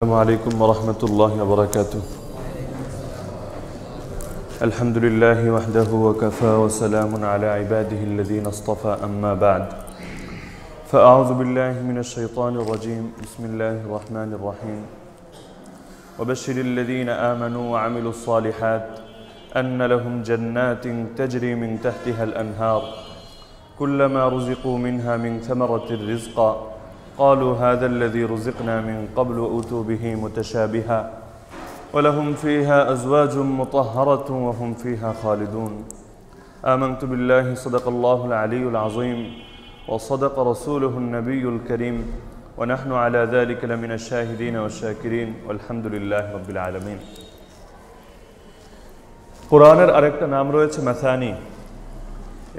السلام عليكم ورحمة الله وبركاته. الحمد لله وحده وكفى وسلام على عباده الذين اصطفى أما بعد فأعوذ بالله من الشيطان الرجيم بسم الله الرحمن الرحيم وبشر الذين آمنوا وعملوا الصالحات أن لهم جنات تجري من تحتها الأنهار كلما رزقوا منها من ثمرة رزقا قالوا هذا الذي رزقنا من قبل وأتوا به متشابها ولهم فيها أزواج مطهرة وهم فيها خالدون آمنت بالله صدق الله العلي العظيم وصدق رسوله النبي الكريم ونحن على ذلك لمن الشاهدين والشاكرين والحمد لله رب العالمين. কোরআনের আরেকটা নাম রয়েছে মাসানি।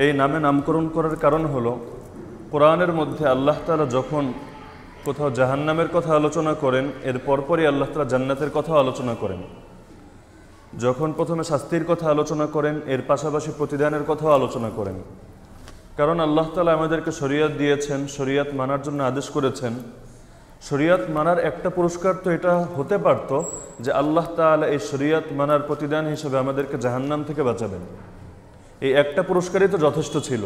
এই নামে নামকরণ করার কারণ হলো কোরআনের মধ্যে আল্লাহ তাআলা যখন কোথাও জাহান্নামের কথা আলোচনা করেন এর পরপরই আল্লাহ তাআলা জান্নাতের কথা আলোচনা করেন। যখন প্রথমে শাস্তির কথা আলোচনা করেন এর পাশাপাশি প্রতিদানের কথাও আলোচনা করেন। কারণ আল্লাহ তাআলা আমাদেরকে শরীয়ত দিয়েছেন, শরীয়ত মানার জন্য আদেশ করেছেন। শরীয়ত মানার একটা পুরস্কার তো এটা হতে পারত যে আল্লাহ তাআলা এই শরীয়ত মানার প্রতিদান হিসেবে আমাদেরকে জাহান্নাম থেকে বাঁচাবেন। এই একটা পুরস্কারই তো যথেষ্ট ছিল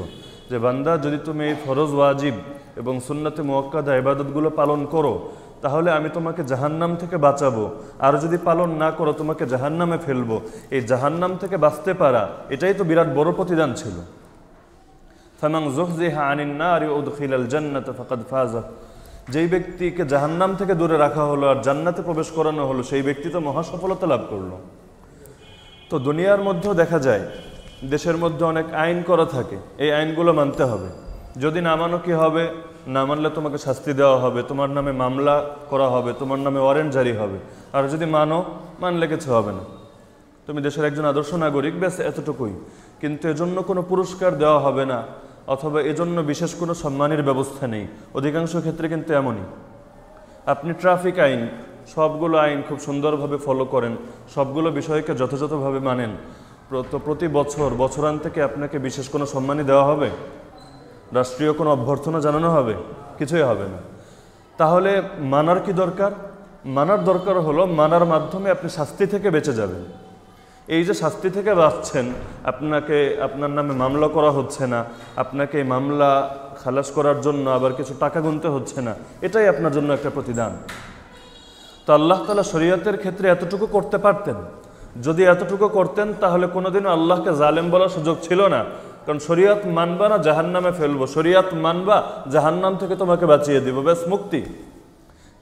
যে বান্দা যদি তুমি এই ফরজ ওয়াজিব এবং সুন্নতে মুআক্কাদা ইবাদতগুলো পালন করো তাহলে আমি তোমাকে জাহান্নাম থেকে বাঁচাবো, আর যদি পালন না করো তোমাকে জাহান্নামে ফেলবো। এই জাহান্নাম থেকে বাঁচতে পারা এটাই তো বিরাট বড় প্রতিদান ছিল। ফামান যুহজিহা আনিন নারি ওয়া উদখিলাল জান্নাতা ফাকাদ ফাযা, যেই ব্যক্তিকে জাহান্নাম থেকে দূরে রাখা হলো আর জান্নাতে প্রবেশ করানো হলো সেই ব্যক্তি তো মহা সফলতা লাভ করলো। তো দুনিয়ার মধ্যেও দেখা যায় দেশের মধ্যে অনেক আইন করা থাকে, এই আইনগুলো মানতে হবে। যদি না মানো কি হবে? না মানলে তোমাকে শাস্তি দেওয়া হবে, তোমার নামে মামলা করা হবে, তোমার নামে ওয়ারেন্ট জারি হবে। আর যদি মানলে কিছু হবে না, তুমি দেশের একজন আদর্শ নাগরিক, ব্যাস এতটুকুই। কিন্তু এজন্য কোনো পুরস্কার দেওয়া হবে না অথবা এজন্য বিশেষ কোনো সম্মানের ব্যবস্থা নেই। অধিকাংশ ক্ষেত্রে কিন্তু এমনই। আপনি ট্রাফিক আইন, সবগুলো আইন খুব সুন্দরভাবে ফলো করেন, সবগুলো বিষয়কে যথাযথভাবে মানেন, তো প্রতি বছরান থেকে আপনাকে বিশেষ কোনো সম্মানই দেওয়া হবে? রাষ্ট্রীয় কোনো অভ্যর্থনা জানানো হবে? কিছুই হবে না। তাহলে মানার কি দরকার? মানার দরকার হলো মানার মাধ্যমে আপনি শাস্তি থেকে বেঁচে যাবেন। এই যে শাস্তি থেকে বাঁচছেন, আপনার নামে মামলা করা হচ্ছে না, আপনাকে এই মামলা খালাস করার জন্য আবার কিছু টাকা গুনতে হচ্ছে না, এটাই আপনার জন্য একটা প্রতিদান। তো আল্লাহ তাআলা শরীয়তের ক্ষেত্রে এতটুকু করতে পারতেন। যদি এতটুকু করতেন তাহলে কোনোদিনও আল্লাহকে জালেম বলার সুযোগ ছিল না। কারণ শরীয়ত মানবা না জাহান্নামে ফেলবো, শরীয়ত মানবা জাহান্নাম থেকে তোমাকে বাঁচিয়ে দিব, ব্যাস মুক্তি।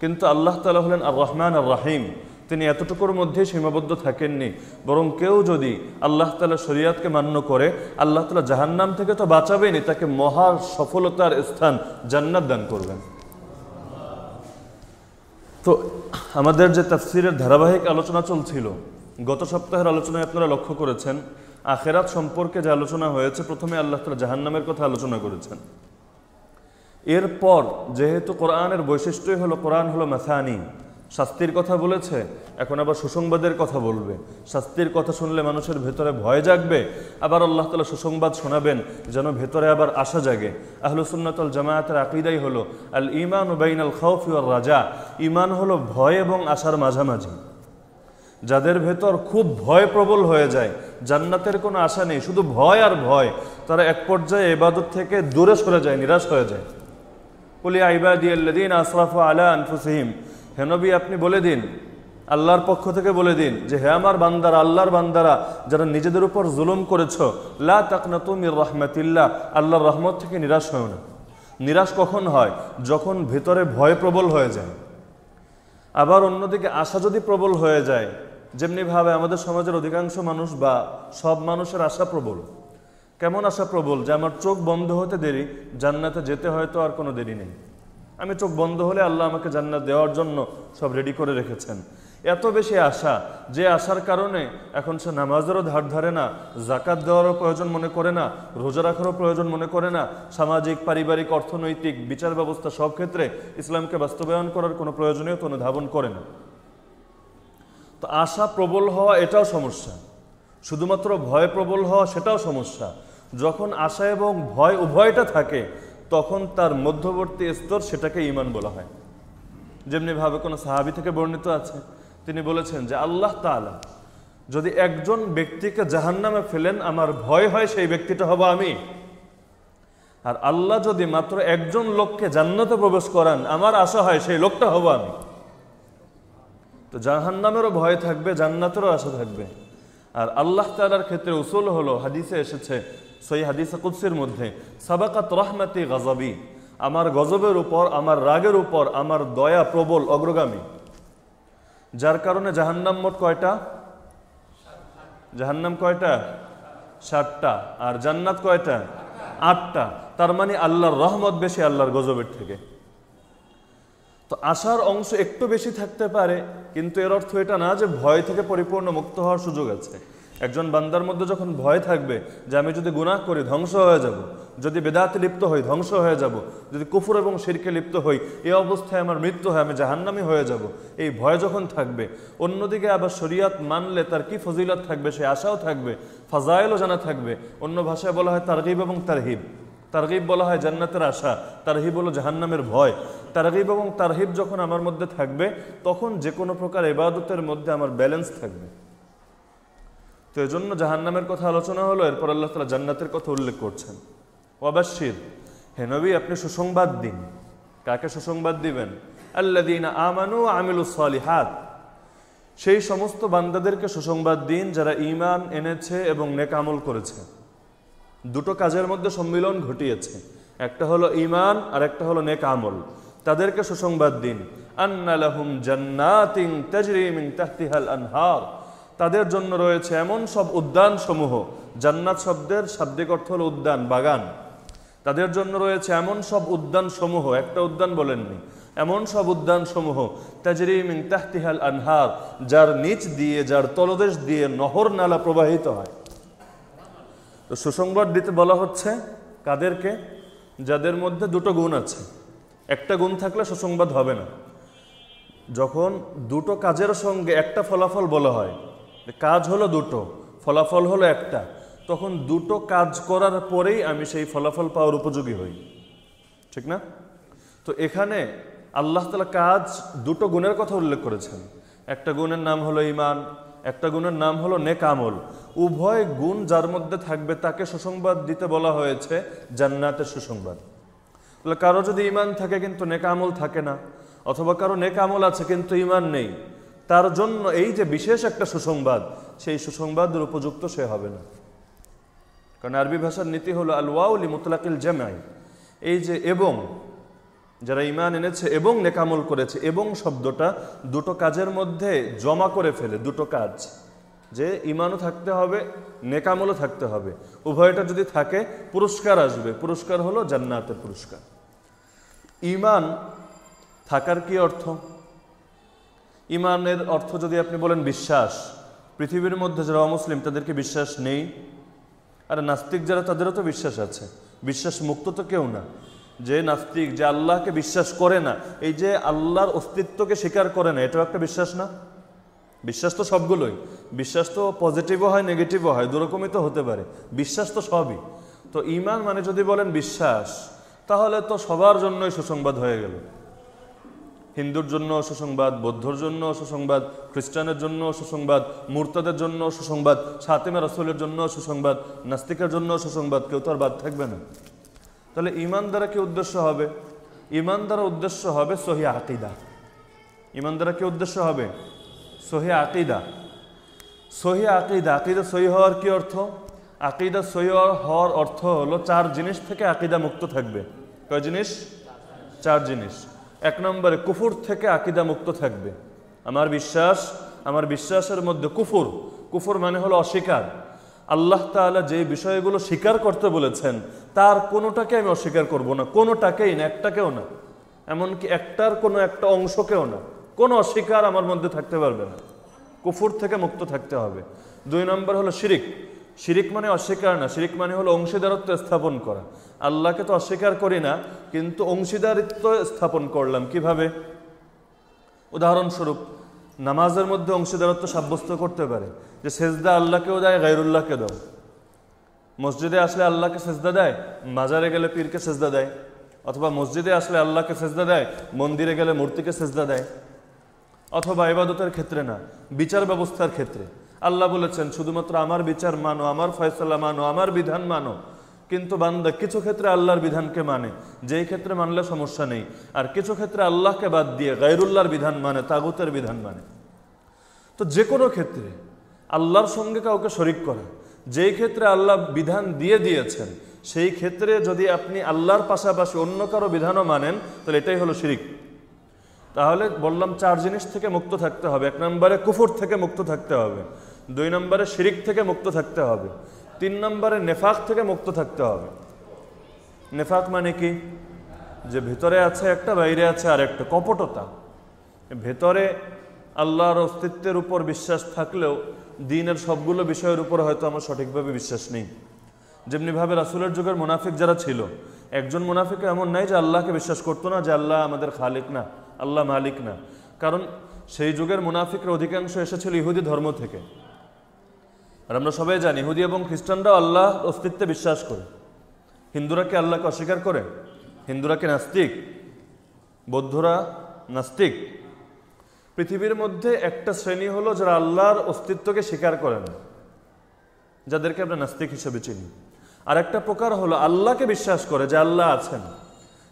কিন্তু আল্লাহ তাআলা হলেন আর রহমান আর রাহিম, তিনি এতটুকুর মধ্যে সীমাবদ্ধ থাকেননি। বরং কেউ যদি আল্লাহ তাআলা শরীয়তকে মান্য করে আল্লাহ তাআলা জাহান্নাম থেকে তো বাঁচাবেনই, তাকে মহা সফলতার স্থান জান্নাত দান করবেন। তো আমাদের যে তাফসীরের ধারাবাহিক আলোচনা চলছিল, গত সপ্তাহের আলোচনায় আপনারা লক্ষ্য করেছেন আখিরাত সম্পর্কে যে আলোচনা হয়েছে, প্রথমে আল্লাহ তাআলা জাহান্নামের কথা আলোচনা করেছেন। এরপর যেহেতু কোরআনের বৈশিষ্ট্যই হলো কোরআন হলো মাসানি, শাস্তির কথা বলেছে, এখন আবার সুসংবাদের কথা বলবে। শাস্তির কথা শুনলে মানুষের ভেতরে ভয় জাগবে, আবার আল্লাহ তাআলা সুসংবাদ শোনাবেন যেন ভেতরে আবার আশা জাগে। আহলুস সুন্নাত ওয়াল জামায়াতের আকীদাই হলো আল ঈমানু বাইনাল খাউফি ওয়ার রাজা, ঈমান হলো ভয় এবং আশার মাঝামাঝি। যাদের ভেতর খুব ভয় প্রবল হয়ে যায়, জান্নাতের কোনো আশা নেই, শুধু ভয় আর ভয়, তারা এক পর্যায়ে ইবাদত থেকে দূরে সরে যায়, নিরাশ হয়ে যায়। কুল ইয়া ইবাদিয়াল্লাযীনা আসরাফু আলা আনফুসিহিম, হে নবী আপনি বলে দিন, আল্লাহর পক্ষ থেকে বলে দিন যে হে আমার বান্দারা, আল্লাহর বান্দারা যারা নিজেদের উপর জুলুম করেছো, লা তাকনাতু মির রাহমাতিল্লাহ, আল্লাহর রহমত থেকে নিরাশ হও না। নিরাশ কখন হয়? যখন ভেতরে ভয় প্রবল হয়ে যায়। আবার অন্যদিকে আশা যদি প্রবল হয়ে যায়, যেমনিভাবে আমাদের সমাজের অধিকাংশ মানুষ বা সব মানুষের আশা প্রবল। কেমন আশা প্রবল? যে আমার চোখ বন্ধ হতে দেরি, জান্নাতে যেতে হয়তো আর কোনো দেরি নেই। আমি চোখ বন্ধ হলে আল্লাহ আমাকে জান্নাত দেওয়ার জন্য সব রেডি করে রেখেছেন। এত বেশি আশা, যে আশার কারণে এখন সে নামাজেরও ধার ধারে না, জাকাত দেওয়ারও প্রয়োজন মনে করে না, রোজা রাখারও প্রয়োজন মনে করে না, সামাজিক, পারিবারিক, অর্থনৈতিক, বিচার ব্যবস্থা সব ক্ষেত্রে ইসলামকে বাস্তবায়ন করার কোনো প্রয়োজনীয়তা অনুধাবন করে না। তো আশা প্রবল হওয়া এটাও সমস্যা, শুধুমাত্র ভয় প্রবল হওয়া সেটাও সমস্যা। যখন আশা এবং ভয় উভয়টা থাকে তখন তার মধ্যবর্তী স্তর, সেটাকে ঈমান বলা হয়। যেমনিভাবে কোনো সাহাবী থেকে বর্ণিত আছে, তিনি বলেছেন যে আল্লাহ তাআলা যদি একজন ব্যক্তিকে জাহান্নামে ফেলেন, আমার ভয় হয় সেই ব্যক্তিটা হব আমি। আর আল্লাহ যদি মাত্র একজন লোককে জান্নাতে প্রবেশ করান, আমার আশা হয় সেই লোকটা হব আমি। তো জাহান্নামেরও ভয় থাকবে, জান্নাতেরও আশা থাকবে। আর আল্লাহ তাআলার ক্ষেত্রে উসুল হলো, হাদিসে এসেছে, সহিহ হাদিসে কুদসির মধ্যে, সাবাকাত রাহমাতি গাযাবি, আমার গজবের উপর, আমার রাগের উপর আমার দয়া প্রবল, অগ্রগামী। যার কারণে জাহান্নাম মোট কয়টা? জাহান্নাম কয়টা? 7টা। আর জান্নাত কয়টা? 8টা। তার মানে আল্লাহর রহমত বেশি আল্লাহর গজবের থেকে। তো আশার অংশ একটু বেশি থাকতে পারে, কিন্তু এর অর্থ এটা না যে ভয় থেকে পরিপূর্ণ মুক্ত হওয়ার সুযোগ আছে। একজন বান্দার মধ্যে যখন ভয় থাকবে যে আমি যদি গুনাহ করি ধ্বংস হয়ে যাব, যদি বেদাতে লিপ্ত হই ধ্বংস হয়ে যাব, যদি কুফর এবং শিরকে লিপ্ত হই এই অবস্থায় আমার মৃত্যু হয়, আমি জাহান্নামী হয়ে যাব, এই ভয় যখন থাকবে, অন্যদিকে আবার শরীয়ত মানলে তার কি ফজিলত থাকবে সে আশাও থাকবে, ফাজাইলও জানা থাকবে। অন্য ভাষায় বলা হয় তারগিব এবং তারহিব। তারগিব বলা হয় জান্নাতের আশা, তারহিব হলো জাহান্নামের ভয়। তারগিব এবং তারহিব যখন আমার মধ্যে থাকবে, তখন যে কোনো প্রকার ইবাদতের মধ্যে আমার ব্যালেন্স থাকবে। তো এই জন্য জাহান্নামের কথা আলোচনা হলো, এরপর আল্লাহ তাআলা জান্নাতের কথা উল্লেখ করছেন। ওয়াবাশশির, হে নবী আপনি সুসংবাদ দিন। কাকে সুসংবাদ দিবেন? আল্লাযীনা আমানু ওয়া আমিলুস সালিহাত, সেই সমস্ত বান্দাদেরকে সুসংবাদ দিন যারা ঈমান এনেছে এবং নেক আমল করেছে। দুটো কাজের মধ্যে সম্মিলন ঘটিয়েছে, একটা হলো ঈমান আর একটা হলো নেক আমল। তাদেরকে সুসংবাদ দিন, আন্না লাহুম জান্নাতিন তাজরি মিন তাহতিহাল আনহার, তাদের জন্য রয়েছে এমন সব উদ্যান সমূহ, জান্নাত শব্দের শাব্দিক অর্থ হলো উদ্যান, বাগান। তাদের জন্য রয়েছে এমন সব উদ্যান সমূহ, একটা উদ্যান বলেননি, এমন সব উদ্যান সমূহ, তাজরি মিন তাহতিহাল আনহার, যার নিচ দিয়ে, যার তলদেশ দিয়ে নহর নালা প্রবাহিত হয়। তো সুসংবাদ দিতে বলা হচ্ছে কাদেরকে? যাদের মধ্যে দুটো গুণ আছে। একটা গুণ থাকলে সুসংবাদ হবে না। যখন দুটো কাজের সঙ্গে একটা ফলাফল বলা হয়, কাজ হলো দুটো, ফলাফল হলো একটা, তখন দুটো কাজ করার পরেই আমি সেই ফলাফল পাওয়ার উপযোগী হই, ঠিক না? তো এখানে আল্লাহ তাআলা কাজ দুটো গুণের কথা উল্লেখ করেছেন। একটা গুণের নাম হলো ঈমান, একটা গুণের নাম হলো নেক আমল। উভয় গুণ যার মধ্যে থাকবে তাকে সুসংবাদ দিতে বলা হয়েছে জান্নাতের সুসংবাদ। তাহলে কারো যদি ঈমান থাকে কিন্তু নেক আমল থাকে না, অথবা কারো নেক আমল আছে কিন্তু ঈমান নেই, তার জন্য এই যে বিশেষ একটা সুসংবাদ, সেই সুসংবাদের উপযুক্ত সে হবে না। কারণ আরবি ভাষার নীতি হলো আল ওয়াউ লি মুতলাকিল জামাই, এই যে এবং, যারা ঈমান এনেছে এবং নেক আমল করেছে, এবং শব্দটা দুটো কাজের মধ্যে জমা করে ফেলে। দুটো কাজ, যে ঈমানও থাকতে হবে, নেক আমলও থাকতে হবে, উভয়টা যদি থাকে পুরস্কার আসবে। পুরস্কার হলো জান্নাতের পুরস্কার। ঈমান থাকার কি অর্থ? ঈমানের অর্থ যদি আপনি বলেন বিশ্বাস, পৃথিবীর মধ্যে যারা অমুসলিম তাদেরকে বিশ্বাস নেই, আর নাস্তিক যারা তাদেরও তো বিশ্বাস আছে। বিশ্বাস মুক্ত তো কেউ না। যে নাস্তিক, যে আল্লাহকে বিশ্বাস করে না, এই যে আল্লাহর অস্তিত্বকে স্বীকার করে না, এটাও একটা বিশ্বাস না? বিশ্বাস তো সবগুলোই, বিশ্বাস তো পজিটিভও হয় নেগেটিভও হয়, দুরকমই তো হতে পারে, বিশ্বাস তো সবই। তো ঈমান মানে যদি বলেন বিশ্বাস, তাহলে তো সবার জন্যই সুসংবাদ হয়ে গেল। হিন্দুর জন্য সুসংবাদ, বৌদ্ধর জন্য সুসংবাদ, খ্রিস্টানের জন্য সুসংবাদ, মুরতাদের জন্য সুসংবাদ, খাতেমে রাসূলের জন্য সুসংবাদ, নাস্তিকের জন্য সুসংবাদ, কেউ তো আর বাদ থাকবে না। তাহলে ঈমান দ্বারা কি উদ্দেশ্য হবে? ঈমান দ্বারা উদ্দেশ্য হবে সহিহ আকীদা। ঈমান দ্বারা কি উদ্দেশ্য হবে? সহিহ আকীদা। সহিহ আকীদা, আকীদা সহিহ হওয়ার কি অর্থ? আকীদা সহিহ হওয়ার অর্থ হলো 4 জিনিস থেকে আকীদা মুক্ত থাকবে। কয় জিনিস? 4 জিনিস। 1 নম্বরে কুফর থেকে আকীদা মুক্ত থাকবে। আমার বিশ্বাস, আমার বিশ্বাসের মধ্যে কুফর, কুফর মানে হলো অস্বীকার। আল্লাহ তাআলা যে বিষয়গুলো স্বীকার করতে বলেছেন তার কোনোটাকে আমি অস্বীকার করব না, কোনোটাকেই না, একটাকেও না, এমনকি একটার কোনো একটা অংশকেও না। কোনো অস্বীকার আমার মধ্যে থাকতে পারবে না। কুফর থেকে মুক্ত থাকতে হবে। 2 নম্বর হলো শিরিক। শিরিক মানে অস্বীকার না, শিরিক মানে হলো অংশীদারত্ব স্থাপন করা। আল্লাহকে তো অস্বীকার করি না, কিন্তু অংশীদারিত্ব স্থাপন করলাম। কিভাবে? উদাহরণস্বরূপ নামাজের মধ্যে অংশীদারত্ব সাব্যস্ত করতে পারে, যে সেজদা আল্লাহকেও দেয়, গায়রুল্লাহকে দাও। মসজিদে আসলে আল্লাহকে সেজদা দেয়, মাজারে গেলে পীরকে সেজদা দেয়, অথবা মসজিদে আসলে আল্লাহকে সেজদা দেয়, মন্দিরে গেলে মূর্তিকে সেজদা দেয়। অথবা ইবাদতের ক্ষেত্রে না, বিচার ব্যবস্থার ক্ষেত্রে আল্লাহ বলেছেন শুধুমাত্র আমার বিচার মানো, আমার ফয়সালা মানো, আমার বিধান মানো। কিন্তু বান্দা কিছু ক্ষেত্রে আল্লাহর বিধানকে মানে, যেই ক্ষেত্রে মানলে সমস্যা নেই, আর কিছু ক্ষেত্রে আল্লাহকে বাদ দিয়ে গায়রুল্লাহর বিধান মানে, তাগুতের বিধান মানে। তো যে কোনো ক্ষেত্রে আল্লাহর সঙ্গে কাউকে শরিক করা, যেই ক্ষেত্রে আল্লাহ বিধান দিয়ে দিয়েছেন সেই ক্ষেত্রে যদি আপনি আল্লাহর পাশাপাশি অন্য কারো বিধানও মানেন, তাহলে এটাই হলো শিরিক। তাহলে বললাম 4 জিনিস থেকে মুক্ত থাকতে হবে। 1 নম্বরে কুফর থেকে মুক্ত থাকতে হবে, 2 নম্বরে শিরিক থেকে মুক্ত থাকতে হবে, 3 নম্বরে নেফাক থেকে মুক্ত থাকতে হবে। নেফাক মানে কি? যে ভেতরে আছে একটা, বাইরে আছে আর একটা, কপটতা। ভেতরে আল্লাহর অস্তিত্বের উপর বিশ্বাস থাকলেও দ্বীনের সবগুলো বিষয়ের উপর হয়তো আমার সঠিকভাবে বিশ্বাস নেই। যেমনিভাবে রাসূলের যুগের মুনাফিক যারা ছিল, একজন মুনাফিক এমন নাই যে আল্লাহকে বিশ্বাস করতো না যে আল্লাহ আমাদের খালিক না, আল্লাহ মালিক না। কারণ সেই যুগের মুনাফিকরা অধিকাংশ এসেছিল ইহুদি ধর্ম থেকে। আর আমরা সবাই জানি ইহুদি এবং খ্রিস্টানরাও আল্লাহ অস্তিত্বে বিশ্বাস করে। হিন্দুরা কি আল্লাহকে অস্বীকার করে? হিন্দুরা কি নাস্তিক? বৌদ্ধরা নাস্তিক? পৃথিবীর মধ্যে একটা শ্রেণী হলো যারা আল্লাহর অস্তিত্বকে স্বীকার করে না, যাদেরকে আমরা নাস্তিক হিসেবে চিনি। আর একটা প্রকার হলো আল্লাহকে বিশ্বাস করে যে আল্লাহ আছেন,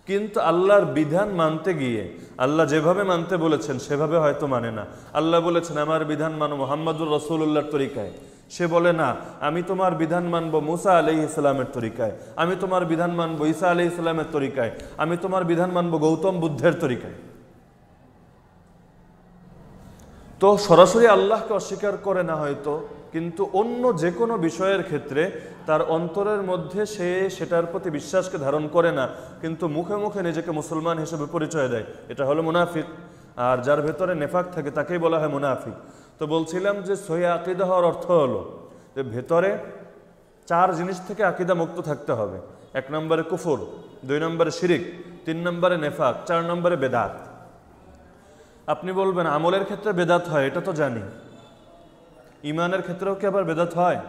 কিন্তু আল্লাহর বিধান মানতে গিয়ে আল্লাহ যেভাবে মানতে বলেছেন সেভাবে হয়তো মানে না। আল্লাহ বলেছেন আমার বিধান মানো মুহাম্মাদুর রাসূলুল্লাহর তরিকায়, সে বলে না আমি তোমার বিধান মানবো মুসা আলাইহিস সালামের তরিকায়, আমি তোমার বিধান মানবো ঈসা আলাইহিস সালামের তরিকায়, আমি তোমার বিধান মানবো গৌতম বুদ্ধের তরিকায়। তো সরাসরি আল্লাহকে অস্বীকার করে না হয়তো, কিন্তু অন্য যে কোনো বিষয়ের ক্ষেত্রে তার অন্তরের মধ্যে সে সেটার প্রতি বিশ্বাসকে ধারণ করে না, কিন্তু মুখে মুখে নিজেকে মুসলমান হিসেবে পরিচয় দেয়। এটা হলো মুনাফিক। আর যার ভেতরে নেফাক থাকে তাকেই বলা হয় মুনাফিক। তো বলছিলাম যে সহিহ আকীদা হওয়ার অর্থ হলো যে ভেতরে 4 জিনিস থেকে আকীদা মুক্ত থাকতে হবে। 1 নম্বরে কুফর, 2 নম্বরে শিরিক, 3 নম্বরে নেফাক, 4 নম্বরে বেদাত। আপনি বলবেন আমলের ক্ষেত্রে বেদাত হয়, এটা তো জানি। ইমানের ক্ষেত্রেও কি আবার বেদাত হয়?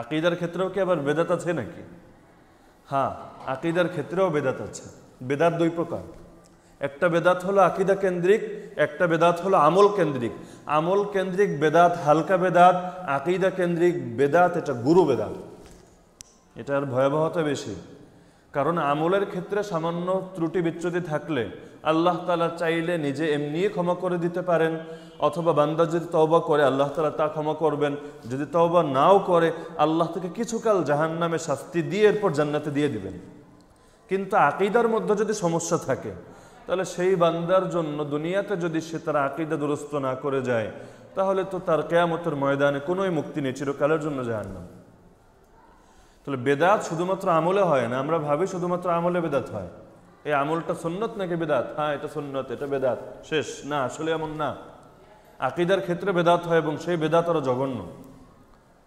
আকীদার ক্ষেত্রেও কি আবার বেদাত আছে নাকি? হ্যাঁ, আকীদার ক্ষেত্রেও বেদাত আছে। বেদাত 2 প্রকার। একটা বেদাত হলো আকীদা কেন্দ্রিক, একটা বেদাত হলো আমল কেন্দ্রিক। আমল কেন্দ্রিক বেদাত হালকা বেদাত, আকীদা কেন্দ্রিক বেদাত এটা গুরু বেদাত। এটার ভয়াবহতা বেশি। কারণ আমলের ক্ষেত্রে সামান্য ত্রুটি বিচ্যুতি থাকলে আল্লাহ তাআলা চাইলে নিজে এমনি ক্ষমা করে দিতে পারেন, অথবা বান্দা যদি তওবা করে আল্লাহ তাআলা তা ক্ষমা করবেন। যদি তওবা নাও করে আল্লাহ থেকে কিছুকাল জাহান্নামে শাস্তি দিয়ে এরপর জান্নাতে দিয়ে দিবেন। কিন্তু আকীদার মধ্যে যদি সমস্যা থাকে তাহলে সেই বান্দার জন্য দুনিয়াতে যদি সে তার আকীদা দুরস্ত না করে যায় তাহলে তো তার কিয়ামতের ময়দানে কোনোই মুক্তি নেই, চিরকালের জন্য জাহান্নাম। তাহলে বেদাত শুধুমাত্র আমলে হয় না। আমরা ভাবি শুধুমাত্র আমলে বেদাত হয়, এই আমলটা সুন্নত নাকি বেদাত, হ্যাঁ এটা সুন্নত, এটা বেদাত, শেষ। না, আসলে এমন না। আকীদার ক্ষেত্রে বেদাত হয় এবং সেই বেদাত আরো জঘন্য।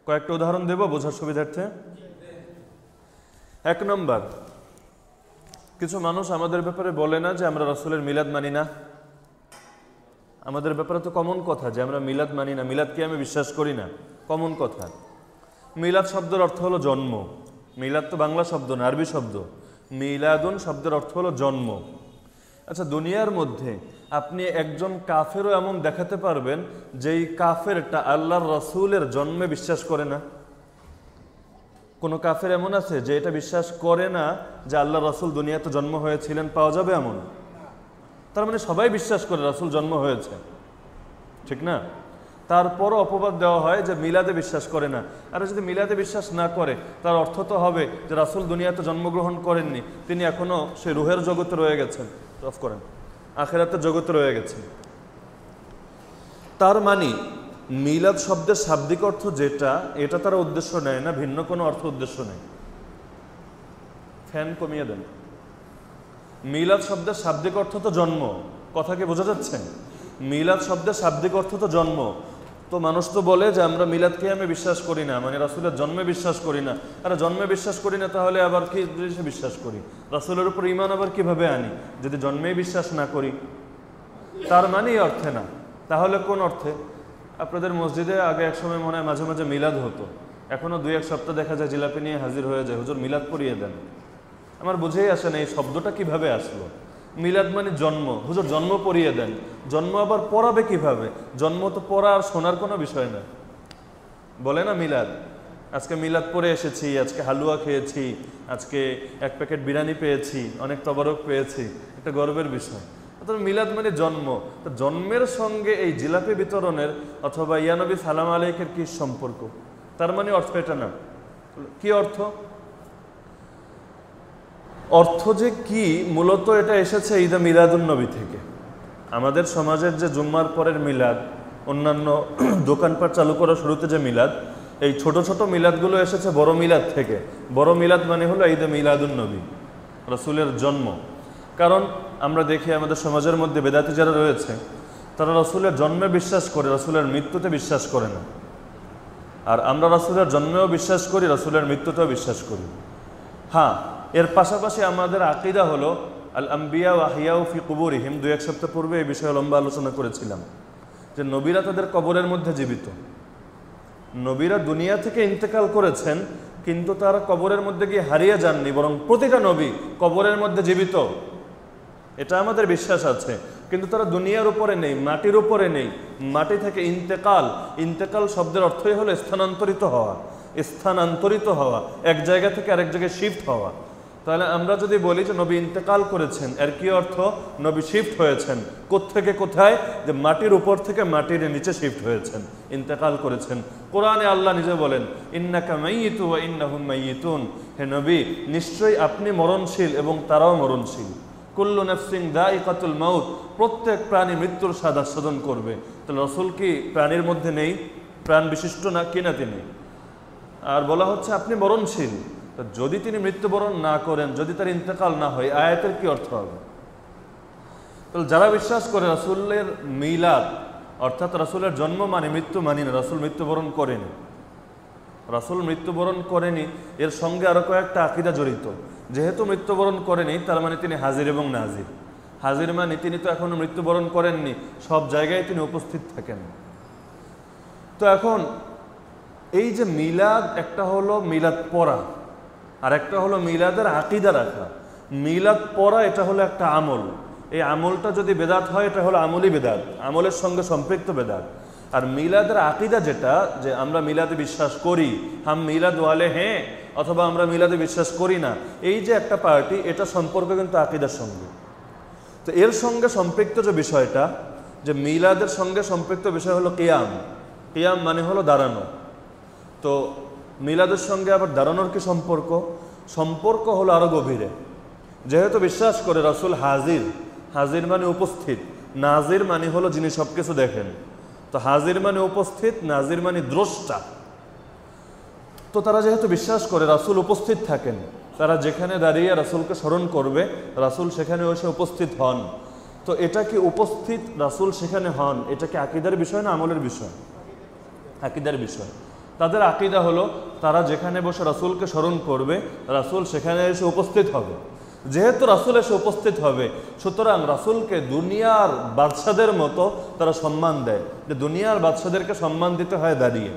কয়েকটা উদাহরণ দেব বোঝার সুবিধার্থে। 1 নম্বর, কিছু মানুষ আমাদের ব্যাপারে বলে না যে আমরা রাসূলের মিলাদ মানি না। আমাদের ব্যাপারে তো কমন কথা যে আমরা মিলাদ মানি না, মিলাদকে আমি বিশ্বাস করি না, কমন কথা। মিলাদ শব্দের অর্থ হলো জন্ম। মিলাদ তো বাংলা শব্দ না, আরবি শব্দ। মিলাদুন শব্দের অর্থ হলো জন্ম। আচ্ছা, দুনিয়ার মধ্যে আপনি একজন কাফেরও এমন দেখাতে পারবেন যেই কাফেরটা আল্লাহর রাসূলের জন্মে বিশ্বাস করে না? কোনো কাফের এমন আছে যে এটা বিশ্বাস করে না যে আল্লাহর রাসূল দুনিয়াতে জন্ম হয়েছিলেন? পাওয়া যাবে এমন? তার মানে সবাই বিশ্বাস করে রাসূল জন্ম হয়েছে, ঠিক না? তারপরও অপবাদ দেওয়া হয় যে মিলাদে বিশ্বাস করে না। আর যদি মিলাদে বিশ্বাস না করে তার অর্থ তো হবে যে রাসূল দুনিয়াতে জন্মগ্রহণ করেননি, তিনি এখনো সেই রুহের জগতে রয়ে গেছেন, অফ করেন, আখিরাতের জগতে রয়ে গেছেন। তার মানে মিলাদ শব্দের শাব্দিক অর্থ যেটা, এটা তারা উদ্দেশ্য নেয় না, ভিন্ন কোনো অর্থ উদ্দেশ্য নেই। ফ্যান কমিয়ে দেন। মিলাদ শব্দের শাব্দিক অর্থ তো জন্ম, কথা কি বোঝা যাচ্ছে? মিলাদ শব্দের শাব্দিক অর্থ তো জন্ম। তো মানুষ তো বলে যে আমরা মিলাদকে আমি বিশ্বাস করি না, মানে রাসূলের জন্মে বিশ্বাস করি না। আরে জন্মে বিশ্বাস করি না তাহলে আবার কি জিনিসে বিশ্বাস করি? রাসূলের উপর ঈমান আবার কিভাবে আনি যদি জন্মেই বিশ্বাস না করি? তার মানে এই অর্থে না। তাহলে কোন অর্থে? আপনাদের মসজিদে আগে এক সময় মনে হয় মাঝে মাঝে মিলাদ হতো, এখনো 2-1 সপ্তাহ দেখা যায় জিলাপি নিয়ে হাজির হয়ে যায়, হুজুর মিলাদ পড়িয়ে দেন। আমার বুঝেই আসে না এই শব্দটা কিভাবে আসলো। মিলাদ মানে জন্ম, হুজুর জন্ম পড়িয়ে দেন, জন্ম আবার পড়াবে কিভাবে? জন্ম তো পড়া আর শোনার কোনো বিষয় না, বলে না মিলাদ। আজকে মিলাদ পড়ে এসেছি, আজকে হালুয়া খেয়েছি, আজকে এক প্যাকেট বিরিয়ানি পেয়েছি, অনেক তবারক পেয়েছি, এটা গর্বের বিষয়। অথবা মিলাদ মানে জন্ম, তো জন্মের সঙ্গে এই জিলাপি বিতরণের অথবা ইয়ানবী সালাম আলাইকের কি সম্পর্ক? তার মানে অর্থ এটা না। কি অর্থ? অর্থ যে কি, মূলত এটা এসেছে ঈদে মিলাদুন নবী থেকে। আমাদের সমাজের যে জুম্মার পরের মিলাদ, অন্যান্য দোকানপাট চালু করার শুরুতে যে মিলাদ, এই ছোট ছোট মিলাদগুলো এসেছে বড় মিলাদ থেকে। বড় মিলাদ মানে হলো ঈদে মিলাদুন নবী, রসুলের জন্ম। কারণ আমরা দেখি আমাদের সমাজের মধ্যে বেদাতি যারা রয়েছে, তারা রসুলের জন্মে বিশ্বাস করে, রসুলের মৃত্যুতে বিশ্বাস করে না। আর আমরা রসুলের জন্মেও বিশ্বাস করি, রসুলের মৃত্যুতেও বিশ্বাস করি। হ্যাঁ, এর পাশাপাশি আমাদের আকীদা হলো আল আম্বিয়া ওয়া আহইয়াউ ফি কুবুরিহিম। 2-1 সপ্তাহ পূর্বে এই বিষয়ে লম্বা আলোচনা করেছিলাম যে নবীরা তাদের কবরের মধ্যে জীবিত। নবীরা দুনিয়া থেকে ইন্তেকাল করেছেন, কিন্তু তারা কবরের মধ্যে গিয়ে হারিয়ে যাননি, বরং প্রতিটা নবী কবরের মধ্যে জীবিত, এটা আমাদের বিশ্বাস আছে। কিন্তু তারা দুনিয়ার উপরে নেই, মাটির উপরে নেই। মাটি থেকে ইন্তেকাল, ইন্তেকাল শব্দের অর্থই হলো স্থানান্তরিত হওয়া, স্থানান্তরিত হওয়া, এক জায়গা থেকে আরেক জায়গায় শিফট হওয়া। তাহলে আমরা যদি বলি যে নবী ইন্তেকাল করেছেন, এর কি অর্থ? নবী শিফট হয়েছেন। কোত্থেকে কোথায়? যে মাটির উপর থেকে মাটির নিচে শিফট হয়েছেন, ইন্তেকাল করেছেন। কোরআনে আল্লাহ নিজে বলেন, ইন্নাকা মাইয়িতু ওয়া ইন্নাহুম মাইয়িতুন, হে নবী নিশ্চয়ই আপনি মরণশীল এবং তারাও মরণশীল। কুল্লু নাফসিন যায়িকাতুল মাউত, প্রত্যেক প্রাণী মৃত্যুর স্বাদ আস্বাদন করবে। তাহলে রাসূল কি প্রাণীর মধ্যে নেই? প্রাণ বিশিষ্ট না কিনা তিনি? আর বলা হচ্ছে আপনি মরণশীল। যদি তিনি মৃত্যুবরণ না করেন, যদি তার ইন্তেকাল না হয়, আয়াতের কি অর্থ হবে? তাহলে যারা বিশ্বাস করে রাসূলের মিলাদ অর্থাৎ রাসূলের জন্ম মানে মৃত্যু মানি না, রাসূল মৃত্যুবরণ করেনি, রাসূল মৃত্যুবরণ করেনি, এর সঙ্গে আরো কয়েকটা আকীদা জড়িত। যেহেতু মৃত্যুবরণ করেনি, তার মানে তিনি হাজির এবং নাজির। হাজির মানে তিনি তো এখনো মৃত্যুবরণ করেননি, সব জায়গায় তিনি উপস্থিত থাকেন। তো এখন এই যে মিলাদ, একটা হলো মিলাদ পড়া, আর একটা হলো মিলাদের আকীদা রাখা। মিলাদ পড়া এটা হলো একটা আমল, এই আমলটা যদি বেদাত হয় এটা হলো আমলি বেদাত, আমলের সঙ্গে সম্পৃক্ত বেদাত। আর মিলাদের আকীদা যেটা, যে আমরা মিলাদে বিশ্বাস করি, হাম মিলাদ ওয়ালে হ্যাঁ, অথবা আমরা মিলাদে বিশ্বাস করি না, এই যে একটা পার্টি, এটা সম্পর্ক কিন্তু আকীদার সঙ্গে। তো এর সঙ্গে সম্পৃক্ত যে বিষয়টা, যে মিলাদের সঙ্গে সম্পৃক্ত বিষয় হলো কিয়াম। কিয়াম মানে হলো দাঁড়ানো। তো মিলাদের সঙ্গে আবার দাঁড়ানোর কি সম্পর্ক? সম্পর্ক হলো আরো গভীরে। যেহেতু বিশ্বাস করে রাসূল হাজির, হাজির মানে উপস্থিত, নাজির মানে হলো যিনি সবকিছু দেখেন। তো হাজির মানে উপস্থিত, নাজির মানে দ্রষ্টা। তো তারা যেহেতু বিশ্বাস করে রাসূল উপস্থিত থাকেন, তারা যেখানে দাঁড়িয়ে রাসূলকে স্মরণ করবে, রাসূল সেখানে এসে উপস্থিত হন। তো এটা কি উপস্থিত রাসূল সেখানে হন, এটা কি আকীদার বিষয় না আমলের বিষয়? আকীদার বিষয়। তাদের আকীদা হলো তারা যেখানে বসে রাসূলকে স্মরণ করবে, রাসূল সেখানে এসে উপস্থিত হবে। যেহেতু রাসূল এসে উপস্থিত হবে, সুতরাং রাসূলকে দুনিয়ার বাদশাদের মতো তারা সম্মান দেয়, যে দুনিয়ার বাদশাদেরকে সম্মান দিতে হয় দাঁড়িয়ে।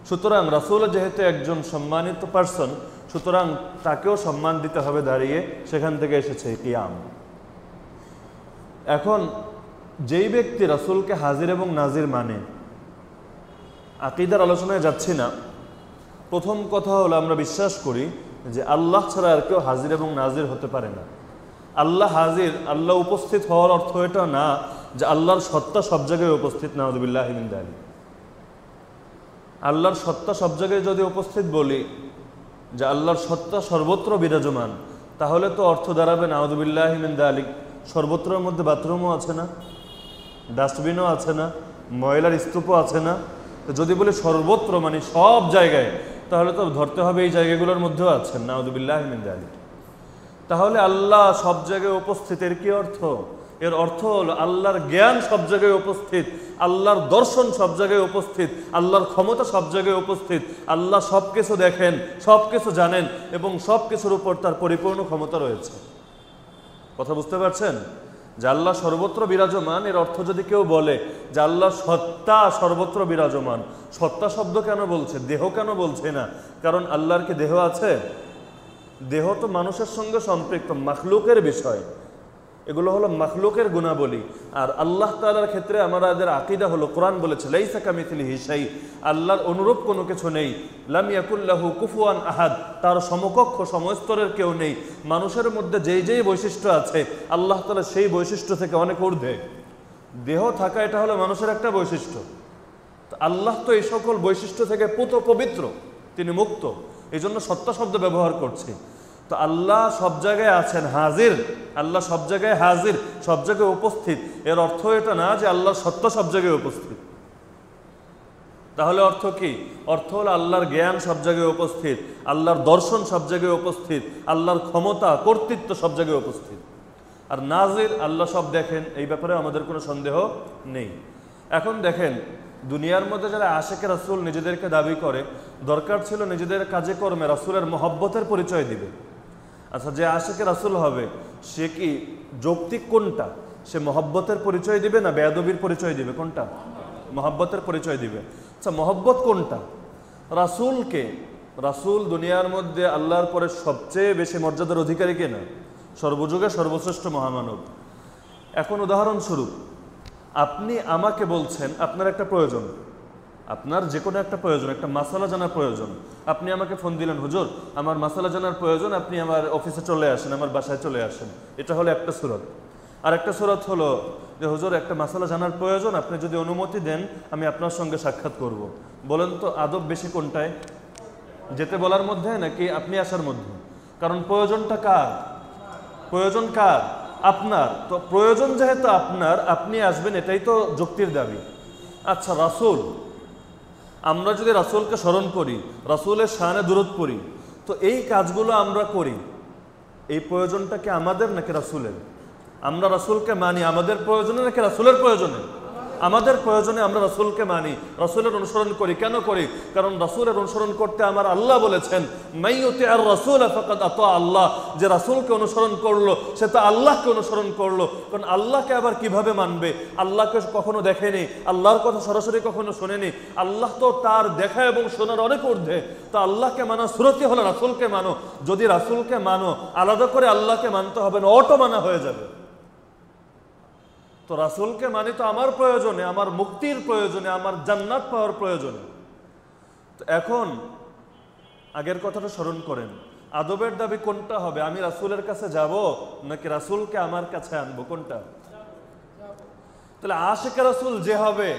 সুতরাং রাসূল যেহেতু একজন সম্মানিত পার্সন, সুতরাং তাকেও সম্মান দিতে হবে দাঁড়িয়ে, সেখান থেকে এসেছে কিয়াম। এখন যেই ব্যক্তি রাসূলকে হাজির এবং নাজির মানে, আকীদার আলোচনায় যাচ্ছি না, প্রথম কথা হলো আমরা বিশ্বাস করি যে আল্লাহ ছাড়া আর কেউ হাজির এবং নাজির হতে পারে না। আল্লাহ হাজির, আল্লাহ উপস্থিত হওয়ার অর্থ এটা না যে আল্লাহর সত্তা সব জায়গায় উপস্থিত, নাউযুবিল্লাহি মিন যালিক। আল্লাহর সত্তা সব জায়গায় যদি উপস্থিত বলি, যে আল্লাহর সত্তা সর্বত্র বিরাজমান, তাহলে তো অর্থ দাঁড়াবে নাউযুবিল্লাহি মিন যালিক, সর্বত্রের মধ্যে বাথরুমও আছে না, ডাস্টবিনও আছে না, ময়লার স্তূপও আছে না। যদি বলি সর্বত্র মানে সব জায়গায়, তাহলে তো ধরতে হবে এই জায়গাগুলোর মধ্যেও আছেন, নাউযুবিল্লাহি মিন যালিক। তাহলে আল্লাহ সব জায়গায় উপস্থিত, এর কি অর্থ? এর অর্থ হলো আল্লাহর জ্ঞান সব জায়গায় উপস্থিত, আল্লাহর দর্শন সব জায়গায় উপস্থিত, আল্লাহর ক্ষমতা সব জায়গায় উপস্থিত। আল্লাহ সব কিছু দেখেন, সব কিছু জানেন, এবং সব কিছুর উপর তার পরিপূর্ণ ক্ষমতা রয়েছে। কথা বুঝতে পারছেন? যে আল্লাহ সর্বত্র বিরাজমান, এর অর্থ যদি কেউ বলে যে আল্লাহ সত্তা সর্বত্র বিরাজমান, সত্তা শব্দ কেন বলছে, দেহ কেন বলছে না? কারণ আল্লাহর কি দেহ আছে? দেহ তো মানুষের সঙ্গে সম্পৃক্ত, মাখলুকের বিষয়, এগুলো হলো মাখলুকের গুণাবলী। আর আল্লাহ তাআলার ক্ষেত্রে আমাদের আকীদা হলো, কোরআন বলেছে লাইসা কামিথলিহি শাই, আল্লাহর অনুরূপ কোনো কিছু নেই। লাম ইয়াকুল্লাহু কুফুয়ান আহাদ, তার সমকক্ষ সমস্তরের কেউ নেই। মানুষের মধ্যে যেই যেই বৈশিষ্ট্য আছে আল্লাহ তাআলা সেই বৈশিষ্ট্য থেকে অনেক ঊর্ধ্বে। দেহ থাকা এটা হলো মানুষের একটা বৈশিষ্ট্য। আল্লাহ তো এই সকল বৈশিষ্ট্য থেকে পুত পবিত্র, তিনি মুক্ত, এই জন্য সত্য শব্দ ব্যবহার করছি। তো আল্লাহ সব জায়গায় আছেন, হাজির, আল্লাহ সব জায়গায় হাজির, সব জায়গায় উপস্থিত। এর অর্থ এটা না যে আল্লাহ সত্য সব জায়গায় উপস্থিত। তাহলে অর্থ কি? অর্থ হলো আল্লাহর জ্ঞান সব জায়গায় উপস্থিত, আল্লাহর দর্শন সব জায়গায় উপস্থিত, আল্লাহর ক্ষমতা কর্তৃত্ব সব জায়গায় উপস্থিত। আর নাজির, আল্লাহ সব দেখেন, এই ব্যাপারে আমাদের কোনো সন্দেহ নেই। এখন দেখেন, দুনিয়ার মধ্যে যারা আশেকে রাসূল নিজেদেরকে দাবি করে, দরকার ছিল নিজেদের কাজে কর্মে রাসূলের মহব্বতের পরিচয় দিবে। আচ্ছা, যে আশেকে রাসূল হবে সে কি যৌক্তিক কোনটা? সে মহব্বতের পরিচয় দিবে না বেয়াদবির পরিচয় দিবে? কোনটা? মহব্বতের পরিচয় দিবে। আচ্ছা, মহব্বত কোনটা? রাসূলকে, রাসূল দুনিয়ার মধ্যে আল্লাহর পরে সবচেয়ে বেশি মর্যাদার অধিকারী কেনা? সর্বযুগে সর্বশ্রেষ্ঠ মহামানব। এখন উদাহরণস্বরূপ আপনি আমাকে বলছেন আপনার একটা প্রয়োজন, আপনার যে কোনো একটা প্রয়োজন, একটা মাসালা জানার প্রয়োজন, আপনি আমাকে ফোন দিলেন, হুজুর আমার মাসালা জানার প্রয়োজন, আপনি আমার অফিসে চলে আসেন, আমার বাসায় চলে আসেন। এটা হলো একটা সূরত। আর একটা সূরত হলো যে হুজুর একটা মাসালা জানার প্রয়োজন, আপনি যদি অনুমতি দেন আমি আপনার সঙ্গে সাক্ষাৎ করব। বলেন তো আদব বেশি কোনটায়? যেতে বলার মধ্যে নাকি আপনি আসার মধ্যে? কারণ প্রয়োজনটা কার? প্রয়োজন কার? আপনার। তো প্রয়োজন যেহেতু আপনার, আপনি আসবেন, এটাই তো যুক্তির দাবি। আচ্ছা, রাসূল, আমরা যদি রাসূলকে স্মরণ করি, রাসূলের শানে দুরূদ পড়ি, তো এই কাজগুলো আমরা করি, এই প্রয়োজনটা কি আমাদের নাকি রাসূলের? আমরা রাসূলকে মানি আমাদের প্রয়োজনে নাকি রাসূলের প্রয়োজনে? আমাদের প্রয়োজনে আমরা রাসূলকে মানি, রাসূলের অনুসরণ করি। কেন করি? কারণ রাসূলের অনুসরণ করতে আমার আল্লাহ বলেছেন মাইয়ুতি আর রাসূল ফাকাদ আতা আল্লাহ, যে রাসূলকে অনুসরণ করলো সে তো আল্লাহকে অনুসরণ করলো। কারণ আল্লাহকে আবার কিভাবে মানবে? আল্লাহকে কখনো দেখেনি, আল্লাহর কথা সরাসরি কখনো শোনেনি, আল্লাহ তো তার দেখা এবং শোনার অনেক ঊর্ধ্বে। তো আল্লাহকে মানা সুরতই হলো রাসূলকে মানো। যদি রাসূলকে মানো, আলাদা করে আল্লাহকে মানতে হবে না, অটো মানা হয়ে যাবে। তো রাসূলকে মানি তো আমার প্রয়োজনে, আমার মুক্তির প্রয়োজনে, আমার জান্নাত পাওয়ার প্রয়োজনে। তো এখন আগের কথাটা স্মরণ করেন, আদবের দাবি কোনটা হবে? আমি রাসূলের কাছে যাব নাকি রাসূলকে আমার কাছে আনবো? কোনটা? তাহলে আশিকে রাসূল যে হবে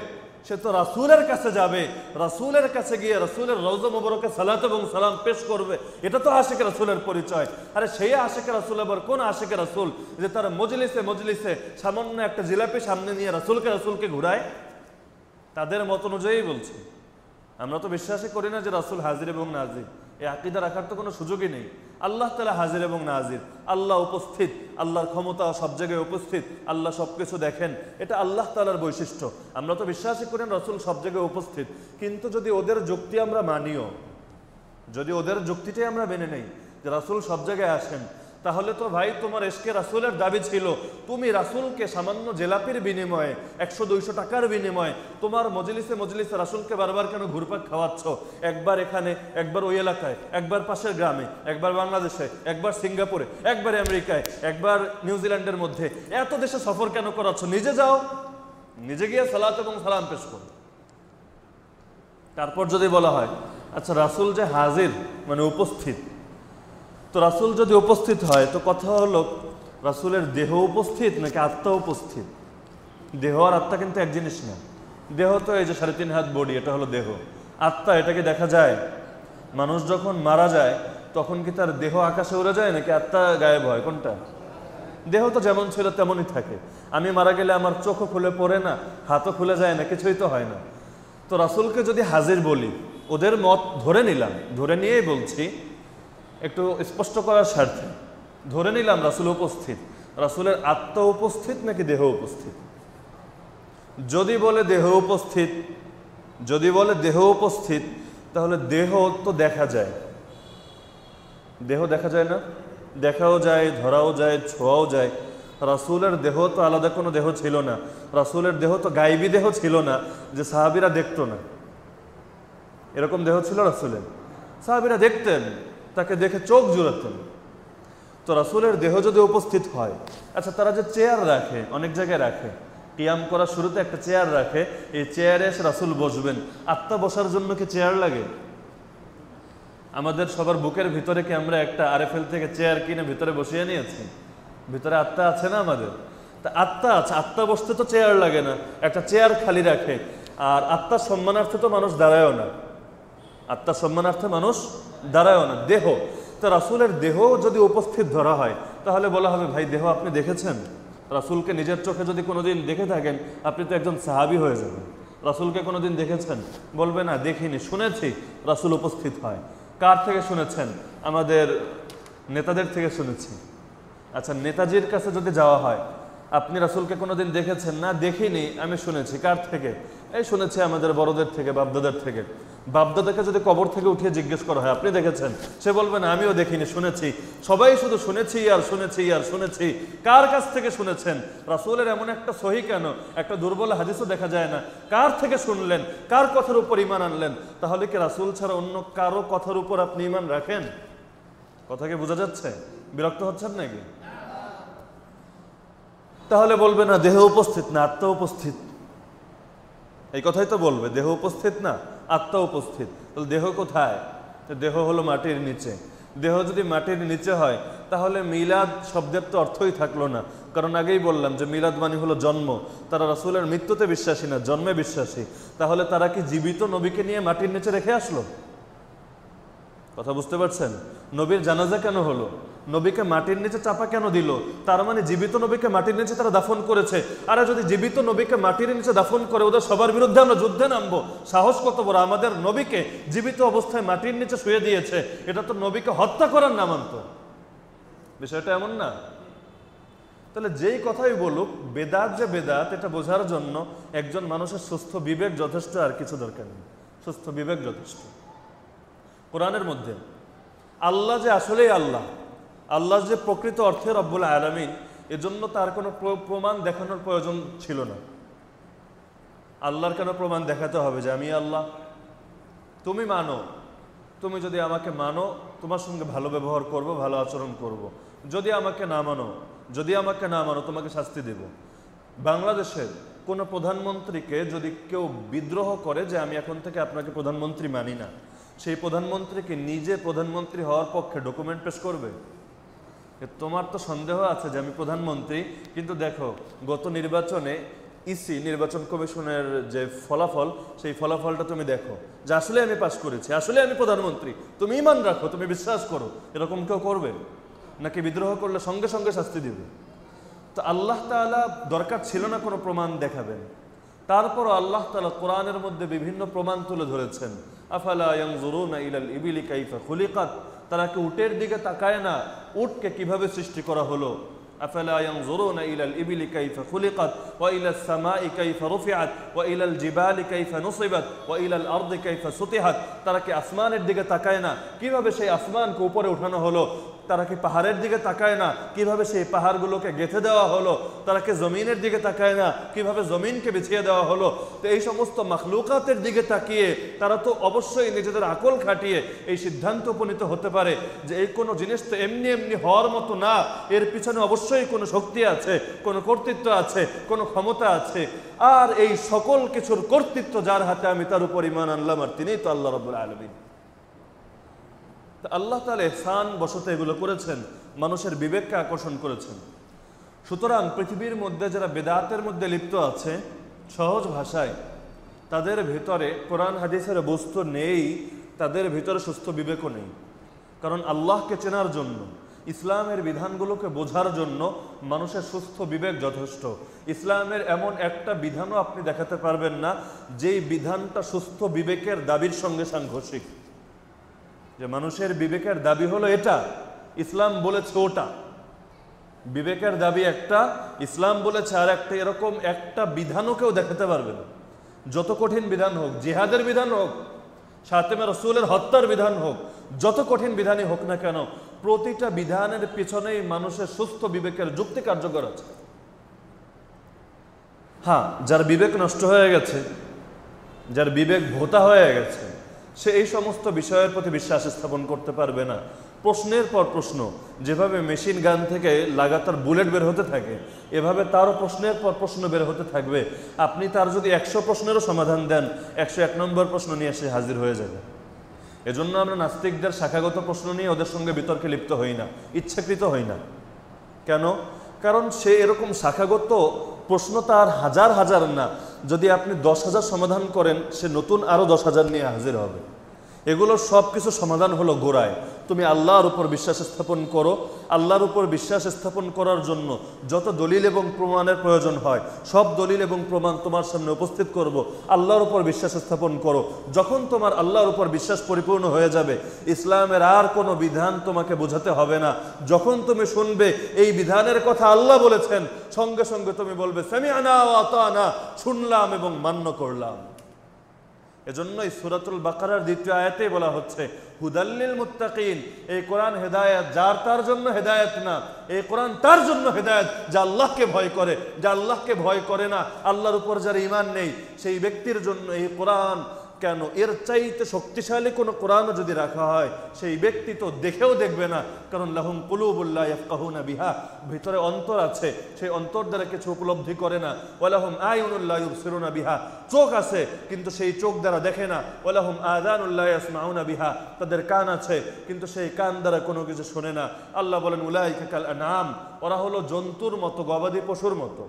সে তো রাসূলের কাছে যাবে, রাসূলের কাছে গিয়ে রাসূলের রওজা মুবারকে সালাত এবং সালাম পেশ করবে, এটা তো আশিকে রাসূলের পরিচয়। আরে সেই আশিকে রাসূল আবার কোন আশিকে রাসূল যে তার মজলিসে মজলিসে সামান্য একটা জিলাপি সামনে নিয়ে রাসূলকে ঘুরায়? তাদের মত অনুযায়ী বলছি। আমরা তো বিশ্বাসই করি না যে রাসূল হাজির এবং নাজির। এই আকীদা রাখার তো কোনো সুযোগই নেই। আল্লাহ তাআলা হাজির এবং নাজির, আল্লাহ উপস্থিত, আল্লাহর ক্ষমতা সব জায়গায় উপস্থিত, আল্লাহ সবকিছু দেখেন, এটা আল্লাহ তাআলার বৈশিষ্ট্য। আমরা তো বিশ্বাসই করি রাসূল সব জায়গায় উপস্থিত। কিন্তু যদি ওদের যুক্তি আমরা মানিও, যদি ওদের যুক্তিটাই আমরা মেনে নেই যে রাসূল সব জায়গায় আসেন, তাহলে তো ভাই তোমার এশকে রাসূলের দাবি ছিল তুমি রাসূলকে সামান্য জেলাপির বিনিময়ে 100-200 টাকার বিনিময়ে তোমার মজলিসে মজলিসে রাসূলকে বারবার কেন ঘুরপাক খাওয়াচ্ছ? একবার এখানে, একবার ওই এলাকায়, একবার পাশের গ্রামে, একবার বাংলাদেশে, একবার সিঙ্গাপুরে, একবার আমেরিকায়, একবার নিউজিল্যান্ডের মধ্যে, এত দেশে সফর কেন করাচ্ছ? নিজে যাও, নিজে গিয়ে সালাত এবং সালাম পেশ করো। তারপর যদি বলা হয় আচ্ছা রাসূল যে হাজির মানে উপস্থিত, তো রাসূল যদি উপস্থিত হয় তো কথা হলো রাসূলের দেহ উপস্থিত নাকি আত্মা উপস্থিত? দেহ আর আত্মা কিন্তু এক জিনিস না। দেহ তো এই যে 3.5 হাত বডি, এটা হলো দেহ। আত্মা, এটাকে দেখা যায়? মানুষ যখন মারা যায় তখন কি তার দেহ আকাশে উড়ে যায় নাকি আত্মা গায়েব হয়? কোনটা? দেহ তো যেমন ছিল তেমনই থাকে। আমি মারা গেলে আমার চোখও খুলে পড়ে না, হাতও খুলে যায় না, কিছুই তো হয় না। তো রাসূলকে যদি হাজির বলি, ওদের মত ধরে নিলাম, ধরে নিয়েই বলছি একটু স্পষ্ট করার স্বার্থে, ধরে নিলাম রাসূল উপস্থিত, রাসূলের আত্মা উপস্থিত নাকি দেহ উপস্থিত? যদি বলে দেহ উপস্থিত, যদি বলে দেহ উপস্থিত, তাহলে দেহ তো দেখা যায়। দেহ দেখা যায় না? দেখাও যায়, ধরাও যায়, ছোঁয়াও যায়। রাসূলের দেহ তো আলাদা কোনো দেহ ছিল না, রাসূলের দেহ তো গায়েবী দেহ ছিল না যে সাহাবীরা দেখতো না। এরকম দেহ ছিল রাসূলের, সাহাবীরা দেখতেন। তাকে দেখে চোখ জুড়াতেন। তো রাসূলের দেহ যদি উপস্থিত হয়, আচ্ছা তারা যে চেয়ার রাখে, অনেক জায়গায় রাখে, কিয়াম করার শুরুতে একটা চেয়ার রাখে, এই চেয়ারে এসে রাসূল বসবেন। আত্মা বসার জন্য কি চেয়ার লাগে? আমাদের সবার বুকের ভিতরে কি আমরা একটা আরএফএল থেকে চেয়ার কিনে ভিতরে বসিয়ে নিয়েছি? ভিতরে আত্মা আছে না আমাদের? তা আত্মা আছে, আত্মা বসতে তো চেয়ার লাগে না, একটা চেয়ার খালি রাখে। আর আত্মার সম্মানার্থে তো মানুষ দাঁড়ায়ও না, আত্মার সম্মানার্থে মানুষ দাঁড়ায়ও না। দেহ, তো রাসূলের দেহ যদি উপস্থিত ধরা হয় তাহলে বলা হবে ভাই দেহ আপনি দেখেছেন? রাসূলকে নিজের চোখে যদি কোনোদিন দেখে থাকেন আপনি তো একজন সাহাবী হয়ে যাবেন। রাসূলকে কোনোদিন দেখেছেন? বলবে না দেখিনি, শুনেছি রাসূল উপস্থিত হয়। কার থেকে শুনেছেন? আমাদের নেতাদের থেকে শুনেছি। আচ্ছা নেতাজির কাছে যদি যাওয়া হয়, আপনি রাসূলকে কোনোদিন দেখেছেন? না দেখিনি, আমি শুনেছি। কার থেকে? এই শুনেছি আমাদের বড়দের থেকে, বাপদাদার থেকে। বাপদাদাকে যদি কবর থেকে উঠিয়ে জিজ্ঞেস করা হয় আপনি দেখেছেন, সে বলবে না আমিও দেখিনি, শুনেছি। সবাই শুধু শুনেছি আর শুনেছি আর শুনেছি। কার কাছ থেকে শুনেছেন? রাসূলের এমন একটা সহি কেন, একটা দুর্বল হাদিসও দেখা যায় না। কার থেকে শুনলেন? কার কথার উপর ঈমান আনলেন? তাহলে কি রাসূল ছাড়া অন্য কারো কথার উপর আপনি ঈমান রাখেন? কথা কি বোঝা যাচ্ছে? বিরক্ত হচ্ছেন নাকি? তাহলে বলবে না দেহ উপস্থিত না আত্মা উপস্থিত, এই কথাই তো বলবে, দেহ উপস্থিত না আত্মা উপস্থিত। তাহলে দেহ কোথায়? দেহ হলো মাটির নিচে। দেহ যদি মাটির নিচে হয় তাহলে মিলাদ শব্দের তো অর্থই থাকলো না, কারণ আগেই বললাম যে মিলাদ মানে হলো জন্ম। তারা রাসূলের মৃত্যুতে বিশ্বাসী না, জন্মে বিশ্বাসী। তাহলে তারা কি জীবিত নবীকে নিয়ে মাটির নিচে রেখে আসলো? কথা বুঝতে পারছেন? নবীর জানাজা কেন হলো? নবীকে মাটির নিচে চাপা কেন দিল? তার মানে জীবিত নবীকে মাটির নিচে তারা দাফন করেছে। আর যদি জীবিত নবীকে মাটির নিচে দাফন করে ওদের সবার বিরুদ্ধে আমরা যুদ্ধে নামবো, সাহস কত বড়! আমাদের নবীকে জীবিত অবস্থায় মাটির নিচে শুয়ে দিয়েছে, এটা তো নবীকে হত্যা করার নামান্ত। বিষয়টা এমন না? তাহলে যেই কথাই বলুক, বেদাত যে বেদাত এটা বোঝার জন্য একজন মানুষের সুস্থ বিবেক যথেষ্ট, আর কিছু দরকার নেই। সুস্থ বিবেক যথেষ্ট। কোরআনের মধ্যে আল্লাহ যে আসলেই আল্লাহ, আল্লাহ যে প্রকৃত অর্থে রব্বুল আলামিন, এজন্য তার কোনো প্রমাণ দেখানোর প্রয়োজন ছিল না। আল্লাহর কেন প্রমাণ দেখাতে হবে যে আমি আল্লাহ? তুমি মানো, তুমি যদি আমাকে মানো তোমার সঙ্গে ভালো ব্যবহার করব, ভালো আচরণ করব। যদি আমাকে না মানো, যদি আমাকে না মানো তোমাকে শাস্তি দেব। বাংলাদেশের কোনো প্রধানমন্ত্রীকে যদি কেউ বিদ্রোহ করে যে আমি এখন থেকে আপনাকে প্রধানমন্ত্রী মানি না, সেই প্রধানমন্ত্রীকে নিজে প্রধানমন্ত্রী হওয়ার পক্ষে ডকুমেন্ট পেশ করবে? তোমার তো সন্দেহ আছে যে আমি প্রধানমন্ত্রী, কিন্তু দেখো গত নির্বাচনে ইসি নির্বাচন কমিশনের যে ফলাফল, সেই ফলাফলটা তুমি দেখো যে আসলে আমি পাশ করেছি, আসলে আমি প্রধানমন্ত্রী, তুমি ঈমান রাখো, তুমি বিশ্বাস করো। এরকম কেউ করবে? নাকি বিদ্রোহ করলে সঙ্গে সঙ্গে শাস্তি দিবে? তো আল্লাহ তাআলা দরকার ছিল না কোনো প্রমাণ দেখাবেন। তারপরও আল্লাহ তাআলা কোরআনের মধ্যে বিভিন্ন প্রমাণ তুলে ধরেছেন। আফালা ইয়ানজুরুনা ইলাল ইবিলি কাইফা খুলিকাত, তারা কি উটের দিকে তাকায় না উটকে কিভাবে সৃষ্টি করা হলো? আফালা ইয়ানজুরুনা ইলাল ইবিলি কাইফা খুলিকাত ওয়া ইলাস সামাই কাইফা রুফিআত ওয়া ইলাল জিবালি কাইফা নুসিবাত ওয়া ইলাল আরদি কাইফা সুতিহাত, তারা কি আসমানের দিকে তাকায় না কিভাবে সেই আসমানকে উপরে উঠানো হলো? তারা কি পাহাড়ের দিকে তাকায় না কিভাবে সেই পাহাড়গুলোকে গেঁথে দেওয়া হলো? তারা কি জমিনের দিকে তাকায় না কিভাবে জমিনকে বিছিয়ে দেওয়া হলো? তো এই সমস্ত মাখলুকাতের দিকে তাকিয়ে তারা তো অবশ্যই নিজেদের আকল খাটিয়ে এই সিদ্ধান্ত উপনীত হতে পারে যে এই কোনো জিনিস তো এমনি এমনি হওয়ার মতো না, এর পিছনে অবশ্যই কোনো শক্তি আছে, কোনো কর্তৃত্ব আছে, কোনো ক্ষমতা আছে। আর এই সকল কিছুর কর্তৃত্ব যার হাতে, আমি তার উপর ঈমান আনলাম, আর তিনিই তো আল্লাহ রাব্বুল আলামিন। আল্লাহ তাআলা ইহসান বশত এগুলো করেছেন, মানুষের বিবেককে আকর্ষণ করেছেন। সুতরাং পৃথিবীর মধ্যে যারা বেদাতের মধ্যে লিপ্ত আছে, সহজ ভাষায় তাদের ভিতরে কোরআন হাদিসের বস্তু নেই, তাদের ভিতরে সুস্থ বিবেকও নেই। কারণ আল্লাহকে চেনার জন্য, ইসলামের বিধানগুলোকে বোঝার জন্য মানুষের সুস্থ বিবেক যথেষ্ট। ইসলামের এমন একটা বিধানও আপনি দেখাতে পারবেন না যেই বিধানটা সুস্থ বিবেকের দাবির সঙ্গে সাংঘর্ষিক। যে মানুষের বিবেকের দাবি হলো এটা, ইসলাম বলেছে ওটা। বিবেকের দাবি একটা, ইসলাম বলেছে আর একটা, এরকম একটা বিধানও কেউ দেখাতে পারবে না। যত কঠিন বিধান হোক, জিহাদের বিধান হোক, শাতিমে রাসূলের হত্যার বিধান হোক, যত কঠিন বিধানই হোক না কেন, প্রতিটা বিধানের পিছনেই মানুষের সুস্থ বিবেকের যুক্তি কার্যকর আছে। হ্যাঁ, যার বিবেক নষ্ট হয়ে গেছে, যার বিবেক ভোতা হয়ে গেছে, সে এই সমস্ত বিষয়ের প্রতি বিশ্বাস স্থাপন করতে পারবে না। প্রশ্নের পর প্রশ্ন। যেভাবে মেশিন গান থেকে লাগাতার বুলেট বের হতে থাকে, এভাবে তারও প্রশ্নের পর প্রশ্ন বের হতে থাকবে। আপনি তার যদি 100 প্রশ্নেরও সমাধান দেন, 101 নম্বর প্রশ্ন নিয়ে এসে হাজির হয়ে যাবে। এজন্য আমরা নাস্তিকদের শাখাগত প্রশ্ন নিয়ে ওদের সঙ্গে বিতর্কে লিপ্ত হই না, ইচ্ছাকৃত হই না। কেন? কারণ সে এরকম শাখাগত প্রশ্ন তার হাজার হাজার না, যদি আপনি 10,000 সমাধান করেন, সে নতুন আরও 10,000 নিয়ে হাজির হবে। এগুলোর সব কিছু সমাধান হলো গোড়ায় তুমি আল্লাহর উপর বিশ্বাস স্থাপন করো। আল্লাহর উপর বিশ্বাস স্থাপন করার জন্য যত দলিল এবং প্রমাণের প্রয়োজন হয়, সব দলিল এবং প্রমাণ তোমার সামনে উপস্থিত করব। আল্লাহর উপর বিশ্বাস স্থাপন করো। যখন তোমার আল্লাহর উপর বিশ্বাস পরিপূর্ণ হয়ে যাবে, ইসলামের আর কোনো বিধান তোমাকে বোঝাতে হবে না। যখন তুমি শুনবে এই বিধানের কথা আল্লাহ বলেছেন, সঙ্গে সঙ্গে তুমি বলবে সামিআনা ওয়া আতানা, শুনলাম এবং মান্য করলাম। এজন্যই সূরাতুল বাকারার 2য় আয়াতে বলা হচ্ছে হুদাল্লিল মুত্তাকিন। এই কোরআন হেদায়েত, যার তার জন্য হেদায়েত না, এই কোরআন তার জন্য হেদায়েত যে আল্লাহকে ভয় করে। যে আল্লাহকে ভয় করে না, আল্লাহর উপর যার ঈমান নেই, সেই ব্যক্তির জন্য এই কোরআন কেন, এর চাইতে শক্তিশালী কোনো কোরআনও যদি রাখা হয়, সেই ব্যক্তি তো দেখেও দেখবে না। কারণ লাহুম কুলুবুল লা ইয়াফকাহুনা বিহা, ভিতরে অন্তর আছে, সেই অন্তর দ্বারা কিছু উপলব্ধি করে না। ওয়ালাহুম আয়ুনুল লা ইউবসিরুনা বিহা, চোখ আছে কিন্তু সেই চোখ দ্বারা দেখে না। ওয়ালাহুম আযানুল লা ইয়াসমাউনা বিহা, তাদের কান আছে কিন্তু সেই কান দ্বারা কোনো কিছু শোনে না। আল্লাহ বলেন উলাইকা কাল আনআম, ওরা হলো জন্তুর মতো, গবাদি পশুর মতো।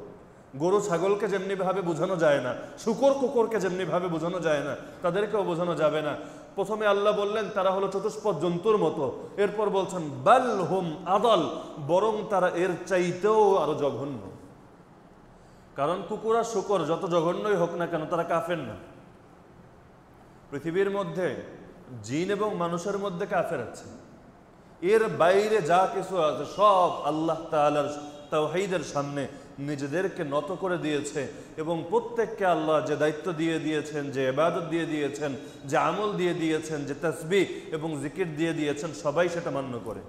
গরু ছাগলকে যেমনি ভাবে বোঝানো যায় না, শুকর কুকুরকে যেমনি ভাবে বোঝানো যায় না, তাদেরকেও বোঝানো যাবে না। প্রথমে আল্লাহ বললেন তারা হলো চতুষ্পদ জন্তুর মতো, এরপর বলছেন বাল হুম আদল, বরং তারা এর চাইতেও আরো জঘন্য। কারণ কুকুর আর শুকর যত জঘন্যই হোক না কেন, তারা কাফের না। পৃথিবীর মধ্যে জিন এবং মানুষের মধ্যে কাফের আছে, এর বাইরে যা কিছু আছে সব আল্লাহ তাআলার তাওহীদের সামনে নিজেদেরকে নত করে দিয়েছে। এবং প্রত্যেককে আল্লাহ যে দায়িত্ব দিয়ে দিয়েছেন, যে ইবাদত দিয়ে দিয়েছেন, যে আমল দিয়ে দিয়েছেন, যে তাসবিহ এবং জিকির দিয়ে দিয়েছেন, সবাই সেটা মান্য করে।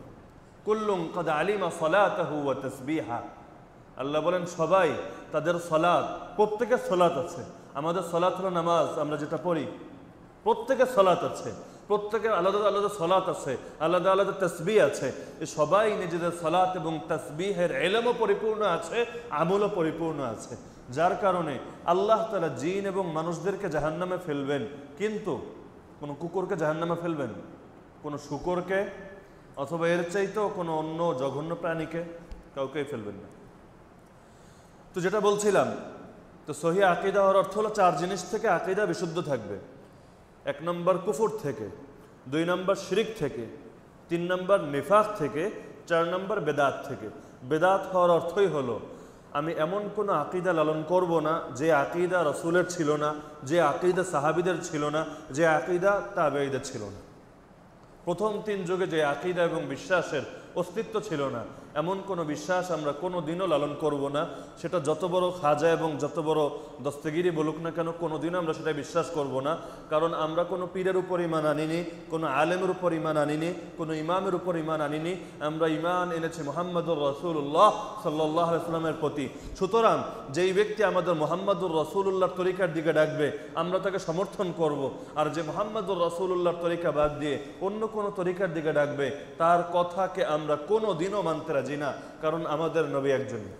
কুল্লুম কাদ আলিমা সালাতাহু ওয়া তাসবিহা, আল্লাহ বলেন সবাই তাদের সালাত, প্রত্যেকের সালাত আছে। আমাদের সালাত হলো নামাজ, আমরা যেটা পড়ি, প্রত্যেকের সালাত আছে, প্রত্যেকের আলাদা আলাদা সালাত আছে, আলাদা আলাদা তাসবিহ আছে। সবাই নিজেদের সালাত এবং তাসবিহের ইলমও পরিপূর্ণ আছে, আমলও পরিপূর্ণ আছে। যার কারণে আল্লাহ তাআলা জিন এবং মানুষদেরকে জাহান্নামে ফেলবেন, কিন্তু কোনো কুকুরকে জাহান্নামে ফেলবেন, কোনো শুকরকে অথবা এর চাইতেও কোনো অন্য জঘন্য প্রাণীকে কাউকেই ফেলবেন না। তো যেটা বলছিলাম, তো সহিহ আকীদা হওয়ার অর্থ হলো 4 জিনিস থেকে আকীদা বিশুদ্ধ থাকবে। 1 নম্বর কুফর থেকে, 2 নম্বর শিরক থেকে, 3 নম্বর নিফাক থেকে, 4 নম্বর বেদাত থেকে। বেদাত হওয়ার অর্থই হলো আমি এমন কোনো আকীদা লালন করব না যে আকীদা রাসূলের ছিল না, যে আকীদা সাহাবীদের ছিল না, যে আকীদা তাবেঈদের ছিল না। প্রথম 3 যুগে যে আকীদা এবং বিশ্বাসের অস্তিত্ব ছিল না, এমন কোনো বিশ্বাস আমরা কোনো দিনও লালন করব না। সেটা যত বড় খাজা এবং যত বড় দস্তগিরি বলুক না কেন, কোনো দিনও আমরা সেটা বিশ্বাস করব না। কারণ আমরা কোনো পীরের উপর ঈমান আনিনি, কোনো আলেমের উপর ঈমান আনিনি, কোনো ইমামের উপর ঈমান আনিনি। আমরা ঈমান এনেছি মুহাম্মদুর রাসূলুল্লাহ সাল্লাল্লাহু আলাইহি ওয়াসাল্লামের প্রতি। সুতরাং যেই ব্যক্তি আমাদের মুহাম্মদুর রাসূলুল্লাহর তরিকার দিকে ডাকবে, আমরা তাকে সমর্থন করব। আর যে মুহাম্মদুর রাসূলুল্লাহর তরিকা বাদ দিয়ে অন্য কোনো তরিকার দিকে ডাকবে, তার কথাকে আমরা কোনো দিনও মানতে রাজি না। কারণ আমাদের নবী একজনই,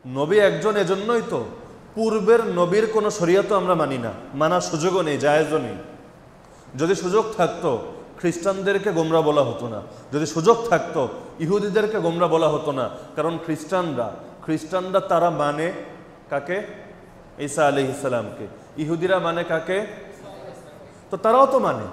নবী একজন। এজন্যই তো পূর্বের নবীর কোনো শরীয়ত আমরা মানি না, মানার সুযোগও নেই, জায়েজও নেই। যদি সুযোগ থাকতো খ্রিস্টানদেরকে গোমরা বলা হতো না, যদি সুযোগ থাকতো ইহুদিদেরকে গোমরা বলা হতো না। কারণ খ্রিস্টানরা তারা মানে কাকে? ঈসা আলাইহিস সালামকে। ইহুদিরা মানে কাকে? তো তারাও তো মানে,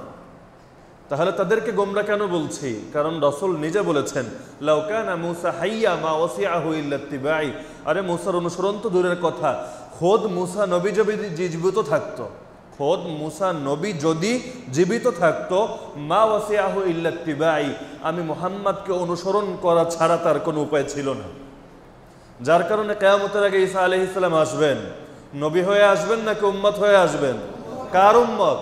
তাহলে তাদেরকে গোমরা কেন বলছি? কারণ রাসূল নিজে বলেছেন লাউ কানা মূসা হাইয়া মা ওয়াসিআহু ইল্লা ইত্তিবাই। আরে মূসার অনুসরণ তো দূরের কথা, খোদ মূসা নবী যদি জীবিত থাকতো, খোদ মূসা নবী যদি জীবিত থাকতো, মা ওয়াসিআহু ইল্লা ইত্তিবাই, আমি মুহাম্মদকে অনুসরণ করা ছাড়া তার কোনো উপায় ছিল না। যার কারণে কিয়ামতের আগে ঈসা আলাইহিস সালাম আসবেন, নবী হয়ে আসবেন নাকি উম্মত হয়ে আসবেন? কার উম্মত?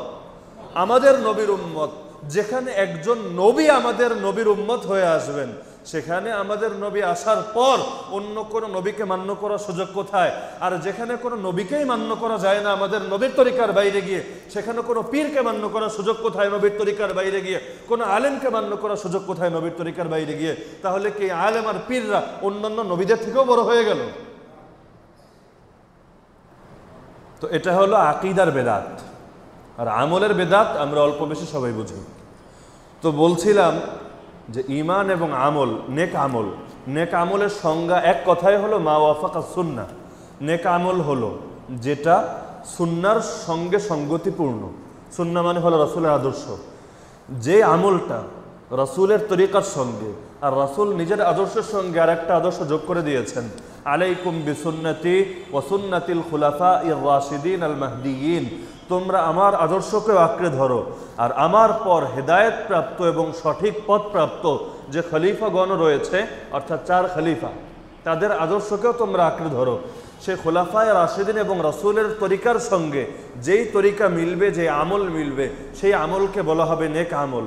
আমাদের নবীর উম্মত। যেখানে একজন নবী আমাদের নবীর উম্মত হয়ে আসবেন, সেখানে আমাদের নবী আসার পর অন্য কোনো নবীকে মান্য করার সুযোগ কোথায়? আর যেখানে কোনো নবীকেই মান্য করা যায় না আমাদের নবীর তরিকার বাইরে গিয়ে, সেখানে কোনো পীরকে মান্য করার সুযোগ কোথায় নবীর তরিকার বাইরে গিয়ে? কোনো আলেমকে মান্য করার সুযোগ কোথায় নবীর তরিকার বাইরে গিয়ে? তাহলে কি আলেম আর পীররা অন্যান্য নবীদের থেকেও বড় হয়ে গেল? তো এটা হলো আকীদার বেদাত। আর আমলের বেদাত আমরা অল্প বেশি সবাই বুঝি। তো বলছিলাম যে ঈমান এবং আমল, নেক আমলের সংজ্ঞা এক কথায় হলো মা ওয়াফাকা সুন্নাহ। নেক আমল হলো যেটা সুন্নাহর সঙ্গে সঙ্গতিপূর্ণ। সুন্নাহ মানে হলো রাসূলের আদর্শ। যে আমলটা রাসূলের তরিকার সঙ্গে আর রাসূল নিজের আদর্শের সঙ্গে আর একটা আদর্শ যোগ করে দিয়েছেন, আলাইকুম বিসুন্নতি ওয়া সুন্নাতিল খুলাফাইর রাশিদিন আল মাহদিয়িন, তোমরা আমার আদর্শকে আঁকড়ে ধরো আর আমার পর হেদায়েত প্রাপ্ত এবং সঠিক পথ প্রাপ্ত যে খলিফাগণ রয়েছে, অর্থাৎ 4 খলিফা, তাদের আদর্শকেও তোমরা আঁকড়ে ধরো। সে খোলাফায়ে রাশিদিন এবং রাসূলের তরিকার সঙ্গে যেই তরিকা মিলবে, যে আমল মিলবে, সেই আমলকে বলা হবে নেক আমল।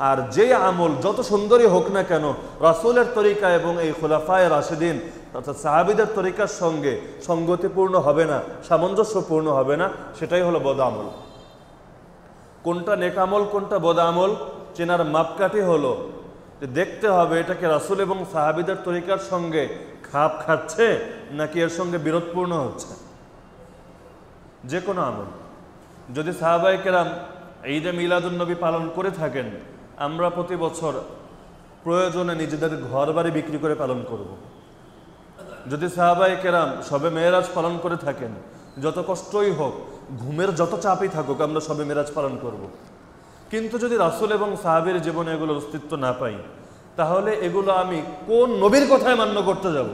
আর যেই আমল যত সুন্দরই হোক না কেন, রাসূলের তরিকা এবং এই খোলাফায়ে রাশিদিন অর্থাৎ সাহাবীদের তরিকার সঙ্গে সঙ্গতিপূর্ণ হবে না, সামঞ্জস্যপূর্ণ হবে না, সেটাই হলো বদ আমল। কোনটা নেক আমল কোনটা বদ আমল চেনার মাপকাঠি হলো যে দেখতে হবে এটাকে রাসূল এবং সাহাবীদের তরিকার সঙ্গে খাপ খাচ্ছে নাকি এর সঙ্গে বিরোধপূর্ণ হচ্ছে। যে কোনো আমল যদি সাহাবায়ে কেরাম ঈদে মিলাদুন নবী পালন করে থাকেন, আমরা প্রতি বছর প্রয়োজনে নিজেদের ঘর বাড়ি বিক্রি করে পালন করব। যদি সাহাবায়ে কেরাম শবে মেরাজ পালন করে থাকেন, যত কষ্টই হোক, ঘুমের যত চাপই থাকুক, আমরা শবে মেরাজ পালন করব। কিন্তু যদি রাসূল এবং সাহাবীর জীবনে এগুলোর অস্তিত্ব না পাই, তাহলে এগুলো আমি কোন নবীর কথায় মান্য করতে যাব?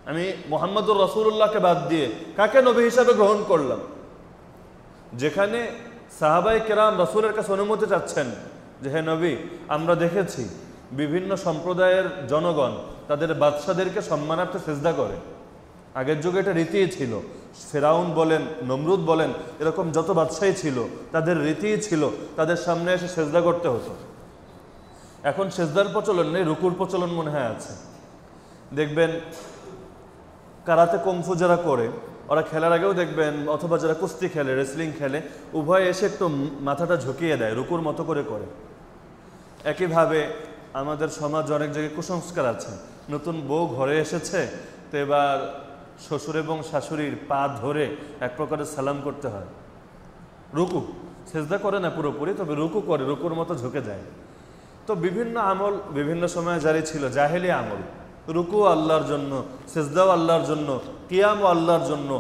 আমি মুহাম্মদুর রাসূলুল্লাহকে বাদ দিয়ে কাকে নবী হিসাবে গ্রহণ করলাম? যেখানে সাহাবায়ে কেরাম রাসূলের কাছে অনুমতি চাচ্ছেন যে হে নবী, আমরা দেখেছি বিভিন্ন সম্প্রদায়ের জনগণ তাদের বাদশাদেরকে সম্মানার্থে সিজদা করে। আগের যুগে এটা রীতিই ছিল। ফেরাউন বলেন, নমরুদ বলেন, এরকম যত বাদশাই ছিল তাদের রীতিই ছিল তাদের সামনে এসে সেজদা করতে হতো। এখন সেজদার প্রচলন নেই, রুকুর প্রচলন মনে হয় আছে। দেখবেন কারাতে কুংফু যারা করে, ওরা খেলার আগেও দেখবেন, অথবা যারা কুস্তি খেলে, রেসলিং খেলে, উভয়ে এসে একটু মাথাটা ঝুঁকিয়ে দেয়, রুকুর মতো করে করে। একইভাবে আমাদের সমাজ অনেক জায়গায় কুসংস্কার আছে। নতুন বউ ঘরে এসেছে, তো এবার শ্বশুর এবং শাশুড়ির পা ধরে এক প্রকারের সালাম করতে হয়। রুকু, সেজদা করে না পুরোপুরি, তবে রুকু করে, রুকুর মতো ঝুঁকে যায়। তো বিভিন্ন আমল বিভিন্ন সময়ে জারি ছিল, জাহেলি আমল। রুকু আল্লাহর জন্য, সেজদাও আল্লাহর জন্য, কিয়ামও আল্লাহর জন্য,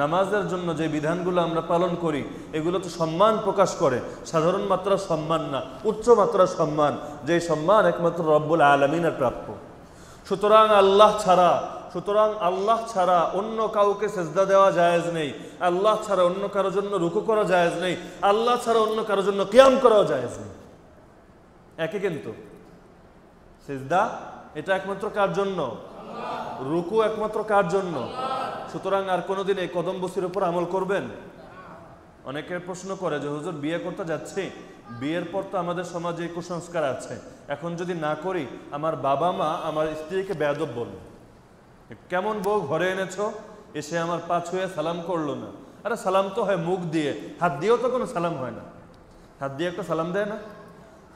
নামাজের জন্য যে বিধানগুলো আমরা পালন করি, এগুলো তো সম্মান প্রকাশ করে, সাধারণ মাত্রার সম্মান না, উচ্চ মাত্রার সম্মান, যে সম্মান একমাত্র রব্বুল আলামিনের প্রাপ্য। সুতরাং আল্লাহ ছাড়া অন্য কাউকে সেজদা দেওয়া জায়েজ নেই, আল্লাহ ছাড়া অন্য কারোর জন্য রুকু করা জায়েজ নেই, আল্লাহ ছাড়া অন্য কারোর জন্য কিয়াম করাও জায়েজ নেই। একই কিন্তু সেজদা এটা একমাত্র কার জন্য? রুকু একমাত্র কার জন্য? সুতরাং আর কোনোদিন এই কদম বসির উপর আমল করবেন? অনেকে প্রশ্ন করে যে হুজুর বিয়ে করতে যাচ্ছি, বিয়ের পর তো আমাদের সমাজে কুসংস্কার আছে, এখন যদি না করি আমার বাবা মা আমার স্ত্রীকে বেয়াদব বলবে। কেমন বউ ঘরে এনেছো, এসে আমার পা ছুঁয়ে সালাম করলো না? আরে সালাম তো হয় মুখ দিয়ে, হাত দিয়েও তো কোনো সালাম হয় না। হাত দিয়ে একটা সালাম দেয় না?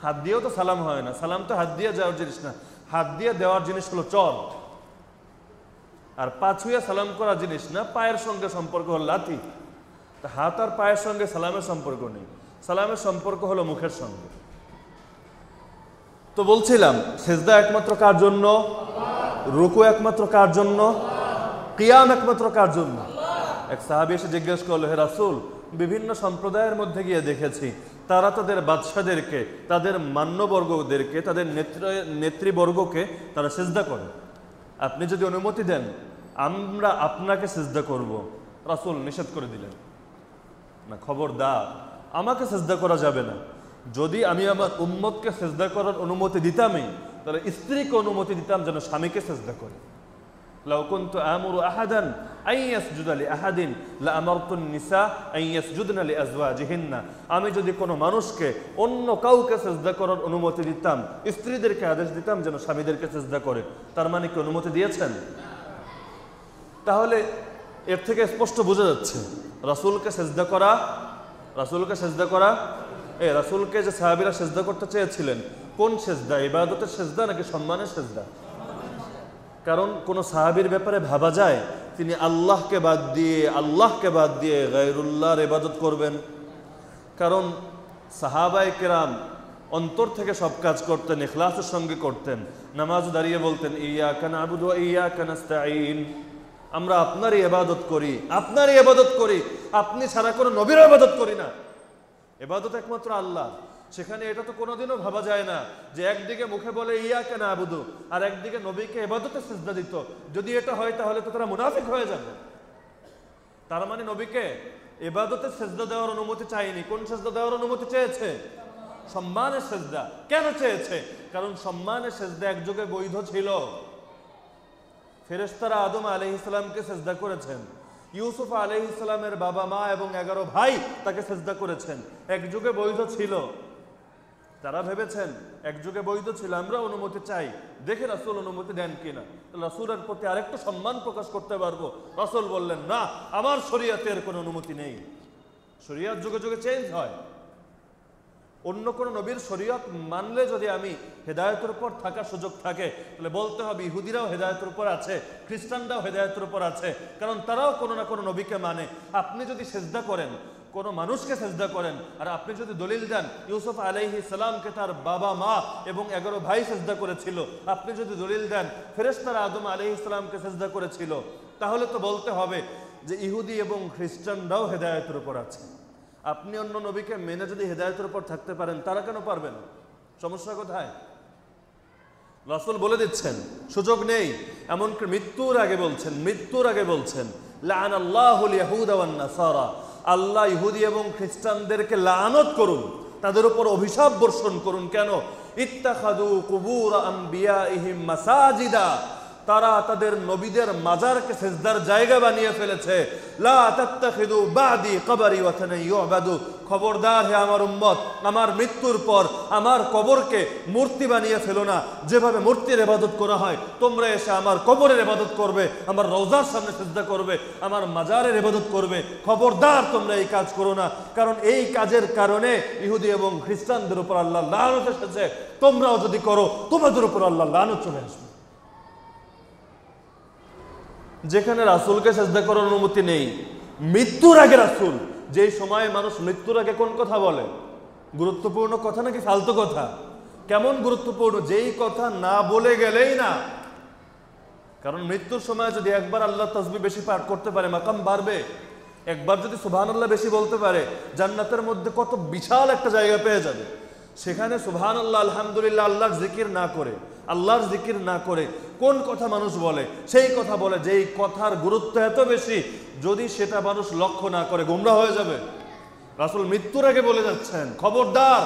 হাত দিয়েও তো সালাম হয় না। সালাম তো হাত দিয়ে যাওয়ার জিনিস না, হাত দিয়ে দেওয়ার জিনিস হলো চর। আর পা ছুঁয়ে সালাম করার জিনিস না, পায়ের সঙ্গে সম্পর্ক হলো লাথি। হাত আর পায়ের সঙ্গে সালামের সম্পর্ক নেই, সালামের সম্পর্ক হলো মুখের সঙ্গে। তো বলছিলাম সেজদা একমাত্র কার জন্য? রুকু একমাত্র কার জন্য? কিয়াম একমাত্র কার জন্য? এক সাহাবী এসে জিজ্ঞেস করলো, হে রাসূল, বিভিন্ন সম্প্রদায়ের মধ্যে গিয়ে দেখেছি তারা তাদের বাদশাদেরকে, তাদের মান্যবর্গদেরকে, তাদের নেতৃবর্গকে তারা সেজদা করে। আপনি যদি অনুমতি দেন আমরা আপনাকে সেজদা করব। রাসূল নিষেধ করে দিলেন, না খবরদার, আমাকে সেজদা করা যাবে না। যদি আমি আমার উম্মতকে সেজদা করার অনুমতি দিতামই, তাহলে স্ত্রীকে অনুমতি দিতাম যেন স্বামীকে সেজদা করে। লাউ কুনতু আমুরু আহাদান আন ইয়াসজুদা লিআহাদিন লাআমারতুন নিসা আন ইয়াসজুদনা লিআজওয়াজিহিন্না, আমি যদি কোনো মানুষকে অন্য কাউকে সিজদা করার অনুমতি দিতাম, স্ত্রীদেরকে আদেশ দিতাম যেন স্বামীদেরকে সিজদা করে। তার মানে কি অনুমতি দিয়েছেন? তাহলে এর থেকে স্পষ্ট বোঝা যাচ্ছে রাসূলকে সিজদা করা, রাসূলকে যে সাহাবীরা সিজদা করতে চেয়েছিলেন, কোন সিজদা? ইবাদতের সিজদা নাকি সম্মানের সিজদা? কারণ কোন সাহাবীর ব্যাপারে ভাবা যায় তিনি আল্লাহকে বাদ দিয়ে গায়রুল্লাহর ইবাদত করবেন? কারণ সাহাবায়ে কেরাম অন্তর থেকে সব কাজ করতেন, ইখলাসের সঙ্গে করতেন। নামাজ দাঁড়িয়ে বলতেন ইয়্যাকা না'বুদু ওয়া ইয়্যাকা নাস্তাঈন, আমরা আপনারই ইবাদত করি, আপনি ছাড়া কোনো নবীর ইবাদত করি না। ইবাদত একমাত্র আল্লাহ। সেখানে এটা তো কোনোদিনও ভাবা যায় না যে একদিকে মুখে বলে ইয়্যাকা না'বুদু আর একদিকে নবীকে ইবাদতে সিজদা দিত। যদি এটা হয় তাহলে তো তারা মুনাফিক হয়ে যাবে। তার মানে নবীকে ইবাদতে সিজদা দেওয়ার অনুমতি চায়নি। কোন সিজদা দেওয়ার অনুমতি চেয়েছে? সম্মানের সিজদা। কেন চেয়েছে? কারণ সম্মানের সিজদা একযুগে বৈধ ছিল। ফেরেশতারা আদম আলাইহিস সালামকে সিজদা করেছেন, ইউসুফ আলাইহিস সালামের বাবা মা এবং 11 ভাই তাকে সিজদা করেছেন। একযুগে বৈধ ছিল। তারা ভেবেছেন একযুগে বৈধ ছিল, আমরা অনুমতি চাই, দেখে রাসূল অনুমতি দেন কিনা, রাসূলের প্রতি আরেকটু সম্মান প্রকাশ করতে পারবো। রাসূল বললেন না, আমার শরীয়তের কোনো অনুমতি নেই। শরীয়ত যুগে যুগে চেঞ্জ হয়। অন্য কোন নবীর শরীয়ত মানলে যদি আমি হেদায়েতের উপর থাকার সুযোগ থাকে, তাহলে বলতে হবে ইহুদিরাও হেদায়েতের উপর আছে, খ্রিস্টানরাও হেদায়েতের উপর আছে, কারণ তারাও কোনো না কোনো নবীকে মানে। আপনি যদি সিজদা করেন, কোনো মানুষকে সিজদা করেন, আর আপনি যদি দলিল দেন ইউসুফ আলাইহিস সালামকে তার বাবা মা এবং 11 ভাই সিজদা করেছিল, আপনি যদি দলিল দেন ফেরেশতারা আদম আলাইহিস সালামকে সিজদা করেছিল, তাহলে তো বলতে হবে যে ইহুদি এবং খ্রিস্টানরাও হেদায়েতের উপর আছে। আপনি অন্য নবীকে মেনে যদি হেদায়েতের উপর থাকতে পারেন, তারা কেন পারবেন? সমস্যা কোথায়? রাসূল বলে দিচ্ছেন সুযোগ নেই। এমনকি মৃত্যুর আগে বলছেন লাআনাল্লাহুল ইয়াহুদা ওয়ান নাসারা, আল্লাহ ইহুদি এবং খ্রিস্টানদেরকে লানত করুন, তাদের উপর অভিশাপ বর্ষণ করুন। কেন? ইত্তাখাযু কুবুর আম্বিয়াইহিম মাসাজিদা, তারা তাদের নবীদের মাজারকে সিজদার জায়গা বানিয়ে ফেলেছে। লা তাত্তাখিযু বাদি কবরি ওয়াতানা ইউবাদু, খবরদার হে আমার উম্মত, আমার মৃত্যুর পর আমার কবরকে মূর্তি বানিয়ে ফেলো না। যেভাবে মূর্তির ইবাদত করা হয়, তোমরা এসে আমার কবরের ইবাদত করবে, আমার রওজার সামনে সিজদা করবে, আমার মাজারের ইবাদত করবে। খবরদার তোমরা এই কাজ করো না, কারণ এই কাজের কারণে ইহুদি এবং খ্রিস্টানদের উপর আল্লাহ লানত এসেছে। তোমরাও যদি করো, তোমাদের উপর আল্লাহ লানত চলে আসবে। যেখানে রাসূলকে সিজদা করার অনুমতি নেই, মৃত্যুর আগে রাসূল, যেই সময়ে মানুষ মৃত্যুর আগে কোন কথা বলে, গুরুত্বপূর্ণ কথা নাকি ফালতু কথা? কেমন গুরুত্বপূর্ণ? যেই কথা না বলে গেলেই না। কারণ মৃত্যুর সময় যদি একবার আল্লাহ তাসবিহ বেশি পাঠ করতে পারে, মাকাম বাড়বে। একবার যদি সুবহানাল্লাহ বেশি বলতে পারে, জান্নাতের মধ্যে কত বিশাল একটা জায়গা পেয়ে যাবে। সেখানে সুবহানাল্লাহ আলহামদুলিল্লাহ আল্লাহর জিকির না করে কোন কথা মানুষ বলে? সেই কথা বলে যেই কথার গুরুত্ব এত বেশি, যদি সেটা মানুষ লক্ষ্য না করে গোমরাহ হয়ে যাবে। রাসূল মৃত্যুর আগে বলে যাচ্ছেন, খবরদার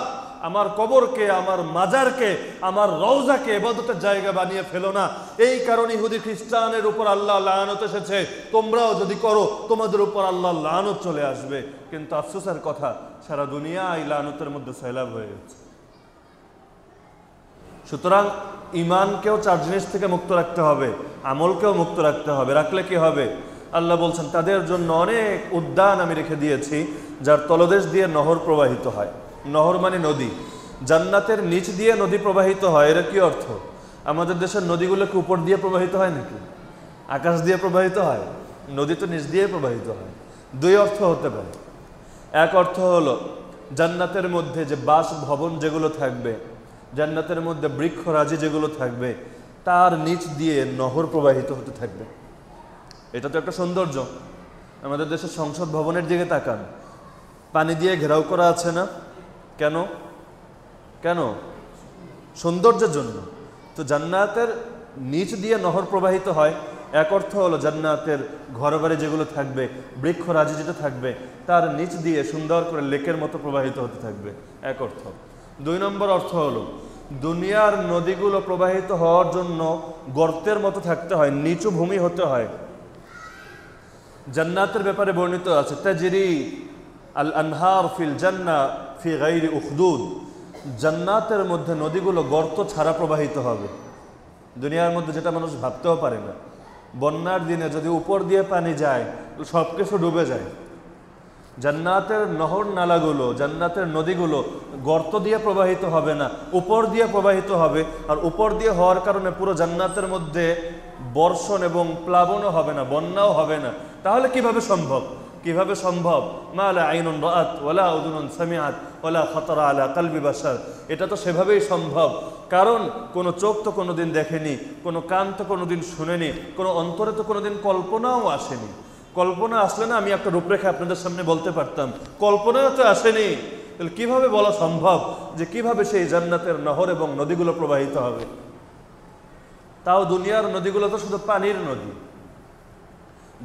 আমার কবরকে, আমার মাজারকে, আমার রওজাকে ইবাদতের জায়গা বানিয়ে ফেলো না। এই কারণে ইহুদি খ্রিস্টানের উপর আল্লাহ লানত এসেছে। তোমরাও যদি করো, তোমাদের উপর আল্লাহ লানত চলে আসবে। কিন্তু আফসোসের কথা, সারা দুনিয়া এই লানতের মধ্যে সয়লাব হয়ে গেছে। সুতরাং ইমানকেও 4 জিনিস থেকে মুক্ত রাখতে হবে, আমলকেও মুক্ত রাখতে হবে। রাখলে কি হবে? আল্লাহ বলছেন তাদের জন্য অনেক উদ্যান আমি রেখে দিয়েছি, যার তলদেশ দিয়ে নহর প্রবাহিত হয়। নহর মানে নদী। জান্নাতের নিচ দিয়ে নদী প্রবাহিত হয়। এর কি অর্থ? আমাদের দেশের নদীগুলো কি উপর দিয়ে প্রবাহিত হয় নাকি? আকাশ দিয়ে প্রবাহিত হয়? নদী তো নিচ দিয়ে প্রবাহিত হয়। 2 অর্থ হতে পারে। এক অর্থ হলো জান্নাতের মধ্যে যে বাসভবন যেগুলো থাকবে, জান্নাতের মধ্যে বৃক্ষরাজি যেগুলো থাকবে, তার নিচ দিয়ে নহর প্রবাহিত হতে থাকবে। এটা তো একটা সৌন্দর্য। আমাদের দেশের সংসদ ভবনের দিকে তাকান, পানি দিয়ে ঘেরাও করা আছে না? কেন? সৌন্দর্যের জন্য। তো জান্নাতের নিচ দিয়ে নহর প্রবাহিত হয়। এক অর্থ হলো জান্নাতের ঘরবাড়ি যেগুলো থাকবে, বৃক্ষরাজি যেটা থাকবে, তার নিচ দিয়ে সুন্দর করে লেকের মতো প্রবাহিত হতে থাকবে, এক অর্থ। 2 নম্বর অর্থ হলো দুনিয়ার নদীগুলো প্রবাহিত হওয়ার জন্য গর্তের মতো থাকতে হয়, নিচু ভূমি হতে হয়। জান্নাতের ব্যাপারে বর্ণিত আছে, তাজরি আল আনহার ফিল জান্নাহ ফি গায়রি উখদুদ, জান্নাতের মধ্যে নদীগুলো গর্ত ছাড়া প্রবাহিত হবে। দুনিয়ার মধ্যে যেটা মানুষ ভাবতেও পারে না, বন্যার দিনে যদি উপর দিয়ে পানি যায় সব কিছু ডুবে যায়। জান্নাতের নহর নালাগুলো, জান্নাতের নদীগুলো গর্ত দিয়ে প্রবাহিত হবে না, উপর দিয়ে প্রবাহিত হবে। আর উপর দিয়ে হওয়ার কারণে পুরো জান্নাতের মধ্যে বর্ষণ এবং প্লাবনও হবে না, বন্যাও হবে না। তাহলে কিভাবে সম্ভব? কিভাবে সম্ভব? মা লা আইনুন রাআত ওয়ালা উযুনুন সামিআত ওয়ালা খাতারা আলা কলবি বাশার। এটা তো সেভাবেই সম্ভব, কারণ কোনো চোখ তো কোনোদিন দেখেনি, কোনো কান তো কোনোদিন শুনেনি, কোনো অন্তরে তো কোনোদিন কল্পনাও আসেনি। কল্পনা আসলে না আমি একটা রূপরেখা আপনাদের সামনে বলতে পারতাম, কল্পনাও তো আসেনি। তাহলে কিভাবে বলা সম্ভব যে কিভাবে সেই জান্নাতের নহর এবং নদীগুলো প্রবাহিত হবে? তাও দুনিয়ার নদীগুলো তো শুধু পানির নদী।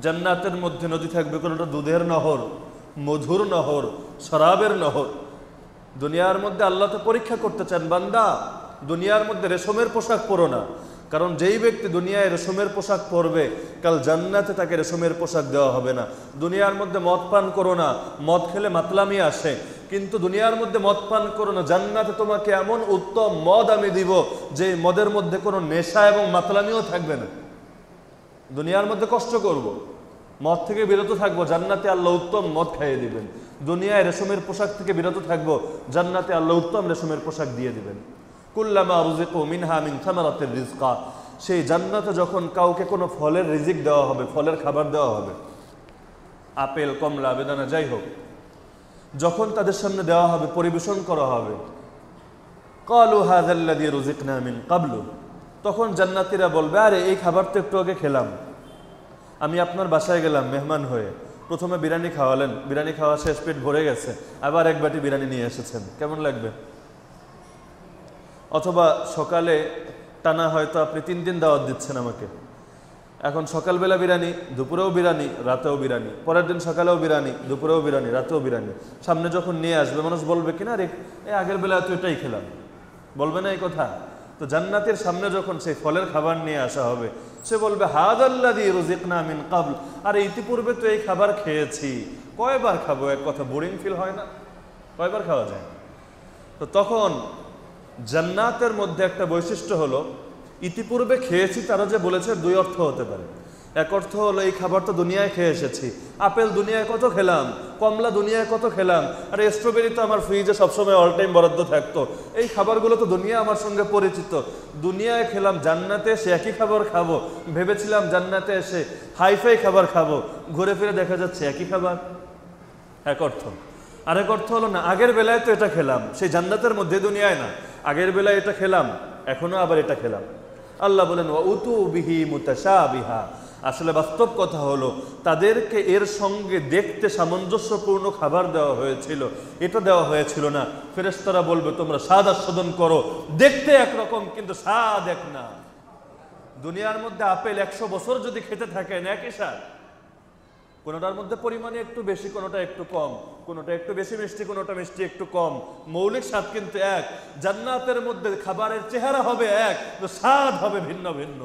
জান্নাতের মধ্যে নদী থাকবে কোনোটা দুধের নহর, মধুর নহর, শরাবের নহর। দুনিয়ার মধ্যে আল্লাহ তো পরীক্ষা করতে চান, বান্দা দুনিয়ার মধ্যে রেশমের পোশাক পরো না, কারণ যেই ব্যক্তি দুনিয়ায় রেশমের পোশাক পরবে কাল জান্নাতে তাকে রেশমের পোশাক দেওয়া হবে না। দুনিয়ার মধ্যে মদ পান করো না, মদ খেলে মাতলামি আসে, কিন্তু দুনিয়ার মধ্যে মদ পান করো না, জান্নাতে তোমাকে এমন উত্তম মদ আমি দিব যে মদের মধ্যে কোনো নেশা এবং মাতলামিও থাকবে না। দুনিয়ার মধ্যে কষ্ট করব, মদ থেকে বিরত থাকবো, জান্নাতে আল্লাহ উত্তম মদ খাইয়ে দিবেন। দুনিয়ায় রেশমের পোশাক থেকে বিরত থাকবো, জান্নাতে আল্লাহ উত্তম রেশমের পোশাক দিয়ে দিবেন। কুল্লামা রুজিকু মিনহা মিন থামারাতির রিজকা, সেই জান্নাতে যখন কাউকে কোনো ফলের রিজিক দেওয়া হবে, ফলের খাবার দেওয়া হবে, আপেল, কমলা, বেদানা যাই হোক, যখন তাদের সামনে দেওয়া হবে, পরিবেশন করা হবে, ক্বালু হাযাল্লাযী রুজিকনা মিন ক্বাবলু, তখন জান্নাতীরা বলবে, আরে এই খাবার তো একটু আগে খেলাম। আমি আপনার বাসায় গেলাম মেহমান হয়ে, প্রথমে বিরিয়ানি খাওয়ালেন, বিরিয়ানি খাওয়া শেষ, পেট ভরে গেছে, আবার এক বাটি বিরিয়ানি নিয়ে এসেছেন, কেমন লাগবে? অথবা সকালে টানা হয়তো আপনি 3 দিন দাওয়াত দিচ্ছেন আমাকে, এখন সকালবেলা বিরিয়ানি, দুপুরেও বিরিয়ানি, রাতেও বিরিয়ানি, পরের দিন সকালেও বিরিয়ানি, দুপুরেও বিরিয়ানি, রাতেও বিরিয়ানি। সামনে যখন নিয়ে আসবে মানুষ বলবে কিনা, রে এই আগের বেলা তো এটাই খেলাম, বলবে না এই কথা? তো জান্নাতের সামনে যখন সেই ফলের খাবার নিয়ে আসা হবে, সে বলবে হাযাল্লাযী রুজিকনা মিন ক্বাবল, আরে ইতিপূর্বে তো এই খাবার খেয়েছি, কয়বার খাবো? এক কথা বোরিং ফিল হয় না? কয়বার খাওয়া যায়? তো তখন জান্নাতের মধ্যে একটা বৈশিষ্ট্য হলো, ইতিপূর্বে খেয়েছি তারা যে বলেছে 2 অর্থ হতে পারে। এক অর্থ হলো এই খাবার তো দুনিয়ায় খেয়ে এসেছি, আপেল দুনিয়ায় কত খেলাম, কমলা দুনিয়ায় কত খেলাম, আর স্ট্রবেরি তো আমার ফ্রিজে সবসময় অল টাইম বরাদ্দ থাকতো, এই খাবারগুলো তো দুনিয়া আমার সঙ্গে পরিচিত, দুনিয়ায় খেলাম, জান্নাতে এসে একই খাবার খাবো, ভেবেছিলাম জান্নাতে এসে হাইফাই খাবার খাবো, ঘুরে ফিরে দেখা যাচ্ছে একই খাবার। এক অর্থ। আরেক অর্থ হলো না, আগের বেলায় তো এটা খেলাম, সেই জান্নাতের মধ্যে, দুনিয়ায় না, আগের বেলায় এটা খেলাম, এখনো আবার এটা খেলাম। আল্লাহ বলেন ওয়া উতু বিহি মুতাশাবিহা, আসলে বাস্তব কথা হলো তাদেরকে এর সঙ্গে দেখতে সামঞ্জস্যপূর্ণ খাবার দেওয়া হয়েছিল, এটা দেওয়া হয়েছিল না। ফেরেশতারা বলবে তোমরা স্বাদ আস্বাদন করো, দেখতে একরকম কিন্তু স্বাদ এক না। দুনিয়ার মধ্যে আপেল 100 বছর যদি খেতে থাকেন একই স্বাদ, কোনোটার মধ্যে পরিমাণে একটু বেশি, কোনোটা একটু কম, কোনোটা একটু বেশি মিষ্টি, কোনোটা মিষ্টি একটু কম, মৌলিক স্বাদ কিন্তু এক। জান্নাতের মধ্যে খাবারের চেহারা হবে এক, তো স্বাদ হবে ভিন্ন ভিন্ন।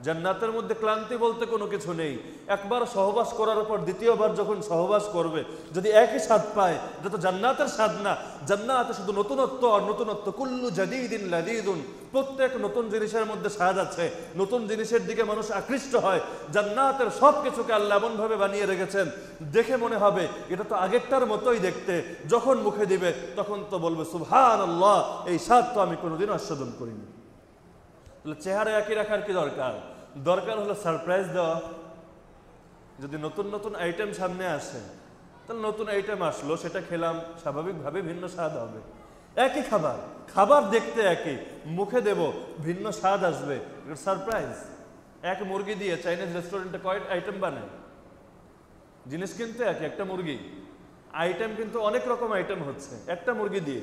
জান্নাতের মধ্যে ক্লান্তি বলতে কোনো কিছু নেই। একবার সহবাস করার পর দ্বিতীয়বার যখন সহবাস করবে, যদি একই স্বাদ পায়, এটা তো জান্নাতের স্বাদ না। জান্নাতে শুধু নতুনত্ব আর নতুনত্ব, কুল্লু জাদীদিন লাযীযুন, প্রত্যেক নতুন জিনিসের মধ্যে স্বাদ আছে, নতুন জিনিসের দিকে মানুষ আকৃষ্ট হয়। জান্নাতের সব কিছুকে আল্লাহ এমনভাবে বানিয়ে রেখেছেন, দেখে মনে হবে এটা তো আগেরটার মতোই দেখতে, যখন মুখে দিবে তখন তো বলবে সুবহানাল্লাহ, এই স্বাদ তো আমি কোনোদিনও আস্বাদন করিনি। তাহলে চেহারা একই রাখার কি দরকার? দরকার হলো সারপ্রাইজ দেওয়া। যদি নতুন নতুন আইটেম সামনে আসে, তাহলে নতুন আইটেম আসলো, সেটা খেলাম, স্বাভাবিকভাবে ভিন্ন স্বাদ হবে। একই খাবার, খাবার দেখতে একই, মুখে দেব ভিন্ন স্বাদ আসবে, সারপ্রাইজ। এক মুরগি দিয়ে চাইনিজ রেস্টুরেন্টে কয়েক আইটেম বানায়, জিনিস কিন্তু একই, একটা মুরগি, আইটেম কিন্তু অনেক রকম আইটেম হচ্ছে একটা মুরগি দিয়ে।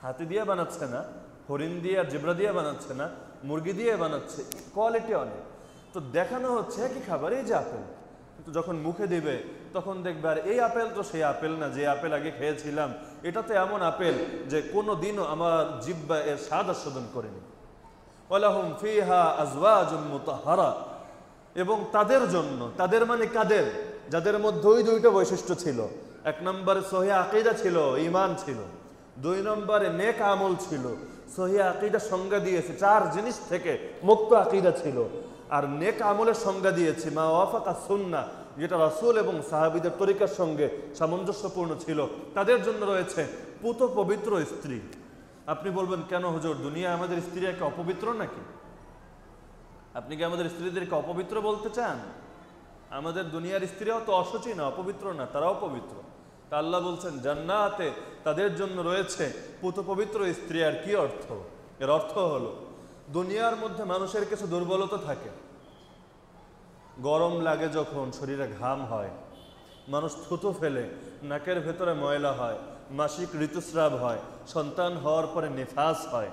হাতি দিয়ে বানাচ্ছে না, হরিণ দিয়ে আর জেব্রা দিয়ে বানাচ্ছে না, মুরগি দিয়ে বানাচ্ছে, কোয়ালিটি অনেক। তো দেখানো হচ্ছে একই খাবার, এই যে আপেল, কিন্তু যখন মুখে দিবে তখন দেখবে আর এই আপেল তো সেই আপেল না যে আপেল আগে খেয়েছিলাম, এটা তো এমন আপেল যে কোনো দিনও আমার জিহ্বা এর স্বাদ আস্বাদন করেনি। ওয়ালাহুম ফিহা আজওয়াজুম মুতাহহারা, এবং তাদের জন্য, তাদের মানে কাদের? যাদের মধ্যে ওই দুইটা বৈশিষ্ট্য ছিল। এক নম্বরে সহিহ আকীদা ছিল, ঈমান ছিল। দুই নম্বরে নেক আমল ছিল। সহিহ আকীদা সংজ্ঞা দিয়েছে 4 জিনিস থেকে মুক্ত আকীদা ছিল। আর নেক আমলের সংজ্ঞা দিয়েছে মা ওয়াফাকা সুন্নাহ, যেটা রাসূল এবং সাহাবীদের তরিকার সঙ্গে সামঞ্জস্যপূর্ণ ছিল। তাদের জন্য রয়েছে পুত পবিত্র স্ত্রী। আপনি বলবেন কেন হুজুর, দুনিয়া আমাদের স্ত্রীকে অপবিত্র নাকি? আপনি কি আমাদের স্ত্রীদেরকে অপবিত্র বলতে চান? আমাদের দুনিয়ার স্ত্রীরাও তো অশুচি না, অপবিত্র না, তারাও পবিত্র। তা আল্লাহ বলছেন জান্নাতে তাদের জন্য রয়েছে পুত পবিত্র স্ত্রী। আর কি অর্থ? এর অর্থ হলো দুনিয়ার মধ্যে মানুষের কিছু দুর্বলতা থাকে। গরম লাগে যখন, শরীরে ঘাম হয়, মানুষ থুতু ফেলে, নাকের ভেতরে ময়লা হয়, মাসিক ঋতুস্রাব হয়, সন্তান হওয়ার পরে নিফাস হয়,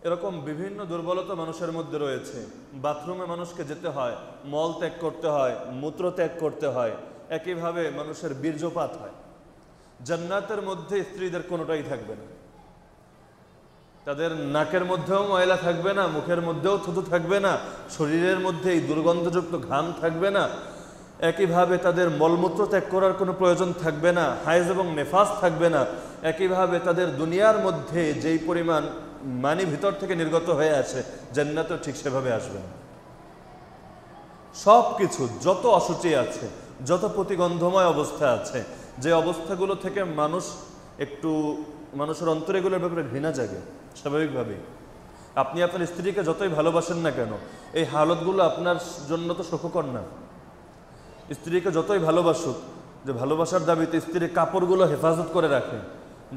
এরকম বিভিন্ন দুর্বলতা মানুষের মধ্যে রয়েছে। বাথরুমে মানুষকে যেতে হয়, মল ত্যাগ করতে হয়, মূত্র ত্যাগ করতে হয়, একইভাবে মানুষের বীর্যপাত হয়। জান্নাতের মধ্যে স্ত্রীদের কোনোটাই থাকবে না। তাদের নাকের মধ্যেও ময়লা থাকবে না, মুখের মধ্যেও থুতু থাকবে না, শরীরের মধ্যে এই দুর্গন্ধযুক্ত ঘাম থাকবে না। একইভাবে তাদের মলমূত্র ত্যাগ করার কোনো প্রয়োজন থাকবে না, হায়েজ এবং নেফাস থাকবে না। একইভাবে তাদের দুনিয়ার মধ্যে যেই পরিমাণ মানি ভিতর থেকে নির্গত হয়ে আছে, জান্নাতেও ঠিক সেভাবে আসবে না। সব কিছু, যত অসুচি আছে, যত প্রতিগন্ধময় অবস্থা আছে, যে অবস্থাগুলো থেকে মানুষের অন্তরে এগুলোর ব্যাপারে ঘৃণা জাগে স্বাভাবিকভাবেই। আপনি আপনার স্ত্রীকে যতই ভালোবাসেন না কেন, এই হালতগুলো আপনার জন্য তো সুখকর না। স্ত্রীকে যতই ভালোবাসুক, যে ভালোবাসার দাবিতে স্ত্রীর কাপড়গুলো হেফাজত করে রাখে,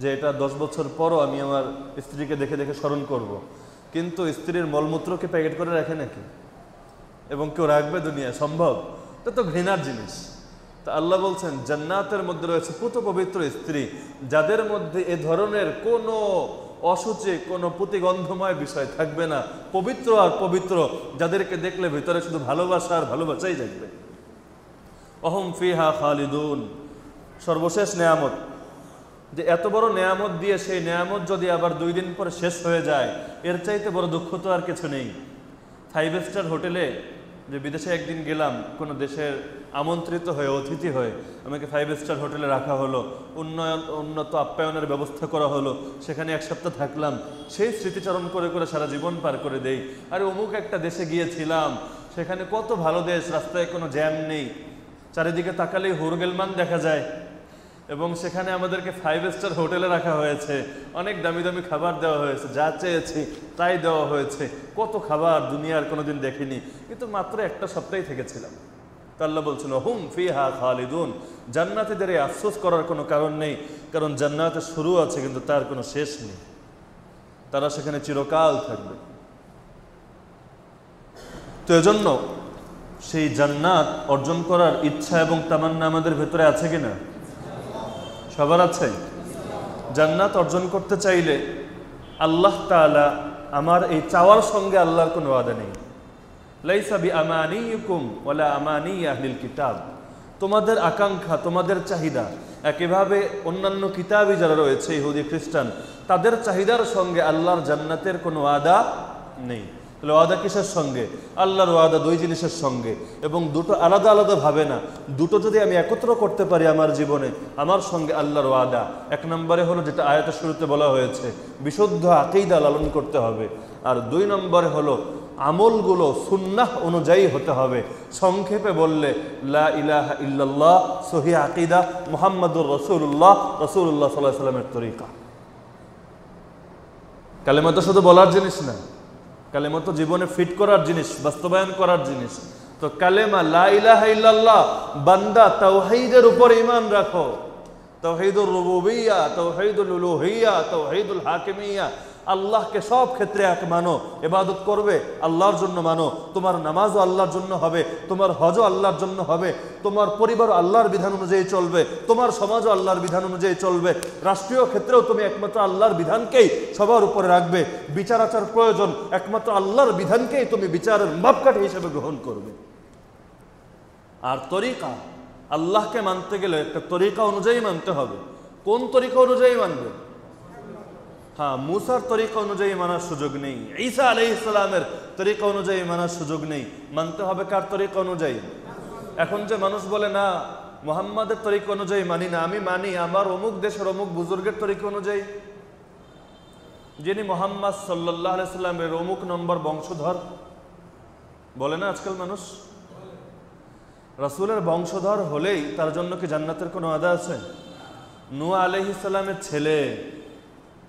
যে এটা 10 বছর পরও আমি আমার স্ত্রীকে দেখে দেখে স্মরণ করব। কিন্তু স্ত্রীর মলমূত্রকে প্যাকেট করে রাখে নাকি? এবং কেউ রাখবে দুনিয়া? সম্ভব? এটা তো ঘৃণার জিনিস। তা আল্লাহ বলছেন জান্নাতের মধ্যে রয়েছে পুত পবিত্র স্ত্রী, যাদের মধ্যে এ ধরনের কোনো অসুচি, কোনো প্রতিগন্ধময় বিষয় থাকবে না। পবিত্র আর পবিত্র, যাদেরকে দেখলে ভিতরে শুধু ভালোবাসা আর ভালোবাসাই জাগবে। অহম ফিহা খালিদুন। সর্বশেষ নেয়ামত, যে এত বড় নেয়ামত দিয়ে সেই নেয়ামত যদি আবার 2 দিন পরে শেষ হয়ে যায়, এর চাইতে বড় দুঃখ তো আর কিছু নেই। 5 স্টার হোটেলে, যে বিদেশে একদিন গেলাম, কোনো দেশের আমন্ত্রিত হয়ে, অতিথি হয়ে আমাকে 5 স্টার হোটেলে রাখা হলো, উন্নত আপ্যায়নের ব্যবস্থা করা হলো, সেখানে 1 সপ্তাহ থাকলাম। সেই স্মৃতিচারণ করে করে সারা জীবন পার করে দেই। আর অমুক একটা দেশে গিয়েছিলাম, সেখানে কত ভালো দেশ, রাস্তায় কোনো জ্যাম নেই, চারিদিকে তাকালেই হোরগেলমান দেখা যায়, এবং সেখানে আমাদেরকে 5 স্টার হোটেলে রাখা হয়েছে, অনেক দামি দামি খাবার দেওয়া হয়েছে, যা চেয়েছি তাই দেওয়া হয়েছে। কত খাবার দুনিয়ার কোনোদিন দেখিনি, কিন্তু মাত্র 1 সপ্তাহই থেকেছিলাম। তো আল্লাহ বলছিল হুম ফিহা খালিদুন। জান্নাতীদের এই আফসোস করার কোনো কারণ নেই, কারণ জান্নাতের শুরু আছে কিন্তু তার কোনো শেষ নেই। তারা সেখানে চিরকাল থাকবে। তো এজন্য সেই জান্নাত অর্জন করার ইচ্ছা এবং তামান্না আমাদের ভেতরে আছে কিনা? সবার আছে। জান্নাত অর্জন করতে চাইলে আল্লাহ তাআলা, আমার এই চাওয়ার সঙ্গে আল্লাহর কোনো ওয়াদা নেই। লাইসা বিআমানিকুম ওয়ালা আমানি আহলিল কিতাব। তোমাদের আকাঙ্ক্ষা, তোমাদের চাহিদা, একইভাবে অন্যান্য কিতাবী যারা রয়েছে, ইহুদি খ্রিস্টান, তাদের চাহিদার সঙ্গে আল্লাহর জান্নাতের কোনো ওয়াদা নেই। তাহলে ওয়াদা কিসের সঙ্গে? আল্লাহর ওয়াদা 2 জিনিসের সঙ্গে, এবং দুটো আলাদা আলাদা ভাবে না। দুটো যদি আমি একত্র করতে পারি আমার জীবনে, আমার সঙ্গে আল্লাহর ওয়াদা। 1 নম্বরে হলো যেটা আয়াতের শুরুতে বলা হয়েছে, বিশুদ্ধ আকীদা লালন করতে হবে। আর 2 নম্বরে হলো আমলগুলো সুন্নাহ অনুযায়ী হতে হবে। সংক্ষেপে বললে লা ইলাহা ইল্লাল্লাহ, সহিহ আকীদা, মুহাম্মাদুর রাসূলুল্লাহ, রাসূলুল্লাহ সাল্লাল্লাহু আলাইহি ওয়াসাল্লামের তরিকা। কালেমা তো শুধু বলার জিনিস না, কালেমা তো জীবনে ফিট করার জিনিস, বাস্তবায়ন করার জিনিস। তো কালেমা লা ইলাহা ইল্লাল্লাহ, বান্দা তাওহীদের উপর ঈমান রাখো। তাওহীদুর রুবুবিয়্যাহ, তাওহীদুল উলুহিয়্যাহ, তাওহীদুল হাকিমিয়্যাহ। আল্লাহকে সব ক্ষেত্রে এক মানো, ইবাদত করবে আল্লাহর জন্য মানো। তোমার নামাজও আল্লাহর জন্য হবে, তোমার হজও আল্লাহর জন্য হবে, তোমার পরিবারও আল্লাহর বিধান অনুযায়ী চলবে, তোমার সমাজও আল্লাহর বিধান অনুযায়ী চলবে। রাষ্ট্রীয় ক্ষেত্রেও তুমি একমাত্র আল্লাহর বিধানকেই সবার উপরে রাখবে। বিচার আচার প্রয়োজন, একমাত্র আল্লাহর বিধানকেই তুমি বিচারের মাপকাঠি হিসেবে গ্রহণ করবে। আর তরিকা, আল্লাহকে মানতে গেলে একটা তরিকা অনুযায়ী মানতে হবে। কোন তরিকা অনুযায়ী মানবে? হ্যাঁ, মুসার তরিকা অনুযায়ী মানার সুযোগ নেই, ঈসা আলাইহিস সালামের তরিকা অনুযায়ী মানার সুযোগ নেই। মানতে হবে কার তরিকা অনুযায়ী? এখন যে মানুষ বলে না মুহাম্মাদের তরিকা অনুযায়ী মানি না, আমি মানি আমার অমুক দেশের অমুক বুজুর্গের তরিকা অনুযায়ী, যিনি মুহাম্মদ সাল্লাল্লাহু আলাইহি সাল্লামের অমুক নম্বর বংশধর, বলে না আজকাল মানুষ। রাসূলের বংশধর হলেই তার জন্য কি জান্নাতের কোনো আদা আছে? নূহ আলাইহিস সালামের ছেলে,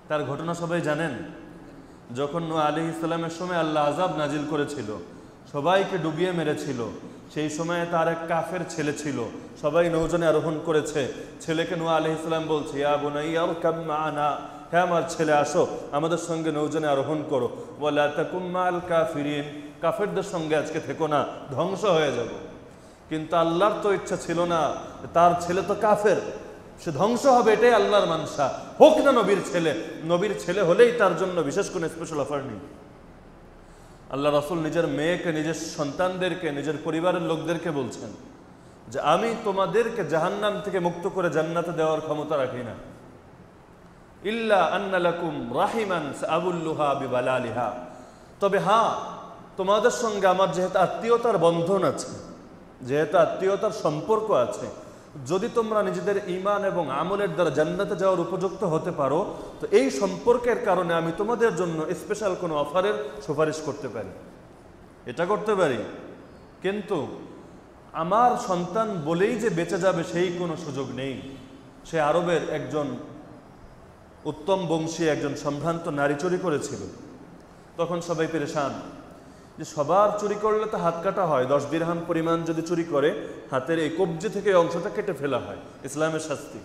তার ঘটনা সবাই জানেন। যখন নূহ আলাইহিস সালামের সময় আল্লাহ আযাব নাজিল করেছিল, সবাইকে ডুবিয়ে মেরেছিল, সেই সময়ে তার এক কাফের ছেলে ছিল, সবাই নৌযানে আরোহণ করেছে। ছেলেকে নূহ আলাইহিস সালাম বলছে, ইয়া বুনাইয়া আরকাম মা'ানা, হে আমার ছেলে আসো আমাদের সঙ্গে নৌযানে আরোহণ করো, ওয়ালা তাকুম মা'আল কাফিরিন, কাফেরদের সঙ্গে আজকে থেকো না, ধ্বংস হয়ে যাবে। কিন্তু আল্লাহর তো ইচ্ছা ছিল না, তার ছেলে তো কাফের, সে ধ্বংস হবে, এটাই আল্লাহর মানসা। হোক না নবীর ছেলে, নবীর ছেলে হলেই তার জন্য বিশেষ কোনো স্পেশাল অফার নেই। আল্লাহ রাসূল নিজের মেয়েকে, নিজের সন্তানদেরকে, নিজের পরিবারের লোকদেরকে বলছেন যে আমি তোমাদেরকে জাহান্নাম থেকে মুক্ত করে জান্নাতে দেওয়ার ক্ষমতা রাখি না, ইল্লা আন্না লাকুম রাহিমান সাআবুল্লুহা বিবালালিহা, তবে হ্যাঁ তোমাদের সঙ্গে আমার যেহেতু আত্মীয়তার বন্ধন আছে, যেহেতু আত্মীয়তার সম্পর্ক আছে, যদি তোমরা নিজেদের ঈমান এবং আমলের দ্বারা জান্নাতে যাওয়ার উপযুক্ত হতে পারো, তো এই সম্পর্কের কারণে আমি তোমাদের জন্য স্পেশাল কোনো অফারের সুপারিশ করতে পারি, এটা করতে পারি। কিন্তু আমার সন্তান বলেই যে বেঁচে যাবে সেই কোনো সুযোগ নেই। সে আরবের একজন উত্তম বংশী একজন সম্ভ্রান্ত নারী চুরি করেছিল। তখন সবাই পেরেশান যে সবার চুরি করলে তো হাত কাটা হয়, 10 দিরহাম পরিমাণ যদি চুরি করে হাতের এই কবজি থেকে অংশটা কেটে ফেলা হয়, ইসলামের শাস্তি।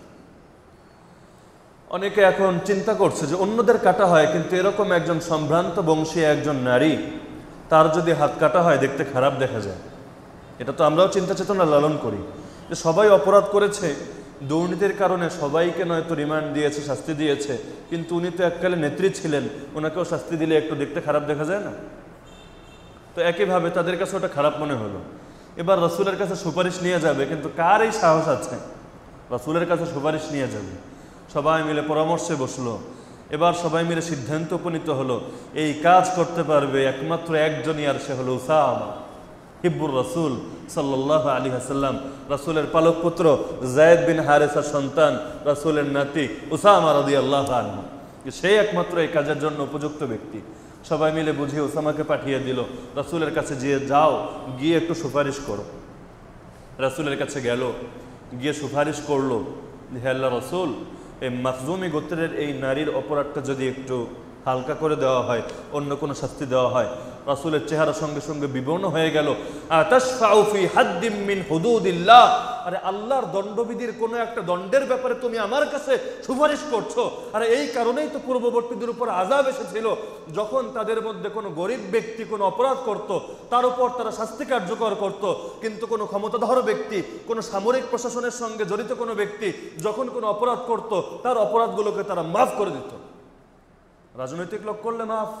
অনেকে এখন চিন্তা করছে যে অন্যদের কাটা হয়, কিন্তু এরকম একজন সম্ভ্রান্ত বংশী একজন নারী, তার যদি হাত কাটা হয় দেখতে খারাপ দেখা যায়। এটা তো আমরাও চিন্তা চেতনা লালন করি যে সবাই অপরাধ করেছে, দুর্নীতির কারণে সবাইকে নয়তো রিমান্ড দিয়েছে, শাস্তি দিয়েছে, কিন্তু উনি তো এককালে নেত্রী ছিলেন, ওনাকেও শাস্তি দিলে একটু দেখতে খারাপ দেখা যায় না? তো একইভাবে তাদের কাছে ওটা খারাপ মনে হলো। এবার রাসূলের কাছে সুপারিশ নিয়ে যাবে, কিন্তু কার এই সাহস আছে রাসূলের কাছে সুপারিশ নিয়ে যাবে? সবাই মিলে পরামর্শে বসলো। এবার সবাই মিলে সিদ্ধান্ত উপনীত হলো এই কাজ করতে পারবে একমাত্র একজনই, আর সে হলো উসামা হিব্বুর রাসূল সাল্লাল্লাহু আলাইহি ওয়াসাল্লাম, রাসূলের পালক পুত্র যায়েদ বিন হারেসার সন্তান, রাসূলের নাতি উসামা রাদিয়াল্লাহু আনহু, সেই একমাত্র এই কাজের জন্য উপযুক্ত ব্যক্তি। সবাই মিলে বুঝিয়ে উসামাকে পাঠিয়ে দিল, রাসূলের কাছে যাও, গিয়ে একটু সুপারিশ করো। রাসূলের কাছে গেল, গিয়ে সুপারিশ করলো, হে আল্লাহর রাসূল, এই মাখজুমি গোত্রের এই নারীর অপরাধটা যদি একটু হালকা করে দেওয়া হয়, অন্য কোনো শাস্তি দেওয়া হয়। রাসূলের চেহারা সঙ্গে সঙ্গে বিবর্ণ হয়ে গেল। আতাশফাউ ফি হাদ্দিম মিন হুদুদিল্লাহ, আরে আল্লাহর দণ্ডবিধির কোনো একটা দণ্ডের ব্যাপারে তুমি আমার কাছে সুপারিশ করছো? আরে এই কারণেই তো পূর্ববর্তীদের উপর আযাব এসেছিল, যখন তাদের মধ্যে কোনো গরিব ব্যক্তি কোনো অপরাধ করত, তার উপর তারা শাস্তি কার্যকর করত, কিন্তু কোনো ক্ষমতাধর ব্যক্তি, কোনো সামরিক প্রশাসনের সঙ্গে জড়িত কোনো ব্যক্তি যখন কোনো অপরাধ করত, তার অপরাধগুলোকে তারা মাফ করে দিত। রাজনৈতিক লোক করলে মাফ,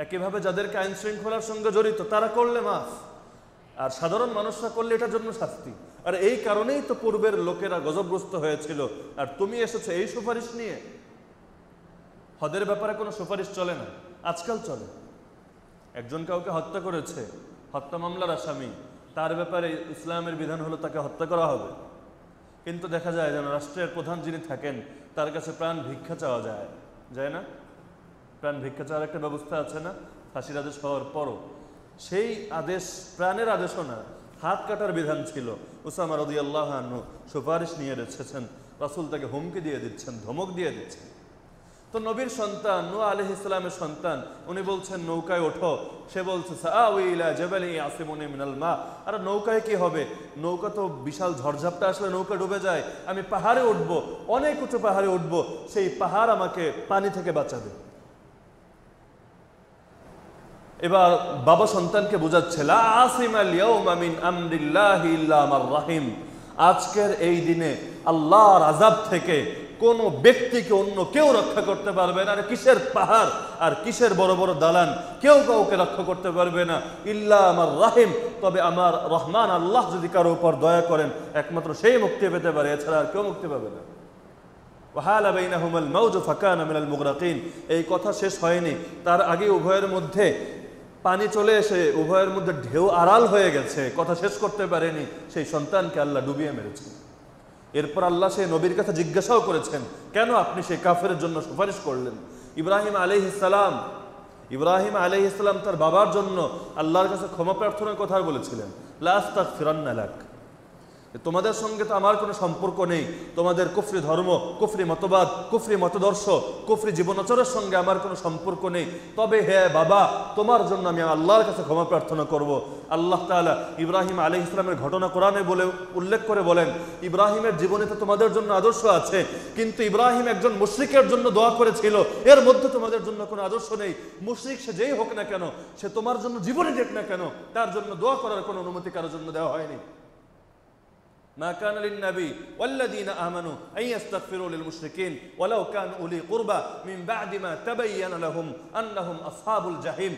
একইভাবে যাদেরকে আইন শৃঙ্খলার সঙ্গে জড়িত তারা করলে মাফ, আর সাধারণ মানুষরা করলে এটার জন্য শাস্তি। আর এই কারণেই তো পূর্বের লোকেরা গজবগ্রস্ত হয়েছিল, আর তুমি এসেছো এই সুপারিশ নিয়ে। হদের ব্যাপারে কোনো সুপারিশ চলে না, আজকাল চলে। একজন কাউকে হত্যা করেছে, হত্যা মামলার আসামি, তার ব্যাপারে ইসলামের বিধান হলো তাকে হত্যা করা হবে, কিন্তু দেখা যায় যেন রাষ্ট্রের প্রধান যিনি থাকেন তার কাছে প্রাণ ভিক্ষা চাওয়া যায়, যায় না? প্রাণ ভিক্ষা চাওয়ার একটা ব্যবস্থা আছে না, ফাঁসির আদেশ হওয়ার পরও? সেই আদেশ প্রাণের আদেশও না, হাত কাটার বিধান ছিল। উসামা রাদিয়াল্লাহু আনহু সুপারিশ নিয়ে এসেছেন, রাসূল তাকে হুমকি দিয়ে দিচ্ছেন, ধমক দিয়ে দিচ্ছেন। তো নবীর সন্তান, নূহ আলাইহিস সালামের সন্তান, উনি বলছেন নৌকায় ওঠো। সে বলছে সাআউই ইলা জাবালি ইয়াসিমুনি মিনাল মা। আর নৌকায় কি হবে? নৌকা তো বিশাল ঝড়ঝাপটা আসলে নৌকা ডুবে যায়। আমি পাহাড়ে উঠবো, অনেক উঁচু পাহাড়ে উঠবো, সেই পাহাড় আমাকে পানি থেকে বাঁচাবে। এবার বাবা সন্তানকে বোঝাচ্ছে লা আসিমাল ইয়াউমা মিন আমরিল্লাহি ইল্লা মান রাহিম, আজকের এই দিনে আল্লাহর আযাব থেকে কোনো ব্যক্তিকে অন্য কেউ রক্ষা করতে পারবে না। আর কিসের পাহাড় আর কিসের বড় বড় দালান, কেউ কাউকে রক্ষা করতে পারবে না ইল্লা আমার রাহিম, তবে আমার রহমান আল্লাহ যদি কারো উপর দয়া করেন একমাত্র সেই মুক্তি পেতে পারে, এছাড়া আর কেউ মুক্তি পাবে না। ওয়াহালা বাইনাহুমাল মাউজু ফাকানা মিনাল মুগরাকিন, এই কথা শেষ হয়নি, তার আগে উভয়ের মধ্যে পানি চলে এসে উভয়ের মধ্যে ঢেউ আড়াল হয়ে গেছে, কথা শেষ করতে পারেনি, সেই সন্তানকে আল্লাহ ডুবিয়ে মেরেছেন। এরপর আল্লাহ সেই নবীর কাছে জিজ্ঞাসাও করেছেন, কেন আপনি সেই কাফেরের জন্য সুপারিশ করলেন? ইব্রাহিম আলাইহিস সালাম তার বাবার জন্য আল্লাহর কাছে ক্ষমা প্রার্থনার কথা বলেছিলেন, লা আস্তাগফিরান্না লাক, তোমাদের সঙ্গে তো আমার কোনো সম্পর্ক নেই, তোমাদের কুফরি ধর্ম, কুফরি মতবাদ, কুফরি মতদর্শ, কুফরি জীবনাচরের সঙ্গে আমার কোনো সম্পর্ক নেই, তবে হে বাবা তোমার জন্য আমি আল্লাহর কাছে ক্ষমা প্রার্থনা করব। আল্লাহ তাআলা ইব্রাহিম আলাইহিস সালামের ঘটনা কোরআনে উল্লেখ করে বলেন, ইব্রাহিমের জীবনে তো তোমাদের জন্য আদর্শ আছে, কিন্তু ইব্রাহিম একজন মুশরিকের জন্য দোয়া করেছিল, এর মধ্যে তোমাদের জন্য কোনো আদর্শ নেই। মুশরিক সে যেই হোক না কেন, সে তোমার জন্য জীবনে দেখ না কেন, তার জন্য দোয়া করার কোনো অনুমতি কারোর জন্য দেওয়া হয়নি। ما كان للنبي والذين آمنوا أن يستغفروا للمشركين ولو كانوا أولي قربى من بعد ما تبين لهم أنهم أصحاب الجحيم,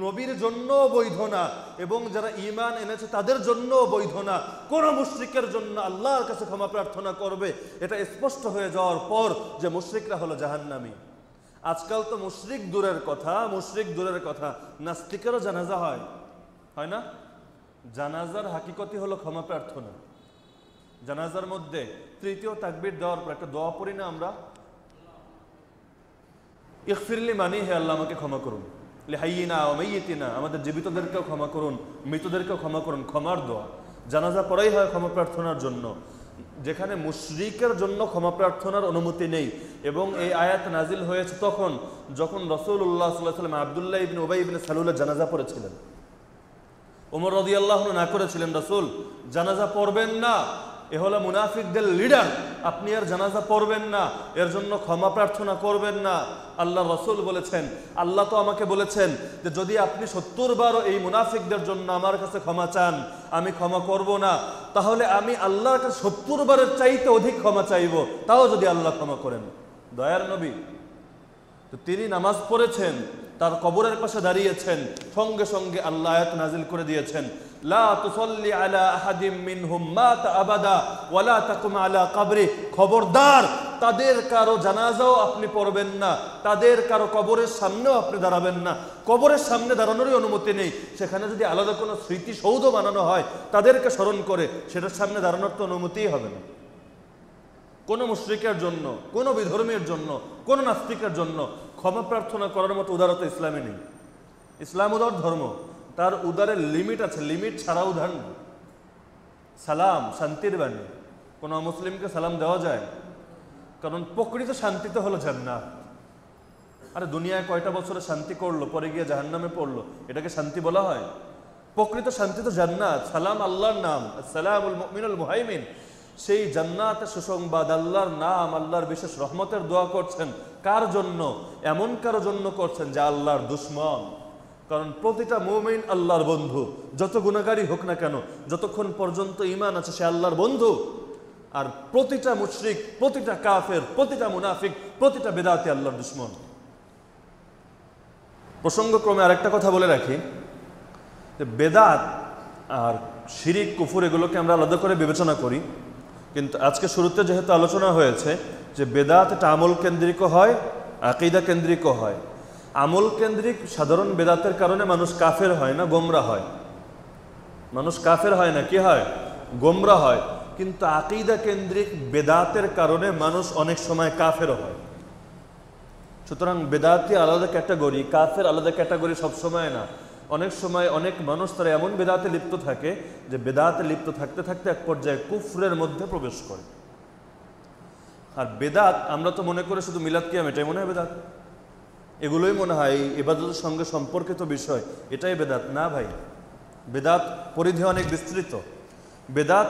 নবীর জন্য বৈধ না এবং যারা ঈমান এনেছে তাদের জন্য বৈধ না, কোন মুশরিকের জন্য আল্লাহর কাছে ক্ষমা প্রার্থনা করবে এটা স্পষ্ট হয়ে যাওয়ার পর যে মুশরিকরা হলো জাহান্নামী। আজকাল তো মুশরিক দূরের কথা, নাস্তিকেরও জানাজা হয় না? জানাজার হাকিকতই হলো ক্ষমা প্রার্থনা। জানাজার মধ্যে তৃতীয় তাকবীর দেওয়ার পর একটা দোয়া পড়ি না আমরা, ইগফিরলি, মানে হে আল্লাহ আমাকে ক্ষমা করুন, লিহাইয়িনা ওয়া মাইয়িতিনা, আমাদের জীবিতদেরকেও ক্ষমা করুন, মৃতদেরকেও ক্ষমা করুন, ক্ষমার দোয়া। জানাজা পড়াই হয় ক্ষমা প্রার্থনার জন্য, যেখানে মুশরিকের জন্য ক্ষমা প্রার্থনার অনুমতি নেই। এবং এই আয়াত নাজিল হয়েছে তখন যখন রাসূলুল্লাহ সাল্লাল্লাহু আলাইহি ওয়াসাল্লাম আব্দুল্লাহ ইবনে উবাই ইবনে সালুলের জানাজা পড়েছিলেন। ওমর রাদিয়াল্লাহু আনহু না করেছিলেন, রাসূল জানাজা পড়বেন না, এ হলো মুনাফিকদের লিডার, আপনি আর জানাজা পড়বেন না, এর জন্য ক্ষমা প্রার্থনা করবেন না। আল্লাহ রাসূল বলেছেন, আল্লাহ তো আমাকে বলেছেন যে যদি আপনি 70 বারও এই মুনাফিকদের জন্য আমার কাছে ক্ষমা চান আমি ক্ষমা করব না, তাহলে আমি আল্লাহর কাছে 70 বারের চাইতে অধিক ক্ষমা চাইব, তাও যদি আল্লাহ ক্ষমা করেন। দয়ার নবী তো তিনি নামাজ পড়েছেন, তার কবরের পাশে দাঁড়িয়েছেন, সঙ্গে সঙ্গে আল্লাহ আয়াত নাজিল করে দিয়েছেন, লা তুসাল্লি আলা আহাদিম মিনহুম মাতা আবাদা ওয়ালা তাকুম আলা কবরি, খবরদার তাদের কারো জানাজাও আপনি পড়বেন না, তাদের কারো কবরের সামনেও আপনি দাঁড়াবেন না। কবরের সামনে দাঁড়ানোরই অনুমতি নেই, সেখানে যদি আলাদা কোনো স্মৃতিসৌধ বানানো হয় তাদেরকে স্মরণ করে, সেটার সামনে দাঁড়ানোর তো অনুমতিই হবে না। কোনো মুশরিকের জন্য, কোনো বিধর্মীর জন্য, কোনো নাস্তিকের জন্য ক্ষমা প্রার্থনা করার মতো উদারতা ইসলামে নেই। ইসলাম উদার ধর্ম, তার উদারের লিমিট আছে, লিমিট ছাড়া উদার নেই। সালাম শান্তির বাণী, কোনো মুসলিমকে সালাম দেওয়া যায়? কারণ প্রকৃত শান্তি তো হলো জান্নাত। আরে দুনিয়ায় কয়টা বছরে শান্তি করলো, পরে গিয়ে জাহান্নামে পড়লো, এটাকে শান্তি বলা হয়? প্রকৃত শান্তি তো জান্নাত। সালাম আল্লাহর নাম, আসসালামুল মুমিনুল মুহাইমিন, সেই জান্নাতের সুসংবাদ, আল্লাহর নাম, আল্লাহর বিশেষ রহমতের দোয়া করছেন। কার জন্য? এমন কারো জন্য করছেন যে আল্লাহর দুশমন। কারণ প্রতিটা মুমিন আল্লাহর বন্ধু, যত গুনাহগারই হোক না কেন, যতক্ষণ পর্যন্ত ঈমান আছে সে আল্লাহর বন্ধু। আর প্রতিটা মুশরিক, প্রতিটা কাফের, প্রতিটা মুনাফিক, প্রতিটা বেদাতি আল্লাহর দুশমন। প্রসঙ্গক্রমে আরেকটা কথা বলে রাখি, যে বেদাত আর শিরিক, কুফর এগুলোকে আমরা আলাদা করে বিবেচনা করি, কিন্তু আজকে শুরুতে যেহেতু আলোচনা হয়েছে যে বেদাত এটা আমল কেন্দ্রিক হয়, আকীদা কেন্দ্রিক হয়। আমল কেন্দ্রিক সাধারণ বেদাতের কারণে মানুষ কাফের হয় না, গোমরা হয়। মানুষ কাফের হয় না, কি হয়? গোমরা হয়। কিন্তু আকীদা কেন্দ্রিক বেদাতের কারণে মানুষ অনেক সময় কাফেরও হয়। সুতরাং বেদাতি আলাদা ক্যাটাগরি, কাফের আলাদা ক্যাটাগরি সবসময় না। অনেক সময় অনেক মানুষ তারা এমন বেদাতে লিপ্ত থাকে যে বেদাতে লিপ্ত থাকতে থাকতে এক পর্যায়ে কুফরের মধ্যে প্রবেশ করে। আর বেদাত আমরা তো মনে করে শুধু মিলাদ কিয়াম এটাই মনে হয় বেদাত, এগুলোই মনে হয় ইবাদতের সঙ্গে সম্পর্কিত বিষয়, এটাই বেদাত। না ভাই, বেদাত পরিধি অনেক বিস্তৃত। বেদাত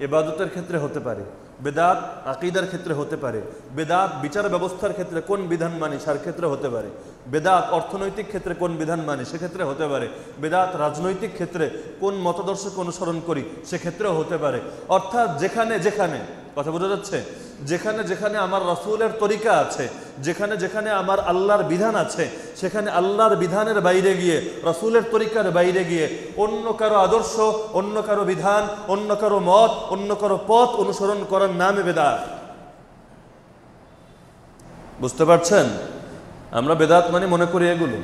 ইবাদতের ক্ষেত্রে হতে পারে, বেদাত আকীদার ক্ষেত্রে হতে পারে, বেদাত বিচার ব্যবস্থার ক্ষেত্রে কোন বিধান মানি তার ক্ষেত্রে হতে পারে, বেদাত অর্থনৈতিক ক্ষেত্রে কোন বিধান মানি সেক্ষেত্রে হতে পারে, বেদাত রাজনৈতিক ক্ষেত্রে কোন মতাদর্শকে অনুসরণ করি সেক্ষেত্রেও হতে পারে। অর্থাৎ যেখানে যেখানে কথা বোঝা যাচ্ছে? যেখানে যেখানে আমার রাসূলের তরিকা আছে, যেখানে যেখানে আমার আল্লাহর বিধান আছে, সেখানে আল্লাহর বিধানের বাইরে গিয়ে, রাসূলের তরিকার বাইরে গিয়ে অন্য কারো আদর্শ, অন্য কারো বিধান, অন্য কারো মত, অন্য কারো পথ অনুসরণ করার নামে বেদাত। বুঝতে পারছেন? আমরা বেদাত মানে মনে করি এগুলো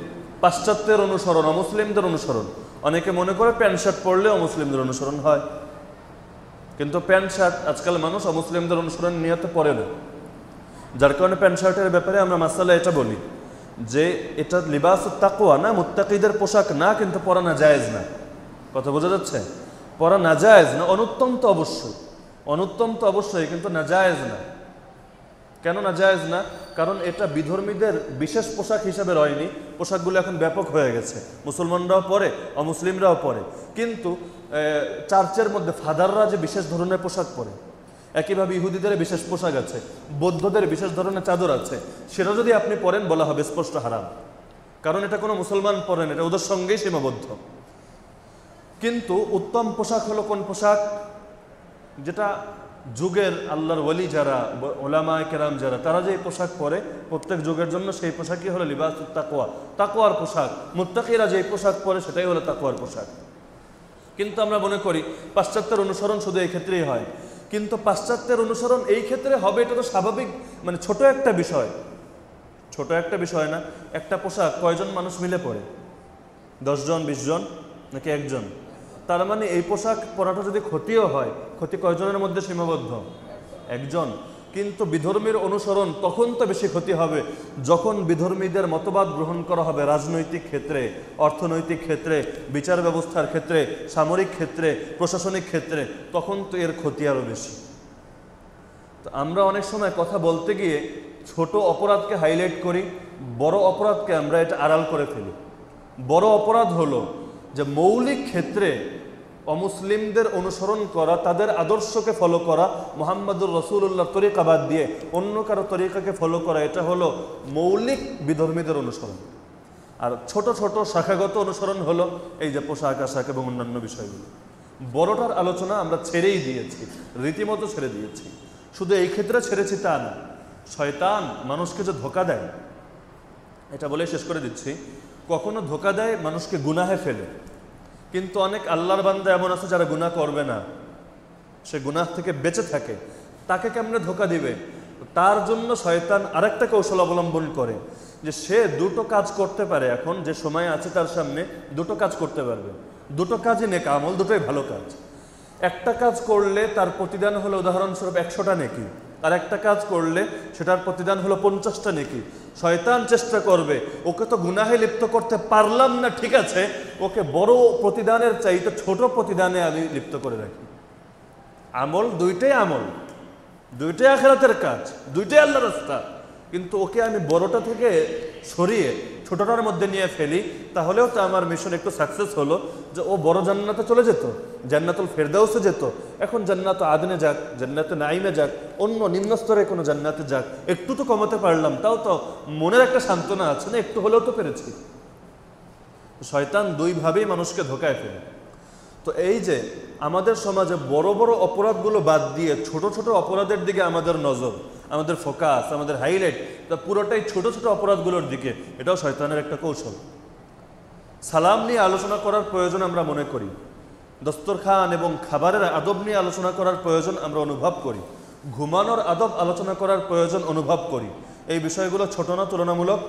পাশ্চাত্যের অনুসরণ, অমুসলিমদের অনুসরণ। অনেকে মনে করে প্যান্ট শার্ট পরলে অমুসলিমদের অনুসরণ হয়, কিন্তু প্যান্ট শার্ট আজকাল মানুষ অমুসলিমদের অনুসরণ নিয়তে পরে না। যার কারণে প্যান্ট শার্টের ব্যাপারে আমরা মাসালা এটা বলি যে এটা লিবাসুত তাকওয়া না, মুত্তাকিদের পোশাক না, কিন্তু পরা না জায়েজ না। কথা বোঝা যাচ্ছে? পরা না জায়েজ না, অনুত্তম তো অবশ্যই, অনুত্তম তো অবশ্যই, কিন্তু না জায়েজ না। কেন না জায়েজ না? কারণ এটা বিধর্মীদের বিশেষ পোশাক হিসাবে রয়নি। পোশাকগুলো এখন ব্যাপক হয়ে গেছে, মুসলমানরাও পরে, অমুসলিমরাও পরে। কিন্তু চার্চের মধ্যে ফাদাররা যে বিশেষ ধরনের পোশাক পরে, একইভাবে ইহুদিদের বিশেষ পোশাক আছে, বৌদ্ধদের বিশেষ ধরনের চাদর আছে, সেটা যদি আপনি পরেন বলা হবে স্পষ্ট হারাম, কারণ এটা কোনো মুসলমান পরেন, এটা ওদের সঙ্গেই সীমাবদ্ধ। কিন্তু উত্তম পোশাক হলো কোন পোশাক? যেটা যুগের আল্লাহর ওয়ালি যারা, ওলামায়ে কেরাম যারা, তারা যে পোশাক পরে প্রত্যেক যুগের জন্য, সেই পোশাকই হলো লিবাসুত তাকওয়া, তাকওয়ার পোশাক। মুত্তাকিরা যে পোশাক পরে সেটাই হলো তাকওয়ার পোশাক। কিন্তু আমরা মনে করি পাশ্চাত্যের অনুসরণ শুধু এই ক্ষেত্রেই হয়, কিন্তু পাশ্চাত্যের অনুসরণ এই ক্ষেত্রে হবে এটা তো স্বাভাবিক, মানে ছোট একটা বিষয়, ছোট একটা বিষয় না। একটা পোশাক কয়জন মানুষ মিলে পরে? 10 জন, 20 জন, নাকি একজন? তার মানে এই পোশাক পরাটা যদি ক্ষতিও হয়, ক্ষতি কয়জনের মধ্যে সীমাবদ্ধ? একজন। কিন্তু বিধর্মীর অনুসরণ তখন তো বেশি ক্ষতি হবে যখন বিধর্মীদের মতবাদ গ্রহণ করা হবে রাজনৈতিক ক্ষেত্রে, অর্থনৈতিক ক্ষেত্রে, বিচার ব্যবস্থার ক্ষেত্রে, সামরিক ক্ষেত্রে, প্রশাসনিক ক্ষেত্রে, তখন তো এর ক্ষতি আরো বেশি। তো আমরা অনেক সময় কথা বলতে গিয়ে ছোট অপরাধকে হাইলাইট করি, বড় অপরাধকে আমরা এটা আড়াল করে ফেলি। বড় অপরাধ হলো যে মৌলিক ক্ষেত্রে অমুসলিমদের অনুসরণ করা, তাদের আদর্শকে ফলো করা, মুহাম্মদুর রাসূলুল্লাহ তরিকা বাদ দিয়ে অন্য কারো তরিকাকে ফলো করা, এটা হলো মৌলিক বিধর্মীদের অনুসরণ। আর ছোট ছোট শাখাগত অনুসরণ হলো এই যে পোশাক আশাক এবং অন্যান্য বিষয়গুলো। বড়টার আলোচনা আমরা ছেড়েই দিয়েছি, রীতিমতো ছেড়ে দিয়েছি। শুধু এই ক্ষেত্রে ছেড়েছি তা না, শয়তান মানুষকে যে ধোঁকা দেয়, এটা বলে শেষ করে দিচ্ছি। কখনো ধোঁকা দেয় মানুষকে গুনাহে ফেলে, কিন্তু অনেক আল্লাহর বান্দা এমন আছে যারা গুনাহ করবে না, সে গুনাহ থেকে বেঁচে থাকে। তাকে কেমনে ধোঁকা দিবে? তার জন্য শয়তান আরেকটা কৌশল অবলম্বন করে যে সে দুটো কাজ করতে পারে। এখন যে সময় আছে তার সামনে দুটো কাজ করতে পারবে, দুটো কাজই নেক আমল, দুটোই ভালো কাজ। একটা কাজ করলে তার প্রতিদান হলো উদাহরণস্বরূপ 100টা নেকি, আর একটা কাজ করলে সেটার প্রতিদান হলো 50টা নেকি। শয়তান চেষ্টা করবে ওকে তো গুনাহে লিপ্ত করতে পারলাম না, ঠিক আছে, ওকে বড় প্রতিদানের চাইতে ছোট প্রতিদানে আমি লিপ্ত করে রাখি। আমল দুইটাই আমল, দুইটাই আখিরাতের কাজ, দুইটাই আল্লাহর রাস্তা, কিন্তু ওকে আমি বড়টা থেকে সরিয়ে ছোটটার মধ্যে নিয়ে ফেলি, তাহলেও তো আমার মিশন একটু সাকসেস হলো। যে ও বড় জান্নাতে চলে যেত, জান্নাতুল ফেরদাউসে যেত, এখন জান্নাত আদনে যাক, জান্নাতে নাইমে যাক, অন্য নিম্ন স্তরে কোনো জান্নাতে যাক, একটু তো কমাতে পারলাম, তাও তো মনের একটা সান্ত্বনা আছে না, একটু হলেও তো পেরেছি। শয়তান দুইভাবেই মানুষকে ধোঁকায় ফেলে। তো এই যে আমাদের সমাজে বড় বড় অপরাধগুলো বাদ দিয়ে ছোট ছোট অপরাধের দিকে আমাদের নজর, আমাদের ফোকাস, আমাদের হাইলাইট, তা পুরোটাই ছোট ছোট অপরাধগুলোর দিকে, এটাও শয়তানের একটা কৌশল। সালাম নিয়ে আলোচনা করার প্রয়োজন আমরা মনে করি, দস্তরখান এবং খাবারের আদব নিয়ে আলোচনা করার প্রয়োজন আমরা অনুভব করি, ঘুমানোর আদব আলোচনা করার প্রয়োজন অনুভব করি। এই বিষয়গুলো ছোট না তুলনামূলক?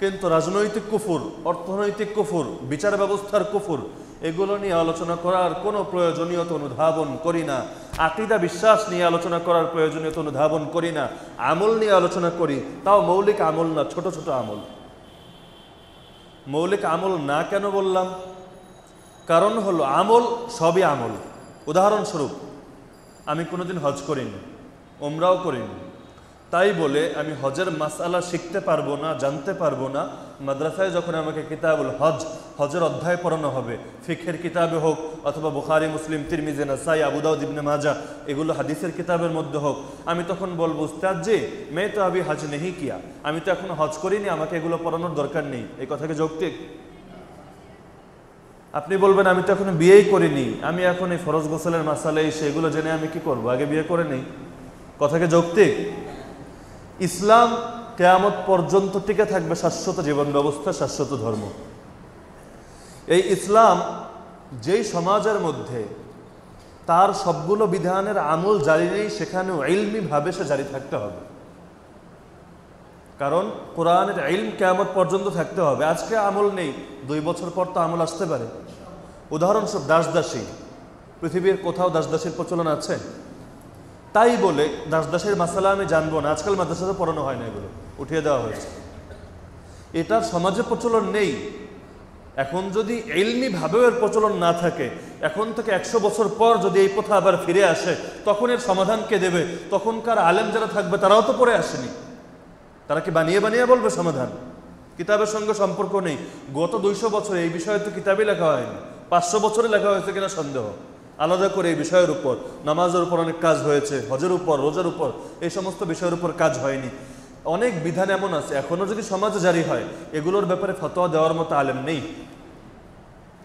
কিন্তু রাজনৈতিক কুফুর, অর্থনৈতিক কুফুর, বিচার ব্যবস্থার কুফুর, এগুলো নিয়ে আলোচনা করার কোনো প্রয়োজনীয়তা অনুধাবন করি না। আকীদা বিশ্বাস নিয়ে আলোচনা করার প্রয়োজনীয়তা অনুধাবন করি না। আমল নিয়ে আলোচনা করি, তাও মৌলিক আমল না, ছোট ছোট আমল। মৌলিক আমল না কেন বললাম? কারণ হলো আমল সবই আমল। উদাহরণস্বরূপ, আমি কোনোদিন হজ করিনি, ওমরাও করিনি, তাই বলে আমি হজের মাসআলা শিখতে পারবো না, জানতে পারবো না। মাদ্রাসায় যখন আমাকে কিতাবুল হজ, হজের অধ্যায় পড়ানো হবে, ফিকহের কিতাবে হোক অথবা বুখারী, মুসলিম, তিরমিজি, নাসাই, আবু দাউদ, ইবনে মাজাহ, এগুলো হাদিসের কিতাবের মধ্যে হোক, আমি তখন বলবো উস্তাদ জি মে তো আবি হজ নেহি কিয়া, আমি তো এখনো হজ করিনি, আমাকে এগুলো পড়ানোর দরকার নেই। এই কথা কি যৌক্তিক? আপনি বলবেন আমি তো এখনো বিয়েই করিনি, আমি এখন এই ফরজ গোসলের মাসালে সেগুলো জেনে আমি কি করব, আগে বিয়ে করে নেই। কথা কি যৌক্তিক? ইসলাম কিয়ামত পর্যন্ত টিকে থাকবে শাশ্বত জীবন ব্যবস্থা, শাশ্বত ধর্ম। এই ইসলাম যেই সমাজের মধ্যে তার সবগুলো বিধানের আমল জারি নেই, সেখানেও ইলমিভাবে সে জারি থাকতে হবে। কারণ কোরআনের ইলম কিয়ামত পর্যন্ত থাকতে হবে। আজকে আমল নেই, 2 বছর পর তো আমল আসতে পারে। উদাহরণস্বরূপ দাসদাসী, পৃথিবীর কোথাও দাসদাসীর প্রচলন আছে? তাই বলে দাসদাসীর মাসালা আমি জানবো না, আজকাল মাদ্রাসাতে পড়ানো হয় না, এগুলো উঠিয়ে দেওয়া হয়েছে। এটার সমাজে প্রচলন নেই। এখন যদি ইলমি ভাবেও এর প্রচলন না থাকে, এখন থেকে 100 বছর পর যদি এই প্রথা আবার ফিরে আসে, তখন এর সমাধান কে দেবে? তখনকার আলেম যারা থাকবে তারাও তো পড়ে আসেনি, তারা কি বানিয়ে বানিয়ে বলবে সমাধান? কিতাবের সঙ্গে সম্পর্ক নেই। গত 200 বছরে এই বিষয়ে তো কিতাবই লেখা হয়নি, 500 বছরে লেখা হয়েছে কিনা সন্দেহ। আলাদা করে এই বিষয়ের উপর, নামাজের উপর অনেক কাজ হয়েছে, হজের উপর, রোজার উপর, এই সমস্ত বিষয়ের উপর কাজ হয়নি। অনেক বিধান এমন আছে এখনো যদি সমাজে জারি হয়, এগুলোর ব্যাপারে ফতোয়া দেওয়ার মতো আলেম নেই।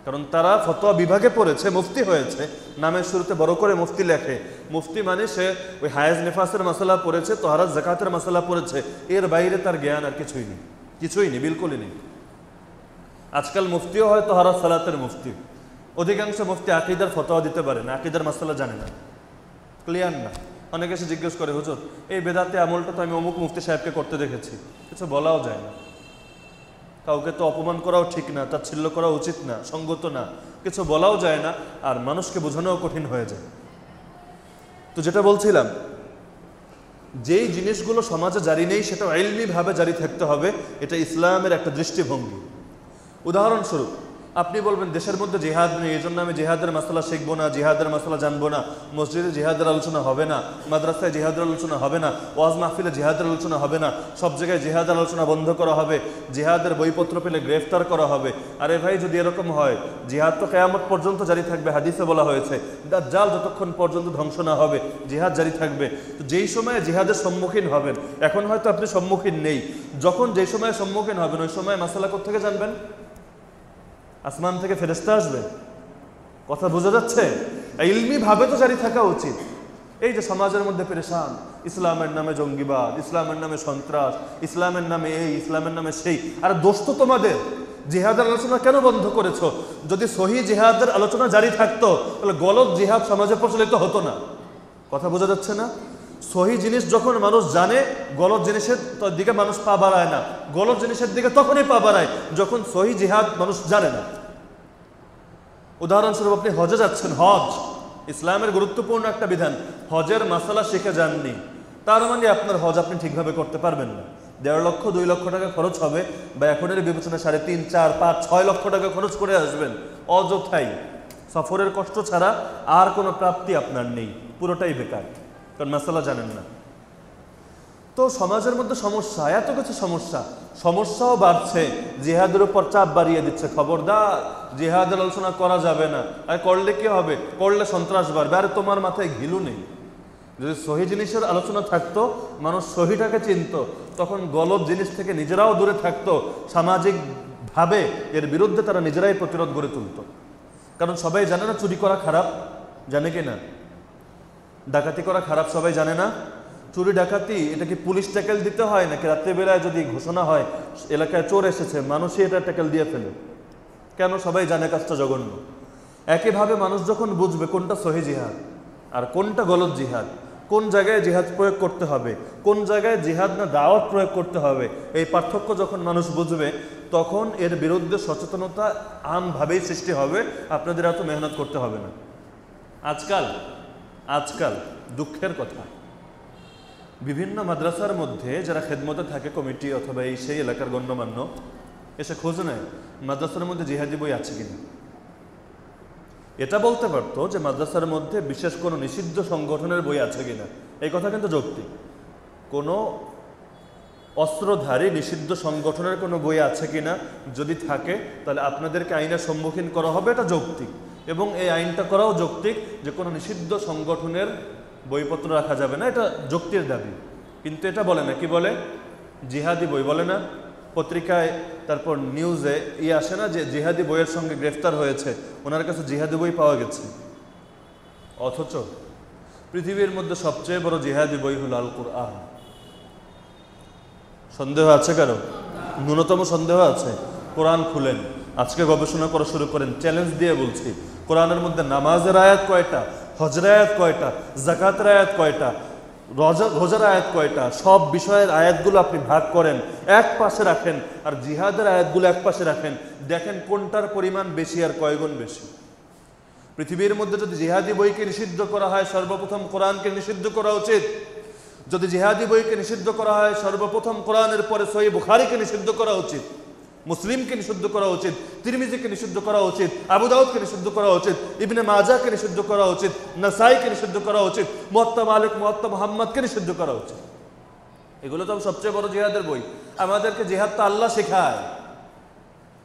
কারণ তারা ফতোয়া বিভাগে পড়েছে, মুফতি হয়েছে, নামের শুরুতে বড় করে মুফতি লেখে। মুফতি মানে সে ওই হায়াজ নেফাসের মশলা পড়েছে, তহারাত যাকাতের মশলা পড়েছে, এর বাইরে তার জ্ঞান আর কিছুই নেই, কিছুই নেই, বিলকুলই নেই। আজকাল মুফতিও হয় তহারাত সালাতের মুফতি, অধিকাংশ মুফতি আকীদার ফতোয়া দিতে পারে না, আকীদার মশলা জানে না, ক্লিয়ার না। অনেকে এসে জিজ্ঞেস করে, হুজুর এই বেদাতে আমলটা তো আমি অমুক মুফতি সাহেবকে করতে দেখেছি, কিছু বলাও যায় না। কাউকে তো অপমান করাও ঠিক না, তাচ্ছিল্য করা উচিত না, সঙ্গত না, কিছু বলাও যায় না, আর মানুষকে বোঝানোও কঠিন হয়ে যায়। তো যেটা বলছিলাম, যেই জিনিসগুলো সমাজে জারি নেই সেটা ইলমিভাবে জারি থাকতে হবে, এটা ইসলামের একটা দৃষ্টিভঙ্গি। উদাহরণস্বরূপ আপনি বলবেন দেশের মধ্যে জিহাদ নেই, এই জন্য আমি জিহাদের মাসালা শিখবো না, জিহাদের মাসালা জানবো না, মসজিদে জিহাদের আলোচনা হবে না, মাদ্রাসায় জিহাদের আলোচনা হবে না, ওয়াজ মাহফিলে জিহাদের আলোচনা হবে না, সব জায়গায় জিহাদের আলোচনা বন্ধ করা হবে, জিহাদের বইপত্র পেলে গ্রেফতার করা হবে। আরে ভাই, যদি এরকম হয়, জিহাদ তো কিয়ামত পর্যন্ত জারি থাকবে, হাদিসে বলা হয়েছে দাজ্জাল যতক্ষণ পর্যন্ত ধ্বংস না হবে জিহাদ জারি থাকবে। তো যেই সময়ে জিহাদের সম্মুখীন হবেন, এখন হয়তো আপনি সম্মুখীন নেই, যখন যেই সময়ে সম্মুখীন হবেন ওই সময় মাসালা কোত্থেকে জানবেন? আসমান থেকে ফেরেশতা আসবে? কথা বোঝা যাচ্ছে? ইলমি ভাবে তো জারি থাকা উচিত। এই যে সমাজের মধ্যে পেরেশান, ইসলামের নামে জঙ্গিবাদ, ইসলামের নামে সন্ত্রাস, ইসলামের নামে এই, ইসলামের নামে সেই, আর দোষ তো তোমাদের। জিহাদের আলোচনা কেন বন্ধ করেছো? যদি সহি জিহাদের আলোচনা জারি থাকতো তাহলে গলত জিহাদ সমাজে প্রচলিত হতো না। কথা বোঝা যাচ্ছে না? সহি জিনিস যখন মানুষ জানে, গলত জিনিসের দিকে মানুষ পা বাড়ায় না, গলত জিনিসের দিকে তখনই পা বাড়ায় যখন সহি জিহাদ মানুষ জানে না। উদাহরণস্বরূপ আপনি হজে যাচ্ছেন, হজ ইসলামের গুরুত্বপূর্ণ একটা বিধান, হজের মাসালা শিখে যাননি, তার মানে আপনার হজ আপনি ঠিকভাবে করতে পারবেন না। 1.5 লক্ষ 2 লক্ষ টাকা খরচ হবে, বা এখনের বিবেচনায় 3.5, 4, 5, 6 লক্ষ টাকা খরচ করে আসবেন অযথাই। সফরের কষ্ট ছাড়া আর কোনো প্রাপ্তি আপনার নেই, পুরোটাই বেকার, কারণ মাসালা জানেন না। তো সমাজের মধ্যে সমস্যা, এত কিছু সমস্যা, সমস্যাও বাড়ছে, জিহাদের উপর চাপ বাড়িয়ে দিচ্ছে, খবরদার জিহাদের আলোচনা করা যাবে না। আর করলে কি হবে? করলে সন্ত্রাস বাড়বে। আরে তোমার মাথায় ঘিলু নেই। যদি সহি জিনিসের আলোচনা থাকতো, মানুষ সহিটাকে চিনত, তখন গলত জিনিস থেকে নিজেরাও দূরে থাকতো, সামাজিকভাবে এর বিরুদ্ধে তারা নিজেরাই প্রতিরোধ গড়ে তুলত। কারণ সবাই জানে না চুরি করা খারাপ, জানে কি না? ডাকাতি করা খারাপ সবাই জানে না? চুরি ডাকাতি এটা কি পুলিশ ট্যাকেল দিতে হয়, নাকি রাত্রেবেলায় যদি ঘোষণা হয় এলাকায় চোর এসেছে মানুষই এটা ট্যাকেল দিয়ে ফেলে? কেন? সবাই জানে কাজটা জঘন্য। একইভাবে মানুষ যখন বুঝবে কোনটা সহি জিহাদ আর কোনটা গলত জিহাদ, কোন জায়গায় জিহাদ প্রয়োগ করতে হবে, কোন জায়গায় জিহাদ না দাওয়াত প্রয়োগ করতে হবে, এই পার্থক্য যখন মানুষ বুঝবে, তখন এর বিরুদ্ধে সচেতনতা আমভাবেই সৃষ্টি হবে, আপনাদের এত মেহনত করতে হবে না। আজকাল দুঃখের কথা, বিভিন্ন মাদ্রাসার মধ্যে যারা খেদমতে থাকে, কমিটি অথবা এই সেই এলাকার গণ্যমান্য, এসে খোঁজ নেয় মাদ্রাসার মধ্যে জিহাদি বই আছে কিনা। এটা বলতে পারতো যে মাদ্রাসার মধ্যে বিশেষ কোনো নিষিদ্ধ সংগঠনের বই আছে কিনা, এই কথা কিন্তু যৌক্তিক। কোনো অস্ত্রধারী নিষিদ্ধ সংগঠনের কোনো বই আছে কিনা, যদি থাকে তাহলে আপনাদেরকে আইনের সম্মুখীন করা হবে, এটা যৌক্তিক। এবং এই আইনটা করাও যৌক্তিক যে কোনো নিষিদ্ধ সংগঠনের বইপত্র রাখা যাবে না, এটা যুক্তির দাবি। কিন্তু এটা বলে না, কি বলে? জিহাদি বই বলে না। পত্রিকায় তারপর নিউজে আসে না যে জিহাদি বইয়ের সঙ্গে গ্রেফতার হয়েছে, ওনার কাছে জিহাদি বই পাওয়া গেছে। অথচ পৃথিবীর মধ্যে সবচেয়ে বড় জিহাদি বই হল আল কুরআন। সন্দেহ আছে কারো? ন্যূনতম সন্দেহ আছে? কোরআন খুলেন, আজকে গবেষণা করা শুরু করেন। চ্যালেঞ্জ দিয়ে বলছি, কোরআনের মধ্যে নামাজের আয়াত কয়টা, হজের আয়াত কয়টা, যাকাতের আয়াত কয়টা, রোজার আয়াত কয়টা, সব বিষয়ের আয়াতগুলো আপনি ভাগ করেন, এক পাশে রাখেন, আর জিহাদের আয়াতগুলো এক পাশে রাখেন, দেখেন কোনটার পরিমাণ বেশি আর কয়গুণ বেশি। পৃথিবীর মধ্যে যদি জিহাদি বইকে নিষিদ্ধ করা হয়, সর্বপ্রথম কোরআনকে নিষিদ্ধ করা উচিত। যদি জিহাদি বইকে নিষিদ্ধ করা হয়, সর্বপ্রথম কোরআনের পরে সহিহ বুখারীকে নিষিদ্ধ করা উচিত, মুসলিমকে নিষিদ্ধ করা উচিত, তিরমিজিকে নিষিদ্ধ করা উচিত, আবু দাউদকে নিষিদ্ধ করা উচিত, ইবনে মাজাহকে নিষিদ্ধ করা উচিত, নাসাইকে নিষিদ্ধ করা উচিত, মুওয়াত্তা মালিক, মুওয়াত্তা মুহাম্মদকে নিষিদ্ধ করা উচিত। এগুলো তো সবচেয়ে বড় জিহাদের বই। আমাদেরকে জিহাদ তো আল্লাহ শেখায়।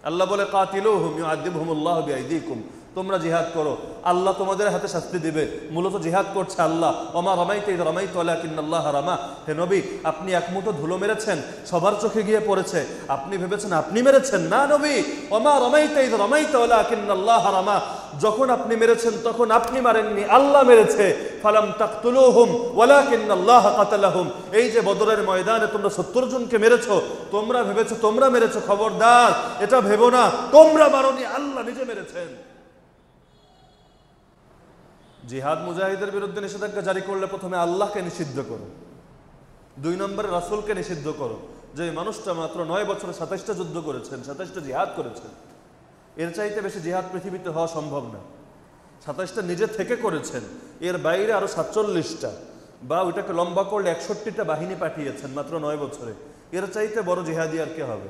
আল্লাহ বলে কাতিলুহুম ইউআযিবহুমুল্লাহু বিআইদিকুম, তোমরা জিহাদ করো, আল্লাহ তোমাদের হাতে শাস্তি দিবে। মূলত জিহাদ করছে আল্লাহ। ওমা রামাইতা ইয রামাইতা ওয়ালাকিন্নাল্লাহা রামা। হে নবী, আপনি এক মুঠো ধুলো মেরেছেন, সবার চোখে গিয়ে পড়েছে, আপনি ভেবেছেন আপনি মেরেছেন। না নবী, ওমা রামাইতা ইয রামাইতা ওয়ালাকিন্নাল্লাহা রামা, যখন আপনি মেরেছেন তখন আপনি মারেননি, আল্লাহ মেরেছে। ফালাম তাকতুলুহুম ওয়ালাকিন্নাল্লাহা কাতালাহুম। এই যে বদরের ময়দানে তোমরা 70 জনকে মেরেছো, তোমরা ভেবেছো তোমরা মেরেছো, খবরদার এটা ভেবো না, তোমরা মারোনি, আল্লাহ নিজে মেরেছেন। জিহাদ মুজাহিদের বিরুদ্ধে নিষেধাজ্ঞা জারি করলে প্রথমে আল্লাহকে নিষিদ্ধ করো, 2 নম্বরে রাসূলকে নিষিদ্ধ করো। যে মানুষটা মাত্র 9 বছরে 27টা যুদ্ধ করেছেন, 27টা জিহাদ করেছেন, এর চাইতে বেশি জিহাদ পৃথিবীতে হওয়া সম্ভব না। 27টা নিজে থেকে করেছেন, এর বাইরে আরো 47টা, বা ওইটাকে লম্বা করলে 61টা বাহিনী পাঠিয়েছেন মাত্র 9 বছরে। এর চাইতে বড় জিহাদি আর কে হবে?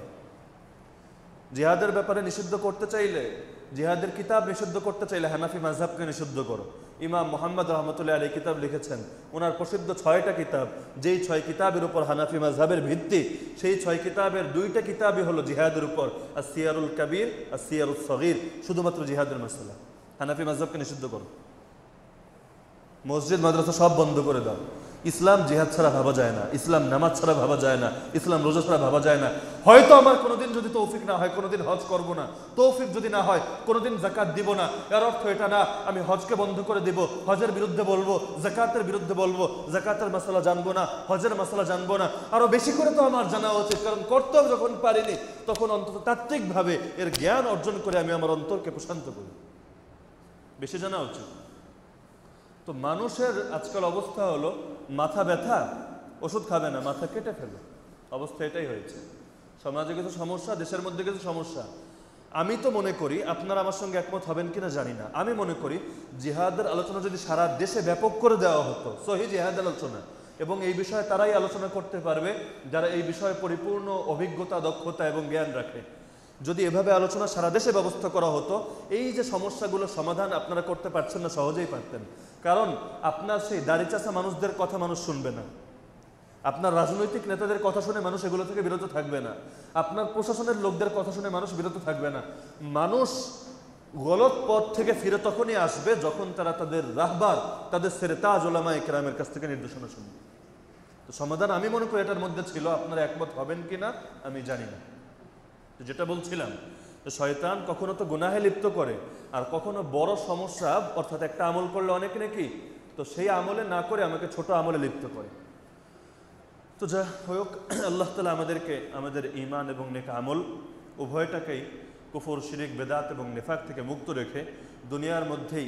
জিহাদের ব্যাপারে নিষিদ্ধ করতে চাইলে, জিহাদের কিতাব নিষিদ্ধ করতে চাইলে হানাফি মাযহাবকে নিষিদ্ধ করো। ইমাম মুহাম্মদ রাহমাতুল্লাহি আলাইহি কিতাব লিখেছেন, ওনার প্রসিদ্ধ 6টা কিতাব, যেই 6 কিতাবের উপর হানাফি মাযহাবের ভিত্তি, সেই 6 কিতাবের 2টা কিতাবই হলো জিহাদের উপর, আস-সিয়ারুল কাবীর, আস-সিয়ারুস সগীর, শুধুমাত্র জিহাদের মাসআলা। হানাফি মাযহাবকে নিষিদ্ধ করো, মসজিদ মাদ্রাসা সব বন্ধ করে দাও। ইসলাম জিহাদ ছাড়া ভাবা যায় না, ইসলাম নামাজ ছাড়া ভাবা যায় না, ইসলাম রোজা ছাড়া ভাবা যায় না। হয়তো আমার কোনোদিন যদি তৌফিক না হয়, কোনোদিন হজ করব না, তৌফিক যদি না হয় কোনোদিন যাকাত দিব না, এর অর্থ এটা না আমি হজকে বন্ধ করে দিব, হজের বিরুদ্ধে বলবো, যাকাতের বিরুদ্ধে বলবো, যাকাতের মাসালা জানবো না, হজের মাসালা জানবো না। আরো বেশি করে তো আমার জানা উচিত, কারণ করতে যখন পারিনি তখন অন্তত তাত্ত্বিকভাবে এর জ্ঞান অর্জন করে আমি আমার অন্তরকে প্রশান্ত করি, বেশি জানা উচিত। তো মানুষের আজকাল অবস্থা হলো, মাথা ব্যথা, ওষুধ খাবে না, মাথা কেটে ফেলে, অবস্থা এটাই হয়েছে। সমাজে কিছু সমস্যা, দেশের মধ্যে কিছু সমস্যা। আমি তো মনে করি, আপনারা আমার সঙ্গে একমত হবেন কিনা জানি না, আমি মনে করি জিহাদের আলোচনা যদি সারা দেশে ব্যাপক করে দেওয়া হতো, সহিহ জিহাদ আলোচনা, এবং এই বিষয়ে তারাই আলোচনা করতে পারবে যারা এই বিষয়ে পরিপূর্ণ অভিজ্ঞতা, দক্ষতা এবং জ্ঞান রাখে। যদি এভাবে আলোচনা সারা দেশে ব্যবস্থা করা হতো, এই যে সমস্যাগুলো সমাধান আপনারা করতে পারছেন না, সহজেই পারতেন। কারণ আপনার সেই দাড়ি চাষা মানুষদের কথা মানুষ শুনবে না, আপনার রাজনৈতিক নেতাদের কথা শুনে মানুষ এগুলো থেকে বিরত থাকবে না, আপনার প্রশাসনের লোকদের কথা শুনে মানুষ বিরত থাকবে না। মানুষ গলত পথ থেকে ফিরে তখনই আসবে যখন তারা তাদের রাহবার, তাদের সেরেতাজ ওলামায়ে কেরামের কাছ থেকে নির্দেশনা শুনবে। তো সমাধান আমি মনে করি এটার মধ্যে ছিল, আপনারা একমত হবেন কিনা আমি জানি না। যেটা বলছিলাম, শয়তান কখনো তো গুনাহে লিপ্ত করে, আর কখনো বড় সমস্যা, অর্থাৎ একটা আমল করলে অনেক নাকি, তো সেই আমলে না করে আমাকে ছোট আমলে লিপ্ত করে। তো যা হোক, আল্লাহ তাআলা আমাদেরকে আমাদের ঈমান এবং নেক আমল উভয়টাকেই কুফর, শিরিক, বেদাত এবং নেফাক থেকে মুক্ত রেখে দুনিয়ার মধ্যেই